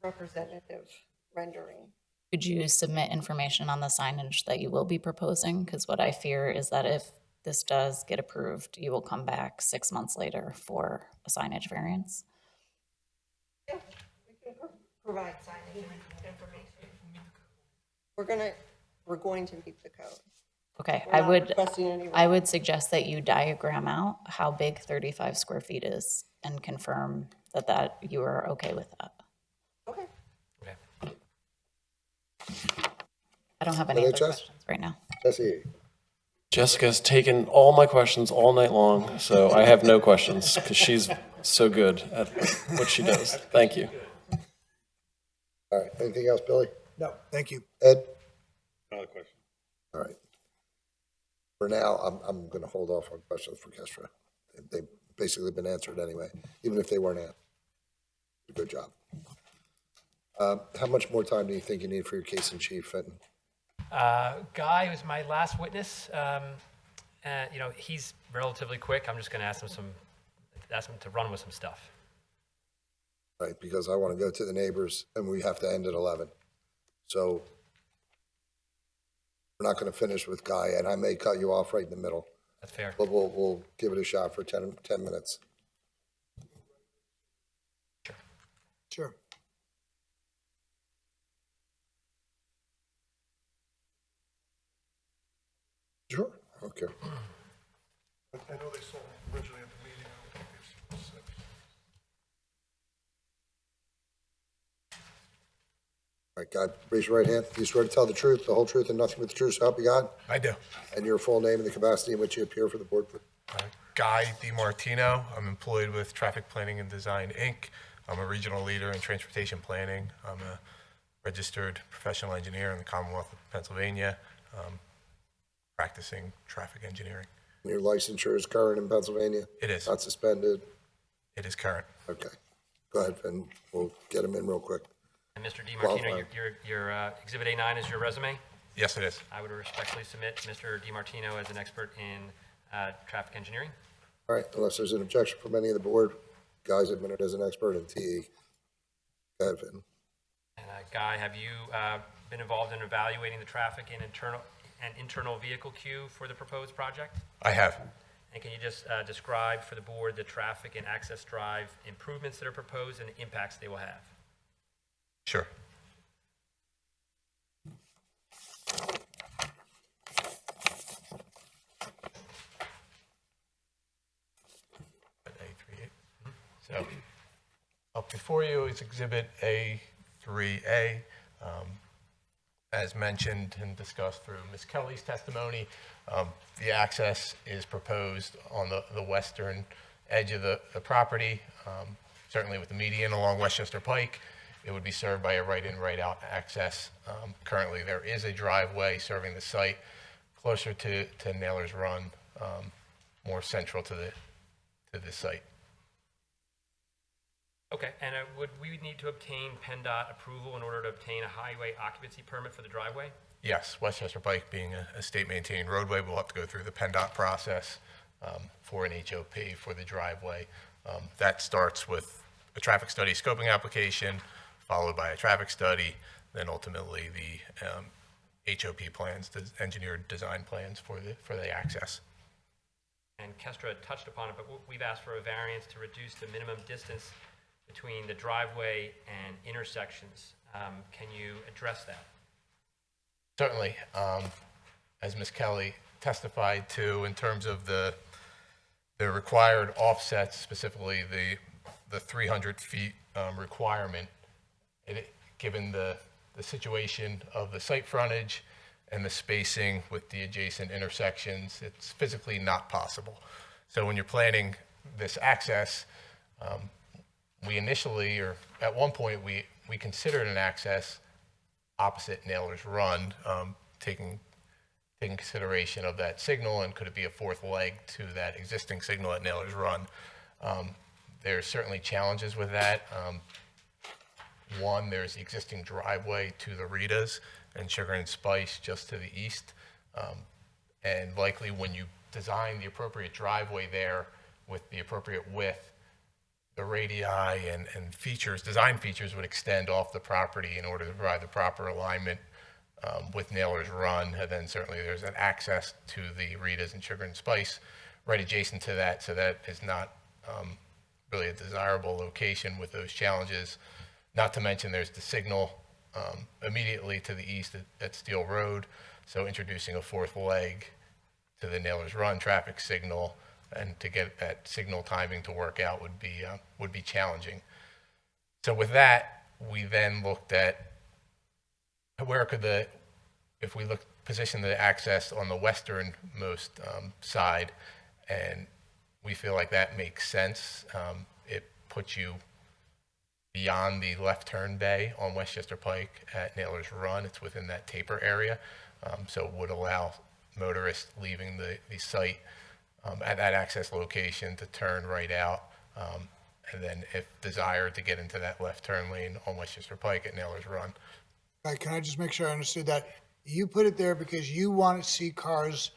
Speaker 12: representative rendering.
Speaker 5: Could you submit information on the signage that you will be proposing? Because what I fear is that if this does get approved, you will come back 6 months later for a signage variance.
Speaker 12: Yeah, we can provide signage information. We're going to meet the code.
Speaker 5: Okay,
Speaker 12: We're not requesting any
Speaker 5: I would suggest that you diagram out how big 35 square feet is and confirm that you are okay with that.
Speaker 12: Okay.
Speaker 11: Okay.
Speaker 5: I don't have any other
Speaker 6: LHS?
Speaker 5: questions right now.
Speaker 6: Jesse,
Speaker 4: Jessica's taken all my questions all night long, so I have no questions because she's so good at what she does. Thank you.
Speaker 6: all right, anything else, Billy?
Speaker 3: No, thank you.
Speaker 6: Ed?
Speaker 2: Another question.
Speaker 6: All right. For now, I'm going to hold off on questions for Kestra. They've basically been answered anyway, even if they weren't answered. Good job. How much more time do you think you need for your case in chief, Fenton?
Speaker 11: Guy was my last witness. He's relatively quick. I'm just going to ask him to run with some stuff.
Speaker 6: Right, because I want to go to the neighbors and we have to end at 11. So we're not going to finish with Guy, and I may cut you off right in the middle.
Speaker 11: That's fair.
Speaker 6: But we'll give it a shot for 10 minutes. Sure. Sure, okay.
Speaker 10: I know they saw originally at the meeting. I don't think they've seen this.
Speaker 6: All right, God, raise your right hand. Do you swear to tell the truth, the whole truth, and nothing but the truth, so help you God?
Speaker 13: I do.
Speaker 6: And your full name and the capacity in which you appear for the board, please?
Speaker 13: Guy DiMartino. I'm employed with Traffic Planning and Design, Inc. I'm a regional leader in transportation planning. I'm a registered professional engineer in the Commonwealth of Pennsylvania, practicing traffic engineering.
Speaker 6: And your licensure is current in Pennsylvania?
Speaker 13: It is.
Speaker 6: Not suspended?
Speaker 13: It is current.
Speaker 6: Okay. Go ahead, and we'll get him in real quick.
Speaker 11: And Mr. DiMartino,
Speaker 6: Qualified.
Speaker 11: your Exhibit A9 is your resume.
Speaker 13: Yes, it is.
Speaker 11: I would respectfully submit Mr. DiMartino as an expert in traffic engineering.
Speaker 6: All right, unless there's an objection from any of the board, Guy's admitted as an expert in TE. Go ahead, Fenton.
Speaker 11: And Guy, have you been involved in evaluating the traffic and internal vehicle queue for the proposed project?
Speaker 13: I have.
Speaker 11: And can you just describe for the board the traffic and access drive improvements that are proposed and the impacts they will have?
Speaker 13: Sure. So, up before you is Exhibit A3A. As mentioned and discussed through Ms. Kelly's testimony, the access is proposed on the western edge of the property, certainly with the median along Westchester Pike. It would be served by a right-in, right-out access. Currently, there is a driveway serving the site closer to Naylor's Run, more central to the site.
Speaker 11: Okay, and would we need to obtain PennDOT approval in order to obtain a highway occupancy permit for the driveway?
Speaker 13: Yes, Westchester Pike being a state-maintained roadway, we'll have to go through the PennDOT process for an HOP for the driveway. That starts with a traffic study scoping application, followed by a traffic study, then ultimately the HOP plans, the engineered design plans for the access.
Speaker 11: And Kestra had touched upon it, but we've asked for a variance to reduce the minimum distance between the driveway and intersections. Can you address that?
Speaker 13: Certainly. As Ms. Kelly testified to, in terms of the required offsets, specifically the 300 feet requirement, given the situation of the site frontage and the spacing with the adjacent intersections, it's physically not possible. So when you're planning this access, we initially, or at one point, we considered an access opposite Naylor's Run, taking consideration of that signal, and could it be a fourth leg to that existing signal at Naylor's Run? There's certainly challenges with that. One, there's the existing driveway to the Ritas and Sugar and Spice just to the east. And likely when you design the appropriate driveway there with the appropriate width, the radii and features, design features would extend off the property in order to provide the proper alignment with Naylor's Run. And then certainly there's an access to the Ritas and Sugar and Spice right adjacent to that. So that is not really a desirable location with those challenges. Not to mention there's the signal immediately to the east at Steel Road. So introducing a fourth leg to the Naylor's Run traffic signal and to get that signal timing to work out would be challenging. So with that, we then looked at where could if we position the access on the westernmost side, and we feel like that makes sense. It puts you beyond the left turn bay on Westchester Pike at Naylor's Run. It's within that taper area, so it would allow motorists leaving the site at that access location to turn right out and then if desired, to get into that left turn lane on Westchester Pike at Nailers Run.
Speaker 3: Right, can I just make sure I understood that? You put it there because you want to see cars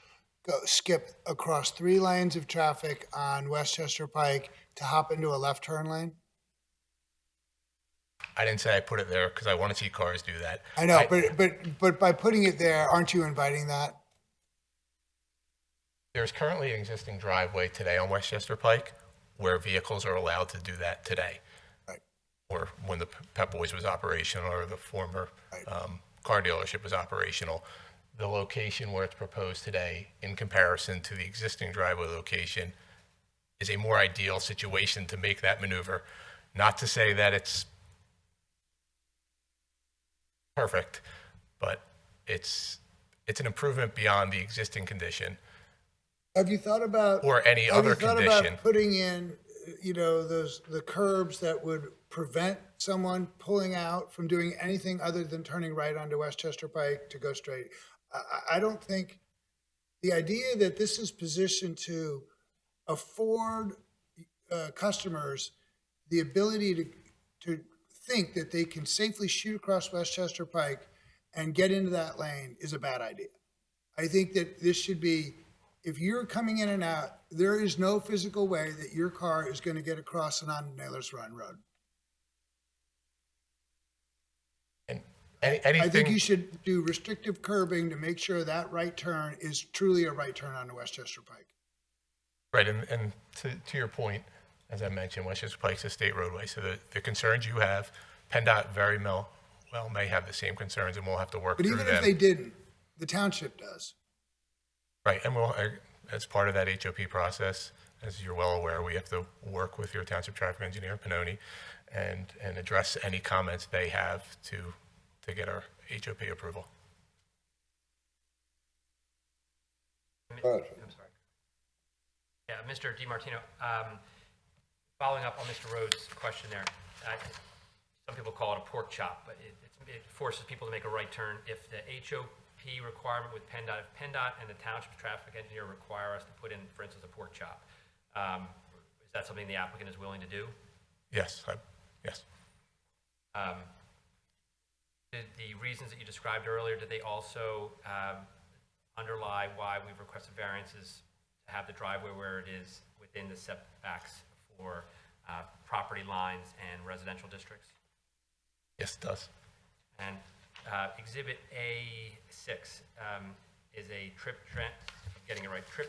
Speaker 3: skip across 3 lanes of traffic on Westchester Pike to hop into a left turn lane?
Speaker 13: I didn't say I put it there because I want to see cars do that.
Speaker 3: I know, but by putting it there, aren't you inviting that?
Speaker 13: There's currently an existing driveway today on Westchester Pike where vehicles are allowed to do that today.
Speaker 3: Right.
Speaker 13: Or when the Pep Boys was operational or the former car dealership was operational. The location where it's proposed today in comparison to the existing driveway location is a more ideal situation to make that maneuver. Not to say that it's perfect, but it's an improvement beyond the existing condition.
Speaker 3: Have you thought about
Speaker 13: Or any other
Speaker 3: Have you thought
Speaker 13: condition.
Speaker 3: about putting in, the curbs that would prevent someone pulling out from doing anything other than turning right onto Westchester Pike to go straight? I don't think the idea that this is positioned to afford customers the ability to think that they can safely shoot across Westchester Pike and get into that lane is a bad idea. I think that this should be, if you're coming in and out, there is no physical way that your car is going to get across and on Nailers Run Road.
Speaker 13: And
Speaker 3: I think
Speaker 13: anything,
Speaker 3: you should do restrictive curbing to make sure that right turn is truly a right turn onto Westchester Pike.
Speaker 13: right, and to your point, as I mentioned, Westchester Pike's a state roadway, so the concerns you have, PennDOT very well may have the same concerns, and we'll have to work
Speaker 3: But
Speaker 13: through
Speaker 3: even
Speaker 13: them.
Speaker 3: if they didn't, the township does.
Speaker 13: Right, and as part of that HOP process, as you're well aware, we have to work with your township traffic engineer, Pannoni, and address any comments they have to get our HOP approval.
Speaker 6: Go ahead.
Speaker 11: I'm sorry. Yeah, Mr. DiMartino, following up on Mr. Rhodes' question there, some people call it a pork chop, but it forces people to make a right turn. If the HOP requirement with PennDOT, if PennDOT and the township traffic engineer require us to put in, for instance, a pork chop, is that something the applicant is willing to do?
Speaker 13: Yes, yes.
Speaker 11: Did the reasons that you described earlier, did they also underlie why we've requested variances to have the driveway where it is within the setbacks for property lines and residential districts?
Speaker 13: Yes, it does.
Speaker 11: And Exhibit A6 is a trip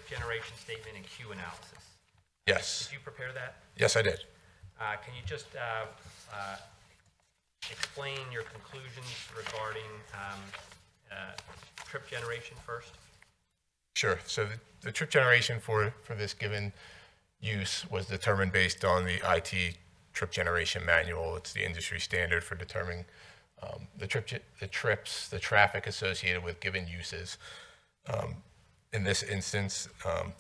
Speaker 11: generation statement and queue analysis.
Speaker 13: Yes.
Speaker 11: Did you prepare that?
Speaker 13: Yes, I did.
Speaker 11: Can you just explain your conclusions regarding trip generation first?
Speaker 13: Sure. So the trip generation for this given use was determined based on the IT trip generation manual. It's the industry standard for determining the trips, the traffic associated with given uses. In this instance,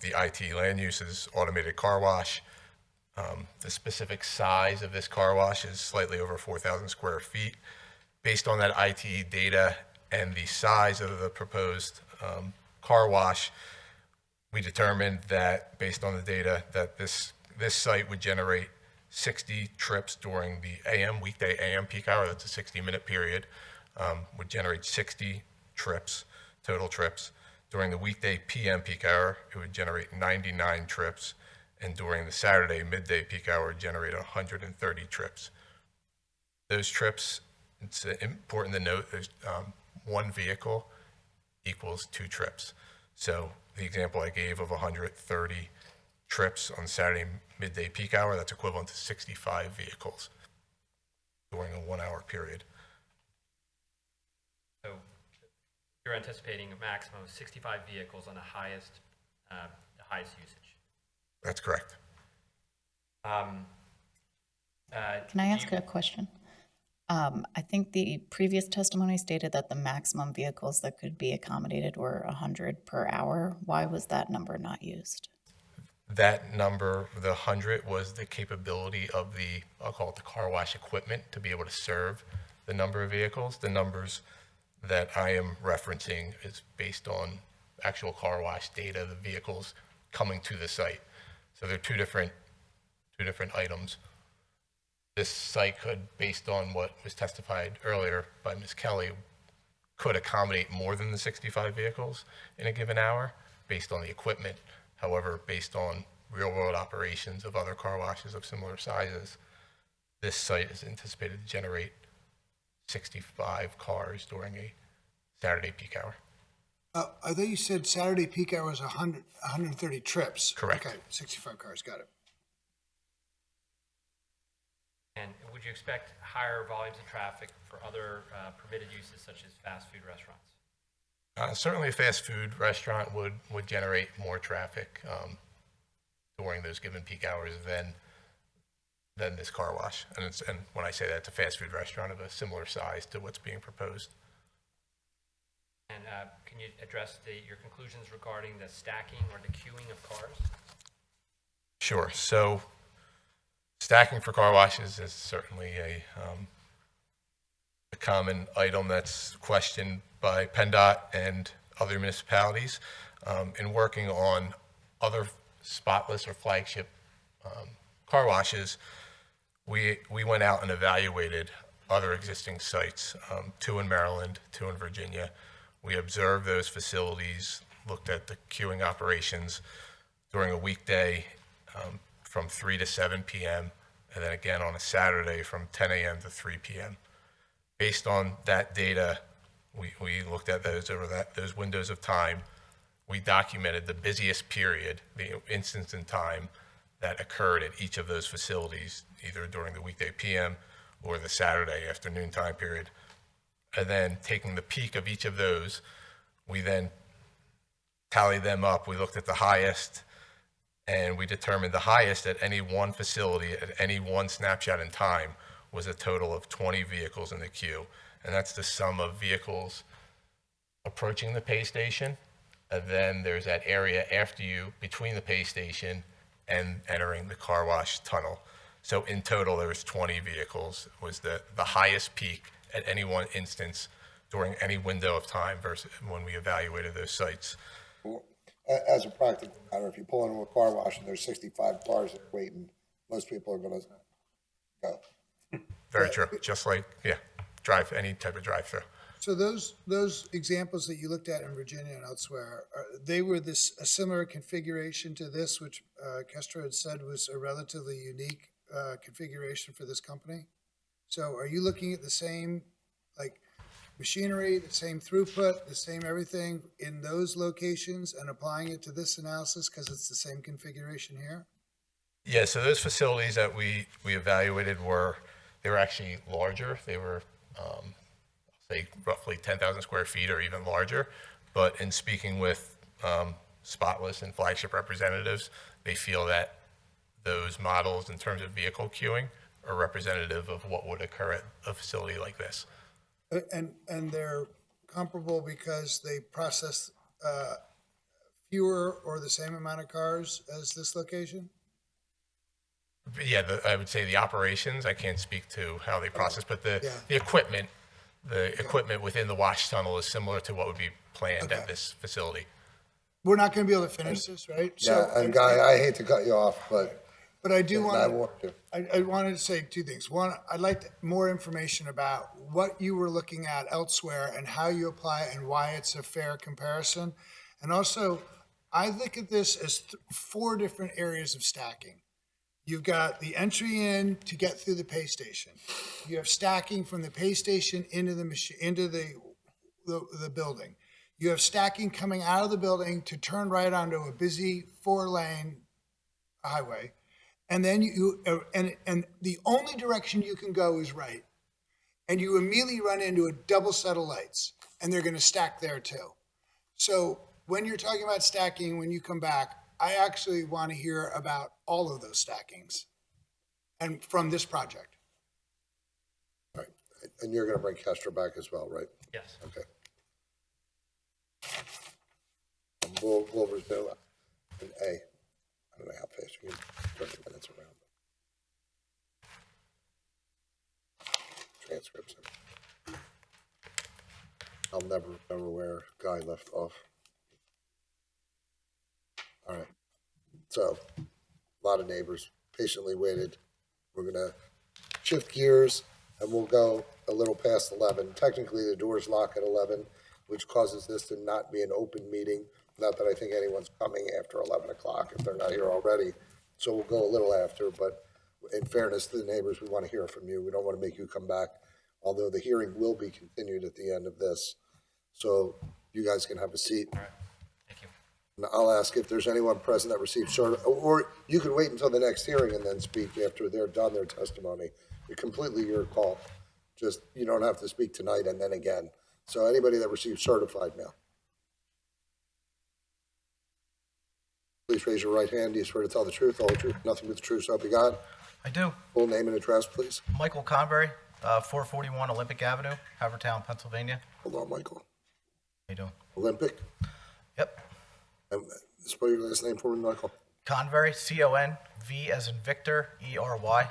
Speaker 13: the IT land use is automated car wash. The specific size of this car wash is slightly over 4,000 square feet. Based on that IT data and the size of the proposed car wash, we determined that based on the data that this site would generate 60 trips during the weekday AM peak hour. That's a 60-minute period. Would generate 60 trips, total trips. During the weekday PM peak hour, it would generate 99 trips. And during the Saturday midday peak hour, generate 130 trips. Those trips, it's important to note, there's one vehicle equals 2 trips. So the example I gave of 130 trips on Saturday midday peak hour, that's equivalent to 65 vehicles during a 1-hour period.
Speaker 11: So you're anticipating a maximum of 65 vehicles on the highest usage.
Speaker 13: That's correct.
Speaker 5: Can I ask a question? I think the previous testimony stated that the maximum vehicles that could be accommodated were 100 per hour. Why was that number not used?
Speaker 13: That number, the 100, was the capability of I'll call it the car wash equipment to be able to serve the number of vehicles. The numbers that I am referencing is based on actual car wash data, the vehicles coming to the site. So they're two different items. this site could, based on what was testified earlier by Ms. Kelly, could accommodate more than the 65 vehicles in a given hour based on the equipment. However, based on real-world operations of other car washes of similar sizes, this site is anticipated to generate 65 cars during a Saturday peak hour.
Speaker 3: I thought you said Saturday peak hour was 130 trips.
Speaker 13: Correct.
Speaker 3: Okay, 65 cars, got it.
Speaker 11: And would you expect higher volumes of traffic for other permitted uses such as fast food restaurants?
Speaker 13: Certainly a fast food restaurant would generate more traffic during those given peak hours than this car wash. And when I say that, it's a fast food restaurant of a similar size to what's being proposed.
Speaker 11: And can you address your conclusions regarding the stacking or the queuing of cars?
Speaker 13: Sure. So stacking for car washes is certainly a common item that's questioned by PennDOT and other municipalities. In working on other spotless or flagship car washes, we went out and evaluated other existing sites, 2 in Maryland, 2 in Virginia. We observed those facilities, looked at the queuing operations during a weekday from 3 to 7 p.m., and then again on a Saturday from 10 a.m. to 3 p.m. Based on that data, we looked at those windows of time. We documented the busiest period, the instance in time that occurred at each of those facilities, either during the weekday PM or the Saturday afternoon time period. And then taking the peak of each of those, we then tallied them up. We looked at the highest, and we determined the highest at any one facility at any one snapshot in time was a total of 20 vehicles in the queue. And that's the sum of vehicles approaching the pay station, and then there's that area after you between the pay station and entering the car wash tunnel. So in total, there was 20 vehicles, was the highest peak at any one instance during any window of time versus when we evaluated those sites.
Speaker 6: As a practical matter, if you pull into a car wash and there's 65 cars that are waiting, most people are going to go.
Speaker 13: Very true. Just like, drive any type of drive-through.
Speaker 3: So those examples that you looked at in Virginia and elsewhere, they were a similar configuration to this, which Kestra had said was a relatively unique configuration for this company. So are you looking at the same machinery, the same throughput, the same everything in those locations and applying it to this analysis because it's the same configuration here?
Speaker 13: Yeah, so those facilities that we evaluated they were actually larger. They were, say, roughly 10,000 square feet or even larger. But in speaking with spotless and flagship representatives, they feel that those models in terms of vehicle queuing are representative of what would occur at a facility like this.
Speaker 3: And they're comparable because they process fewer or the same amount of cars as this location?
Speaker 13: Yeah, I would say the operations, I can't speak to how they process, but the equipment, within the wash tunnel is similar to what would be planned at this facility.
Speaker 3: We're not going to be able to finish this, right?
Speaker 6: Yeah, and Guy, I hate to cut you off, but
Speaker 3: I do want
Speaker 6: I
Speaker 3: to.
Speaker 6: want to.
Speaker 3: I wanted to say two things. One, I'd like more information about what you were looking at elsewhere and how you apply it and why it's a fair comparison. And also, I look at this as 4 different areas of stacking. You've got the entry in to get through the pay station. You have stacking from the pay station into the machine, into the building. You have stacking coming out of the building to turn right onto a busy 4-lane highway. And then and the only direction you can go is right. And you immediately run into a double set of lights, and they're going to stack there too. So when you're talking about stacking, when you come back, I actually want to hear about all of those stackings and from this project.
Speaker 6: All right. And you're going to bring Kestra back as well, right?
Speaker 11: Yes.
Speaker 6: Okay. And we'll resume in A. I don't know how fast you can turn the minutes around. Transcripts. I'll never remember where Guy left off. All right. So, a lot of neighbors patiently waited. We're going to shift gears and we'll go a little past 11. Technically, the doors lock at 11, which causes this to not be an open meeting. Not that I think anyone's coming after 11 o'clock if they're not here already. So we'll go a little after, but in fairness to the neighbors, we want to hear from you. We don't want to make you come back, although the hearing will be continued at the end of this. So you guys can have a seat.
Speaker 11: All right, thank you.
Speaker 6: And I'll ask if there's anyone present that received or you can wait until the next hearing and then speak after they're done their testimony. It's completely your call. Just, you don't have to speak tonight and then again. So anybody that received certified mail. Please raise your right hand. Do you swear to tell the truth, all the truth, nothing but the truth, so help you God?
Speaker 14: I do.
Speaker 6: Full name and address, please.
Speaker 14: Michael Convery, 441 Olympic Avenue, Haverford Town, Pennsylvania.
Speaker 6: Hold on, Michael.
Speaker 14: How you doing?
Speaker 6: Olympic.
Speaker 14: Yep.
Speaker 6: Spell your last name for me, Michael.
Speaker 14: Convery, C-O-N-V as in Victor, E-R-Y.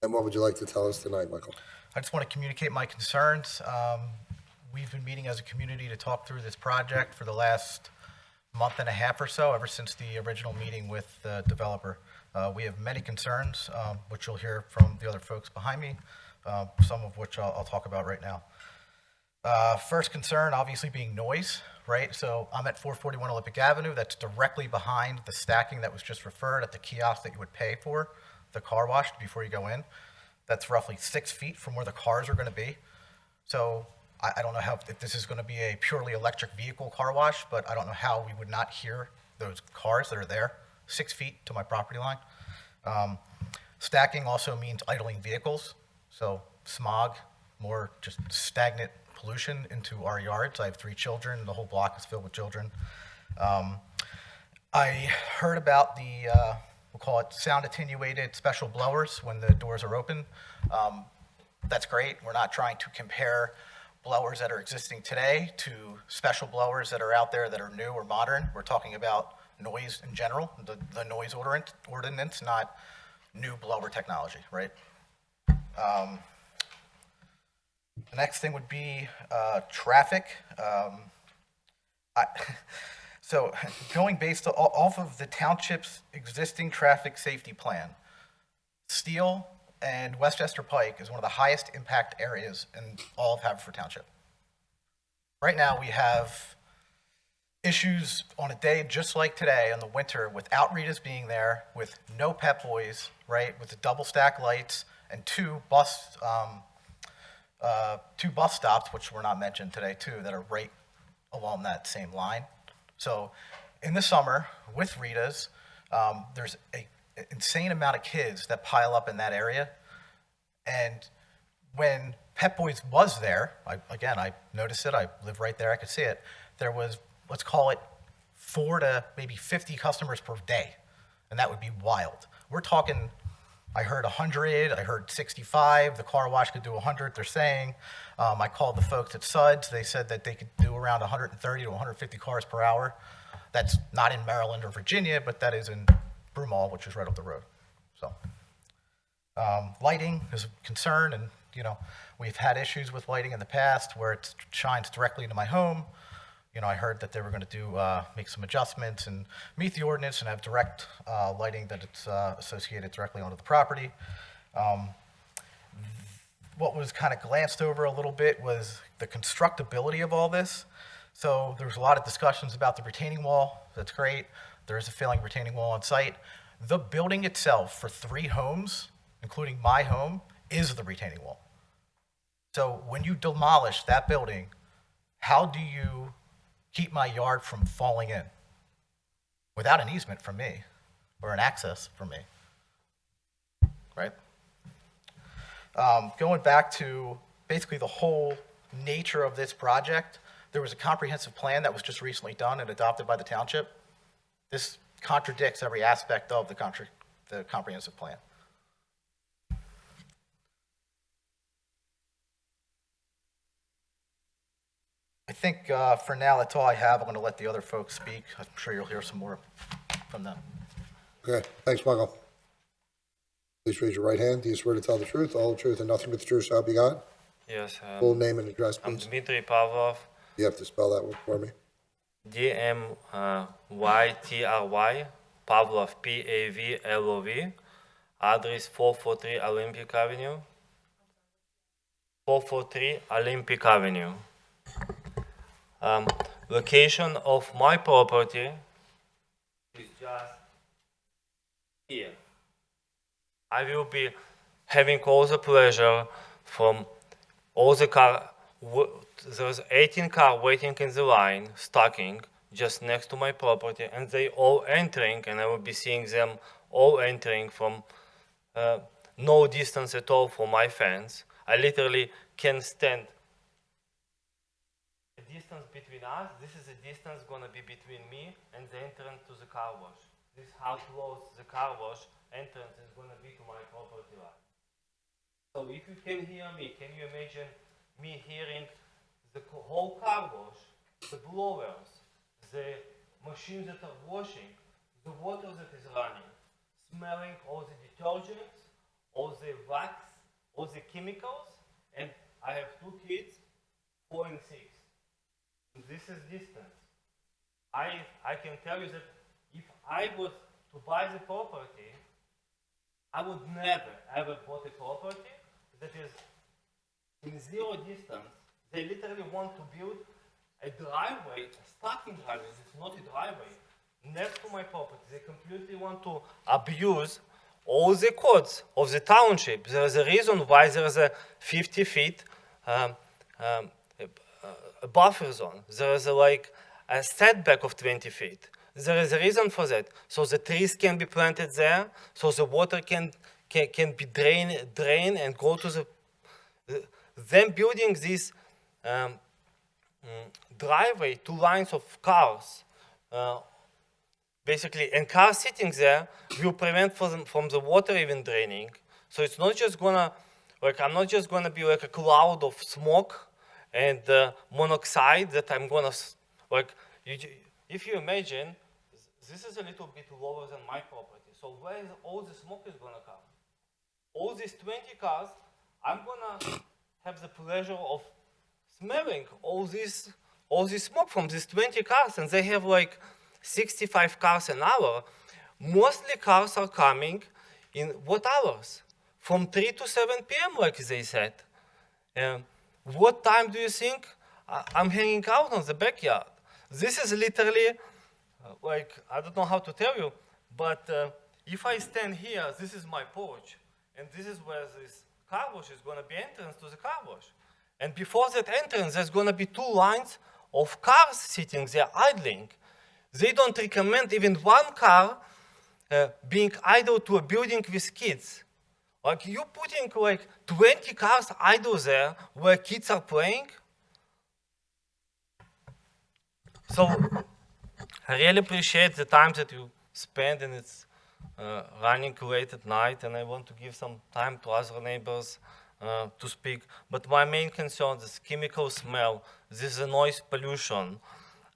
Speaker 6: And what would you like to tell us tonight, Michael?
Speaker 14: I just want to communicate my concerns. We've been meeting as a community to talk through this project for the last month and a half or so, ever since the original meeting with the developer. We have many concerns, which you'll hear from the other folks behind me, some of which I'll talk about right now. First concern, obviously, being noise, right? So I'm at 441 Olympic Avenue. That's directly behind the stacking that was just referred at the kiosk that you would pay for, the car wash before you go in. That's roughly 6 feet from where the cars are going to be. So I don't know if this is going to be a purely electric vehicle car wash, but I don't know how we would not hear those cars that are there 6 feet to my property line. Stacking also means idling vehicles. So smog, more just stagnant pollution into our yards. I have 3 children. The whole block is filled with children. I heard about the, we'll call it sound attenuated special blowers when the doors are open. That's great. We're not trying to compare blowers that are existing today to special blowers that are out there that are new or modern. We're talking about noise in general, the noise ordinance, not new blower technology, right? The next thing would be traffic. So going based off of the township's existing traffic safety plan, Steele and Westchester Pike is one of the highest impact areas in all of Haverford Township. Right now, we have issues on a day just like today in the winter without Rita's being there, with no Pep Boys, right, with the double stack lights and two bus stops, which were not mentioned today too, that are right along that same line. So in the summer with Rita's, there's an insane amount of kids that pile up in that area. And when Pep Boys was there, I noticed it, I live right there, I could see it. There was, let's call it 4 to maybe 50 customers per day. And that would be wild. We're talking, I heard 100, I heard 65, the car wash could do 100, they're saying. I called the folks at Suds, they said that they could do around 130 to 150 cars per hour. That's not in Maryland or Virginia, but that is in Broomall, which is right up the road. So, lighting is a concern, and we've had issues with lighting in the past where it shines directly into my home. I heard that they were going to do make some adjustments and meet the ordinance and have direct lighting that it's associated directly onto the property. What was kind of glanced over a little bit was the constructability of all this. So there was a lot of discussions about the retaining wall. That's great. There is a failing retaining wall on site. The building itself for 3 homes, including my home, is the retaining wall. So when you demolish that building, how do you keep my yard from falling in without an easement from me or an access from me, right? Going back to basically the whole nature of this project, there was a comprehensive plan that was just recently done and adopted by the township. This contradicts every aspect of the comprehensive plan. I think for now, that's all I have. I'm going to let the other folks speak. I'm sure you'll hear some more from them.
Speaker 6: Okay, thanks, Michael. Please raise your right hand. Do you swear to tell the truth, all the truth, and nothing but the truth, so help you God?
Speaker 15: Yes.
Speaker 6: Full name and address,
Speaker 15: I'm
Speaker 6: please.
Speaker 15: Dmitry Pavlov,
Speaker 6: You have to spell that one for me.
Speaker 15: DMYTRY, Pavlov, PAVLOV. Address 443 Olympic Avenue. 443 Olympic Avenue. Location of my property is just here. I will be having all the pleasure from all the car. There's 18 cars waiting in the line, stocking just next to my property, and they all entering, and I will be seeing them all entering from no distance at all from my fence. I literally can stand. The distance between us, this is the distance gonna be between me and the entrance to the car wash. This is how close the car wash entrance is gonna be to my property line. So if you can hear me, can you imagine me hearing the whole car wash, the blowers, the machines that are washing, the water that is running, smelling all the detergents, all the wax, all the chemicals, and I have 2 kids, 4 and 6. This is distance. I can tell you that if I was to buy the property, I would never ever bought a property that is in 0 distance. They literally want to build a driveway, a stocking driveway. It's not a driveway next to my property. They completely want to abuse all the codes of the township. There is a reason why there is a 50 feet a buffer zone. There is a setback of 20 feet. There is a reason for that. So the trees can be planted there, so the water can be drained and go to the. Them building this driveway, 2 lines of cars, basically, and cars sitting there will prevent from the water even draining. So it's not just gonna, I'm not just gonna be like a cloud of smoke and monoxide that I'm gonna, if you imagine, this is a little bit lower than my property. So where is all the smoke is gonna come? All these 20 cars, I'm gonna have the pleasure of smelling all this smoke from these 20 cars, and they have 65 cars an hour. Mostly cars are coming in what hours? From 3 to 7 p.m., like they said. What time do you think I'm hanging out on the backyard? This is literally, I don't know how to tell you, but if I stand here, this is my porch, and this is where this car wash is going to be entrance to the car wash. And before that entrance, there's going to be 2 lines of cars sitting there idling. They don't recommend even 1 car being idle to a building with kids. You putting 20 cars idle there where kids are playing. So I really appreciate the time that you spend, and it's running late at night, and I want to give some time to other neighbors to speak. But my main concern is chemical smell. This is a noise pollution.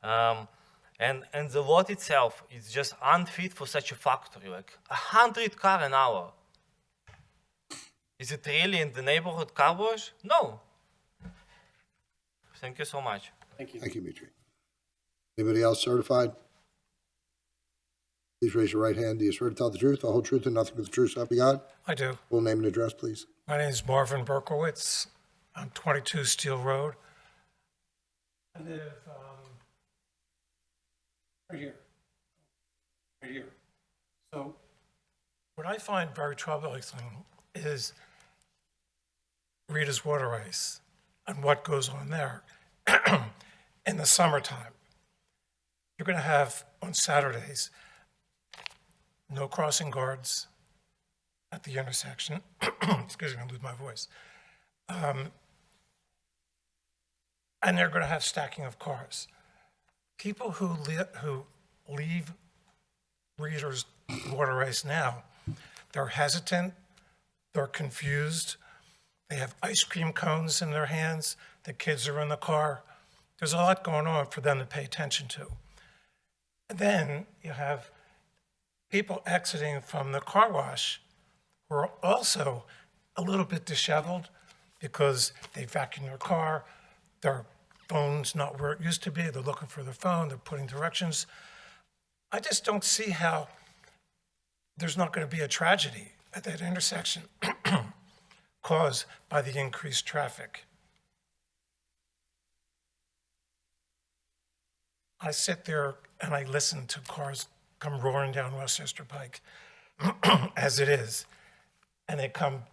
Speaker 15: And the lot itself is just unfit for such a factory, 100 cars an hour. Is it really in the neighborhood car wash? No. Thank you so much.
Speaker 1: Thank you.
Speaker 6: Thank you, Mitri. Anybody else certified? Please raise your right hand. Do you swear to tell the truth, the whole truth, and nothing but the truth, so help you God?
Speaker 16: I do.
Speaker 6: Full name and address, please.
Speaker 16: My name is Marvin Berkowitz. I'm 22 Steel Road. I live right here. Right here. So what I find very troubling is Rita's water ice and what goes on there in the summertime. You're going to have, on Saturdays, no crossing guards at the intersection. Excuse me, I lose my voice. And they're going to have stacking of cars. People who leave Rita's water ice now, they're hesitant, they're confused, they have ice cream cones in their hands, the kids are in the car. There's a lot going on for them to pay attention to. And then you have people exiting from the car wash who are also a little bit disheveled because they vacuum their car, their phone's not where it used to be, they're looking for their phone, they're putting directions. I just don't see how there's not going to be a tragedy at that intersection caused by the increased traffic. I sit there and I listen to cars come roaring down Westchester Pike as it is, and they come,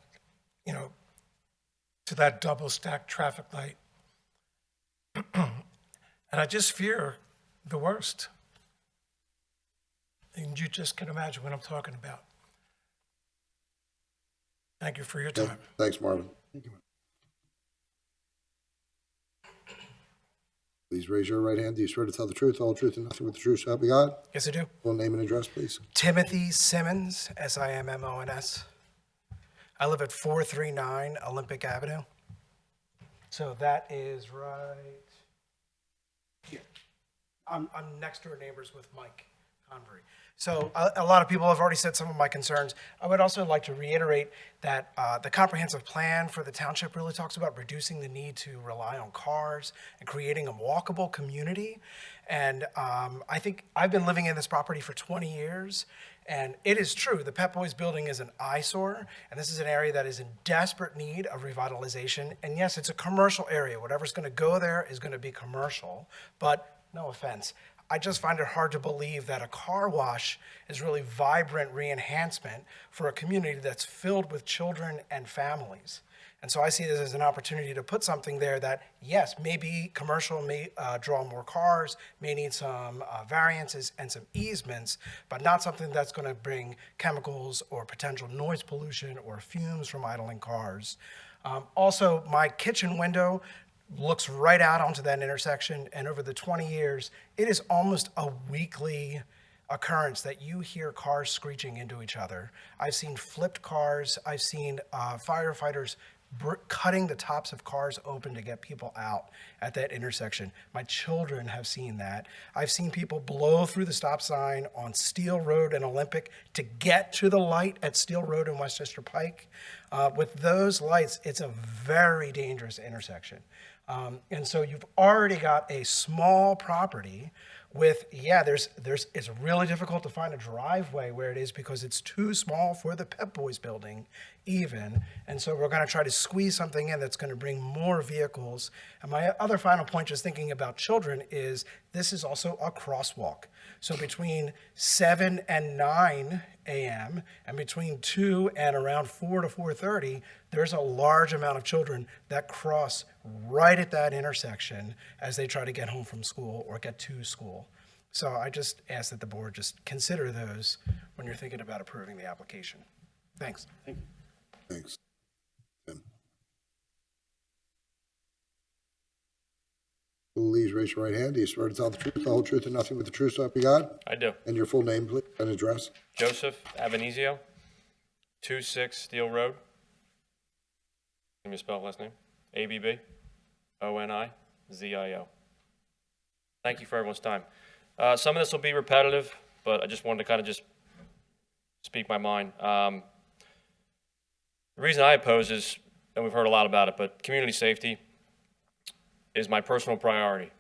Speaker 16: to that double stacked traffic light. And I just fear the worst. And you just can imagine what I'm talking about. Thank you for your time.
Speaker 6: Thanks, Marvin. Please raise your right hand. Do you swear to tell the truth, the whole truth, and nothing but the truth, so help you God?
Speaker 16: Yes, I do.
Speaker 6: Full name and address, please.
Speaker 16: Timothy Simmons, Simmons. I live at 439 Olympic Avenue. So that is right here. I'm next door neighbors with Mike Convery. So a lot of people have already said some of my concerns. I would also like to reiterate that the comprehensive plan for the township really talks about reducing the need to rely on cars and creating a walkable community. And I think I've been living in this property for 20 years. And it is true, the Pep Boys building is an eyesore, and this is an area that is in desperate need of revitalization. And yes, it's a commercial area. Whatever's going to go there is going to be commercial, but no offense. I just find it hard to believe that a car wash is really vibrant re-enhancement for a community that's filled with children and families. And so I see this as an opportunity to put something there that, yes, maybe commercial, may draw more cars, may need some variances and some easements, but not something that's going to bring chemicals or potential noise pollution or fumes from idling cars. Also, my kitchen window looks right out onto that intersection, and over the 20 years, it is almost a weekly occurrence that you hear cars screeching into each other. I've seen flipped cars. I've seen firefighters cutting the tops of cars open to get people out at that intersection. My children have seen that. I've seen people blow through the stop sign on Steel Road and Olympic to get to the light at Steel Road and Westchester Pike. With those lights, it's a very dangerous intersection. And so you've already got a small property with, it's really difficult to find a driveway where it is because it's too small for the Pep Boys building even. And so we're going to try to squeeze something in that's going to bring more vehicles. And my other final point, just thinking about children, is this is also a crosswalk. So between 7 and 9 a.m. and between 2 and around 4 to 4:30, there's a large amount of children that cross right at that intersection as they try to get home from school or get to school. So I just ask that the board just consider those when you're thinking about approving the application. Thanks.
Speaker 6: Thanks. Tim. Please raise your right hand. Do you swear to tell the truth, the whole truth, and nothing but the truth, so help you God?
Speaker 11: I do.
Speaker 6: And your full name, please, and address.
Speaker 11: Joseph Avenizio, 26 Steel Road. Can you spell last name? ABBONIZIO. Thank you for everyone's time. Some of this will be repetitive, but I just wanted to kind of just speak my mind. The reason I oppose is, and we've heard a lot about it, but community safety is my personal priority.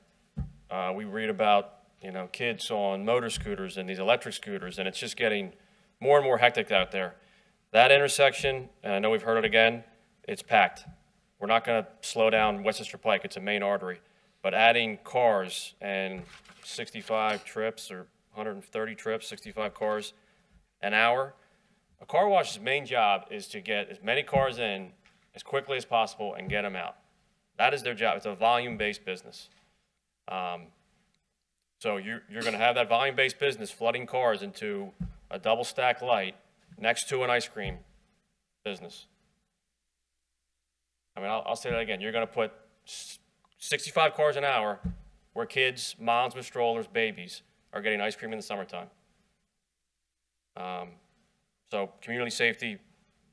Speaker 11: We read about, kids on motor scooters and these electric scooters, and it's just getting more and more hectic out there. That intersection, and I know we've heard it again, it's packed. We're not going to slow down Westchester Pike. It's a main artery. But adding cars and 65 trips or 130 trips, 65 cars an hour, a car wash's main job is to get as many cars in as quickly as possible and get them out. That is their job. It's a volume-based business. So you're going to have that volume-based business flooding cars into a double-stack light next to an ice cream business. I mean, I'll say that again. You're going to put 65 cars an hour where kids, moms with strollers, babies are getting ice cream in the summertime. So community safety,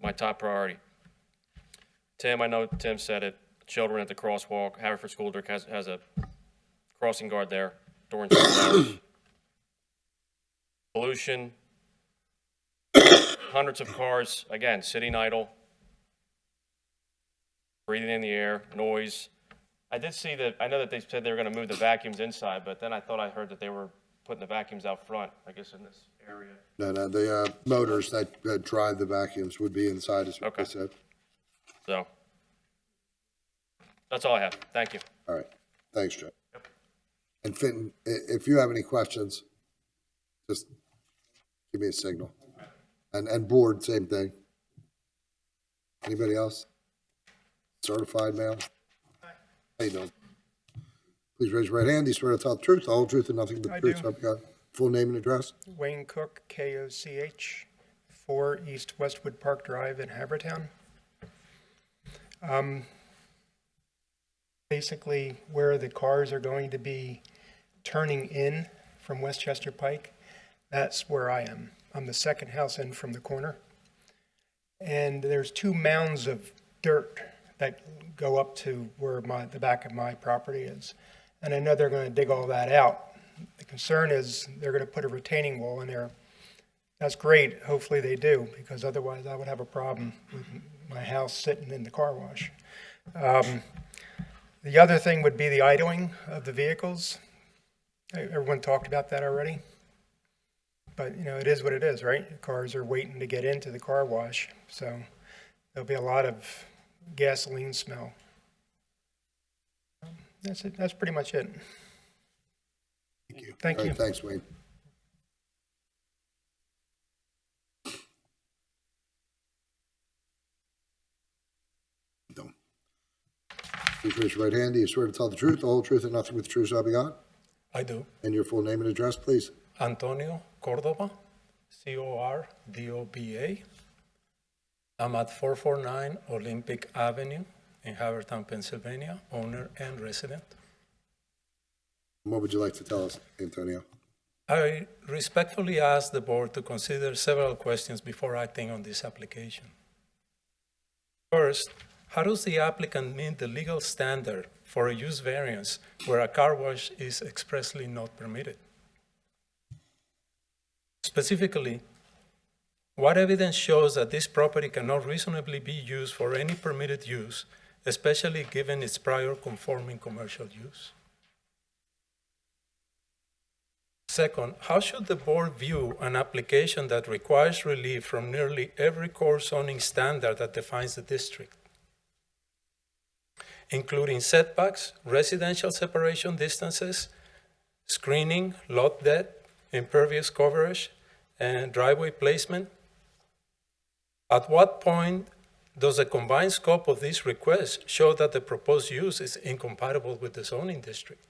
Speaker 11: my top priority. Tim, I know Tim said it. Children at the crosswalk. Haverford School District has a crossing guard there during school hours. Pollution. Hundreds of cars, again, sitting idle. Breathing in the air, noise. I did see that, I know that they said they were going to move the vacuums inside, but then I thought I heard that they were putting the vacuums out front, I guess in this area.
Speaker 6: No, the motors that drive the vacuums would be inside, is what they
Speaker 11: Okay.
Speaker 6: said.
Speaker 11: So, that's all I have. Thank you.
Speaker 6: All right, thanks, Joe. And Fenton, if you have any questions, just give me a signal. And board, same thing. Anybody else? Certified mail? How you doing? Please raise your right hand. Do you swear to tell the truth, the whole truth, and nothing but the
Speaker 17: I
Speaker 6: truth?
Speaker 17: do.
Speaker 6: So help you God. Full name and address?
Speaker 17: Wayne Cook, Koch, 4 East Westwood Park Drive in Havertown. Basically, where the cars are going to be turning in from Westchester Pike, that's where I am. I'm the second house in from the corner. And there's 2 mounds of dirt that go up to where the back of my property is. And I know they're going to dig all that out. The concern is they're going to put a retaining wall in there. That's great, hopefully they do, because otherwise I would have a problem with my house sitting in the car wash. The other thing would be the idling of the vehicles. Everyone talked about that already. But, you know, it is what it is, right? Cars are waiting to get into the car wash, so there'll be a lot of gasoline smell. That's it. That's pretty much it.
Speaker 6: Thank you.
Speaker 17: Thank
Speaker 6: All right,
Speaker 17: you.
Speaker 6: thanks, Wayne. Don't. Please raise your right hand. Do you swear to tell the truth, the whole truth, and nothing but the truth, so help you God?
Speaker 16: I do.
Speaker 6: And your full name and address, please?
Speaker 16: Antonio Cordova, Cordoba. I'm at 449 Olympic Avenue in Havertown, Pennsylvania, owner and resident.
Speaker 6: What would you like to tell us, Antonio?
Speaker 16: I respectfully ask the board to consider several questions before acting on this application. First, how does the applicant meet the legal standard for a use variance where a car wash is expressly not permitted? Specifically, what evidence shows that this property cannot reasonably be used for any permitted use, especially given its prior conforming commercial use? Second, how should the board view an application that requires relief from nearly every core zoning standard that defines the district, including setbacks, residential separation distances, screening, lot depth, impervious coverage, and driveway placement? At what point does the combined scope of these requests show that the proposed use is incompatible with the zoning district?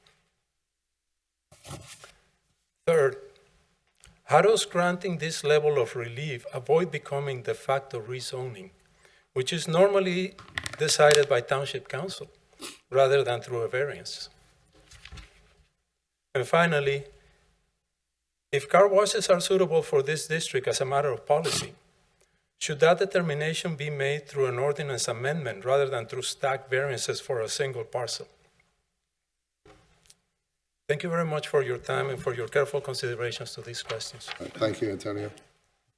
Speaker 16: Third, how does granting this level of relief avoid becoming de facto rezoning, which is normally decided by township council rather than through a variance? And finally, if car washes are suitable for this district as a matter of policy, should that determination be made through an ordinance amendment rather than through stacked variances for a single parcel? Thank you very much for your time and for your careful considerations to these questions.
Speaker 6: All right, thank you, Antonio.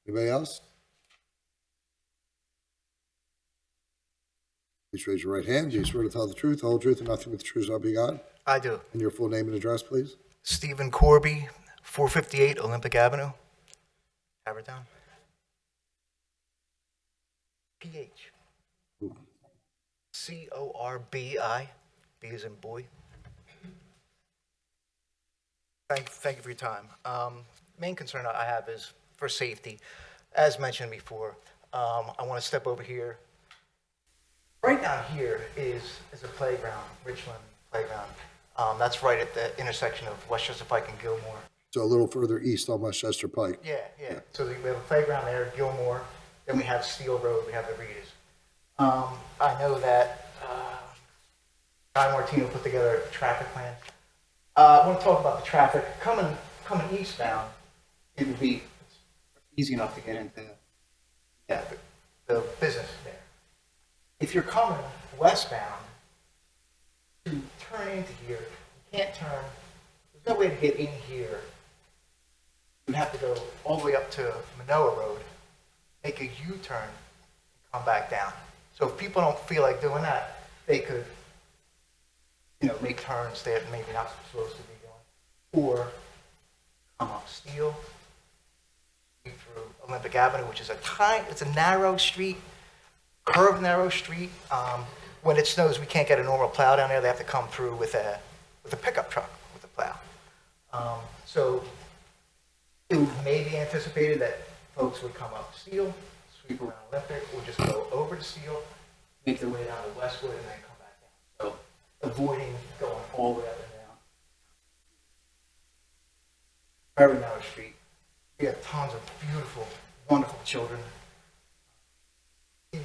Speaker 6: Anybody else? Please raise your right hand. Do you swear to tell the truth, the whole truth, and nothing but the truth, so help you God?
Speaker 14: I do.
Speaker 6: And your full name and address, please?
Speaker 14: Stephen Corby, 458 Olympic Avenue, Havertown. PH. Corbi, B as in boy. Thank you for your time. Main concern I have is for safety. As mentioned before, I want to step over here. Right down here is a playground, Richland Playground. That's right at the intersection of Westchester Pike and Gilmore.
Speaker 6: So a little further east on Westchester Pike.
Speaker 14: Yeah. So we have a playground there, Gilmore. Then we have Steel Road. We have the Reeders. I know that Guy Martino put together a traffic plan. I want to talk about the traffic coming eastbound. It would be easy enough to get into the business there. If you're coming westbound to turn into here, you can't turn. There's no way to get in here. You'd have to go all the way up to Manoa Road, make a U-turn, and come back down. So if people don't feel like doing that, they could, make turns that maybe not supposed to be doing, or come up Steel, sweep through Olympic Avenue, which is it's a narrow street, curved narrow street. When it snows, we can't get a normal plow down there. They have to come through with a pickup truck with a plow. So it was maybe anticipated that folks would come up Steel, sweep around Olympic, or just go over to Steel, make their way down to Westwood, and then come back down. So avoiding going all the way up and down. Very narrow street. We have tons of beautiful, wonderful children. The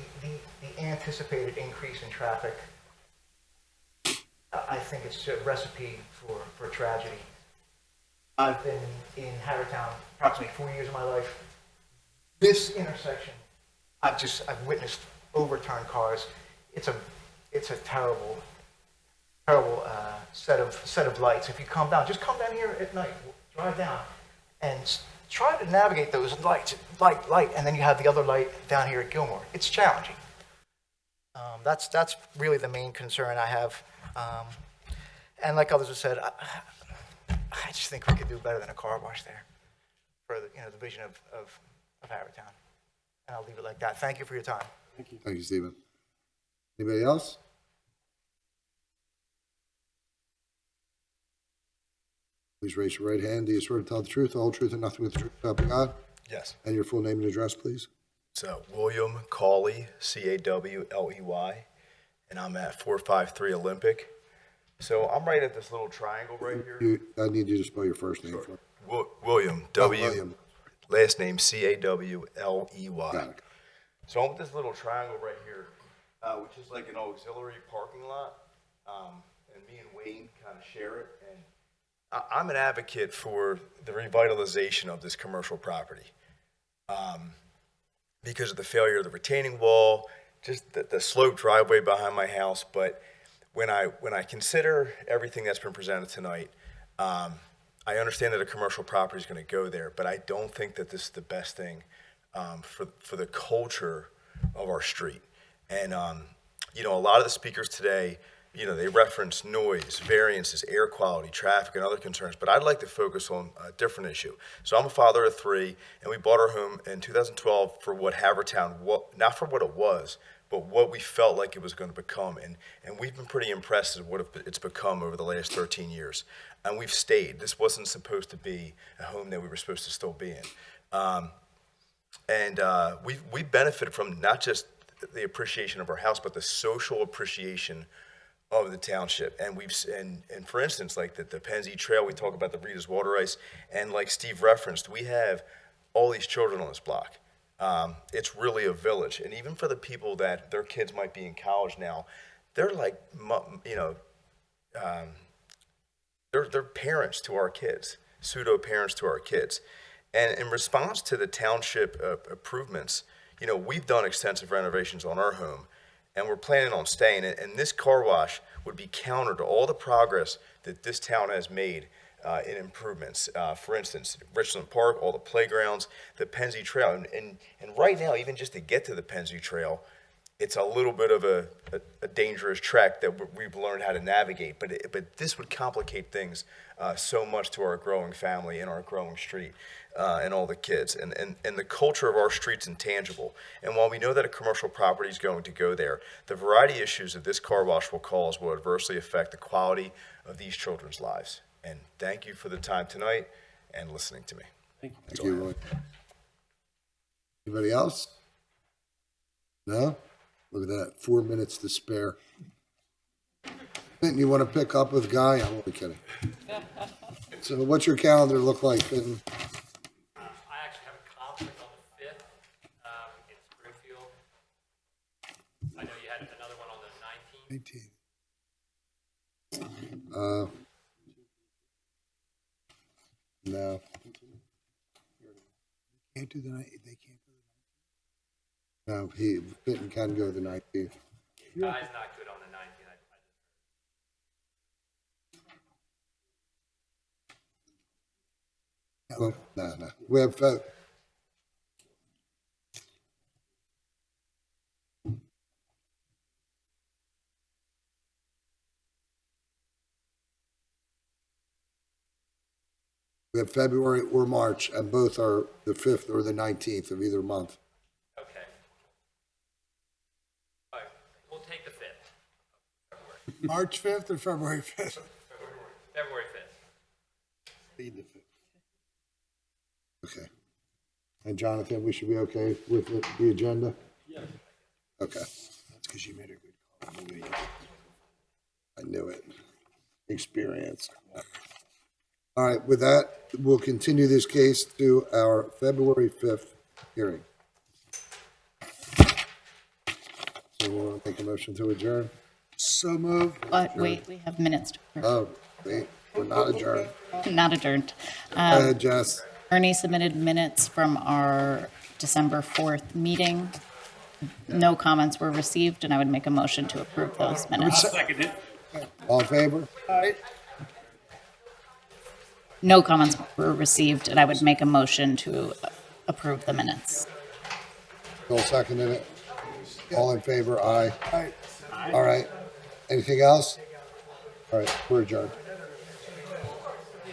Speaker 14: anticipated increase in traffic, I think it's a recipe for tragedy. I've been in Haverford Town approximately 4 years of my life. This intersection, I've witnessed overturned cars. It's a terrible set of lights. If you come down, just come down here at night, drive down, and try to navigate those lights, light, and then you have the other light down here at Gilmore. It's challenging. That's really the main concern I have. And like others have said, I just think we could do better than a car wash there for the vision of Haverford Town. And I'll leave it like that. Thank you for your time.
Speaker 6: Thank you, Stephen. Anybody else? Please raise your right hand. Do you swear to tell the truth, the whole truth, and nothing but the truth, so help you God?
Speaker 18: Yes.
Speaker 6: And your full name and address, please.
Speaker 18: So William Cawley, Cawley, and I'm at 453 Olympic. So I'm right at this little triangle right here.
Speaker 6: I need you to spell your first name for me.
Speaker 18: William,
Speaker 6: William.
Speaker 18: last name Cawley.
Speaker 6: Got it.
Speaker 18: So I'm at this little triangle right here, which is like an auxiliary parking lot, and me and Wayne kind of share it. And I'm an advocate for the revitalization of this commercial property. Because of the failure of the retaining wall, just the sloped driveway behind my house. But when I consider everything that's been presented tonight, I understand that a commercial property is going to go there, but I don't think that this is the best thing for the culture of our street. And a lot of the speakers today, they reference noise, variances, air quality, traffic, and other concerns, but I'd like to focus on a different issue. So I'm a father of 3, and we bought our home in 2012 for what Haverford Town, not for what it was, but what we felt like it was going to become. And we've been pretty impressed at what it's become over the last 13 years. And we've stayed. This wasn't supposed to be a home that we were supposed to still be in. We benefited from not just the appreciation of our house, but the social appreciation of the township. And for instance, like the Penzie Trail, we talk about the Rita's Water Ice, and like Steve referenced, we have all these children on this block. It's really a village. And even for the people that their kids might be in college now, they're like, they're parents to our kids, pseudo parents to our kids. And in response to the township improvements, we've done extensive renovations on our home, and we're planning on staying. And this car wash would be counter to all the progress that this town has made in improvements. For instance, Richland Park, all the playgrounds, the Penzie Trail. And right now, even just to get to the Penzie Trail, it's a little bit of a dangerous trek that we've learned how to navigate. But this would complicate things so much to our growing family and our growing street and all the kids. And the culture of our street's intangible. And while we know that a commercial property is going to go there, the variety of issues that this car wash will cause will adversely affect the quality of these children's lives. And thank you for the time tonight and listening to me.
Speaker 6: Thank you, Roy. Anybody else? No? Look at that, 4 minutes to spare. Clinton, you want to pick up with Guy? I'm only kidding. So what's your calendar look like, Clinton?
Speaker 11: I actually have a conference on the 5th in Springfield. I know you had another one on the 19th.
Speaker 6: No. Can't do the night. They can't go the 19th. No, Clinton can go the 19th.
Speaker 11: Guy's not good on the 19th.
Speaker 6: Well, no. We have We have February or March, and both are the 5th or the 19th of either month.
Speaker 11: Okay. All right, we'll take the 5th.
Speaker 3: March 5th or February 5th?
Speaker 11: February 5th.
Speaker 6: Okay. And Jonathan, we should be okay with the agenda?
Speaker 1: Yeah.
Speaker 6: Okay.
Speaker 3: That's because you made a good call.
Speaker 6: I knew it. Experience. All right, with that, we'll continue this case to our February 5th hearing. So we'll make a motion to adjourn.
Speaker 3: So moved.
Speaker 5: But wait, we have minutes to approve.
Speaker 6: Oh, wait, we're not adjourned.
Speaker 5: Not adjourned.
Speaker 6: Go ahead, Jess.
Speaker 5: Ernie submitted minutes from our December 4th meeting. No comments were received, and I would make a motion to approve those minutes.
Speaker 6: All in favor?
Speaker 5: No comments were received, and I would make a motion to approve the minutes.
Speaker 6: Bill seconded it. All in favor? Aye.
Speaker 3: Aye.
Speaker 6: All right. Anything else? All right, we're adjourned.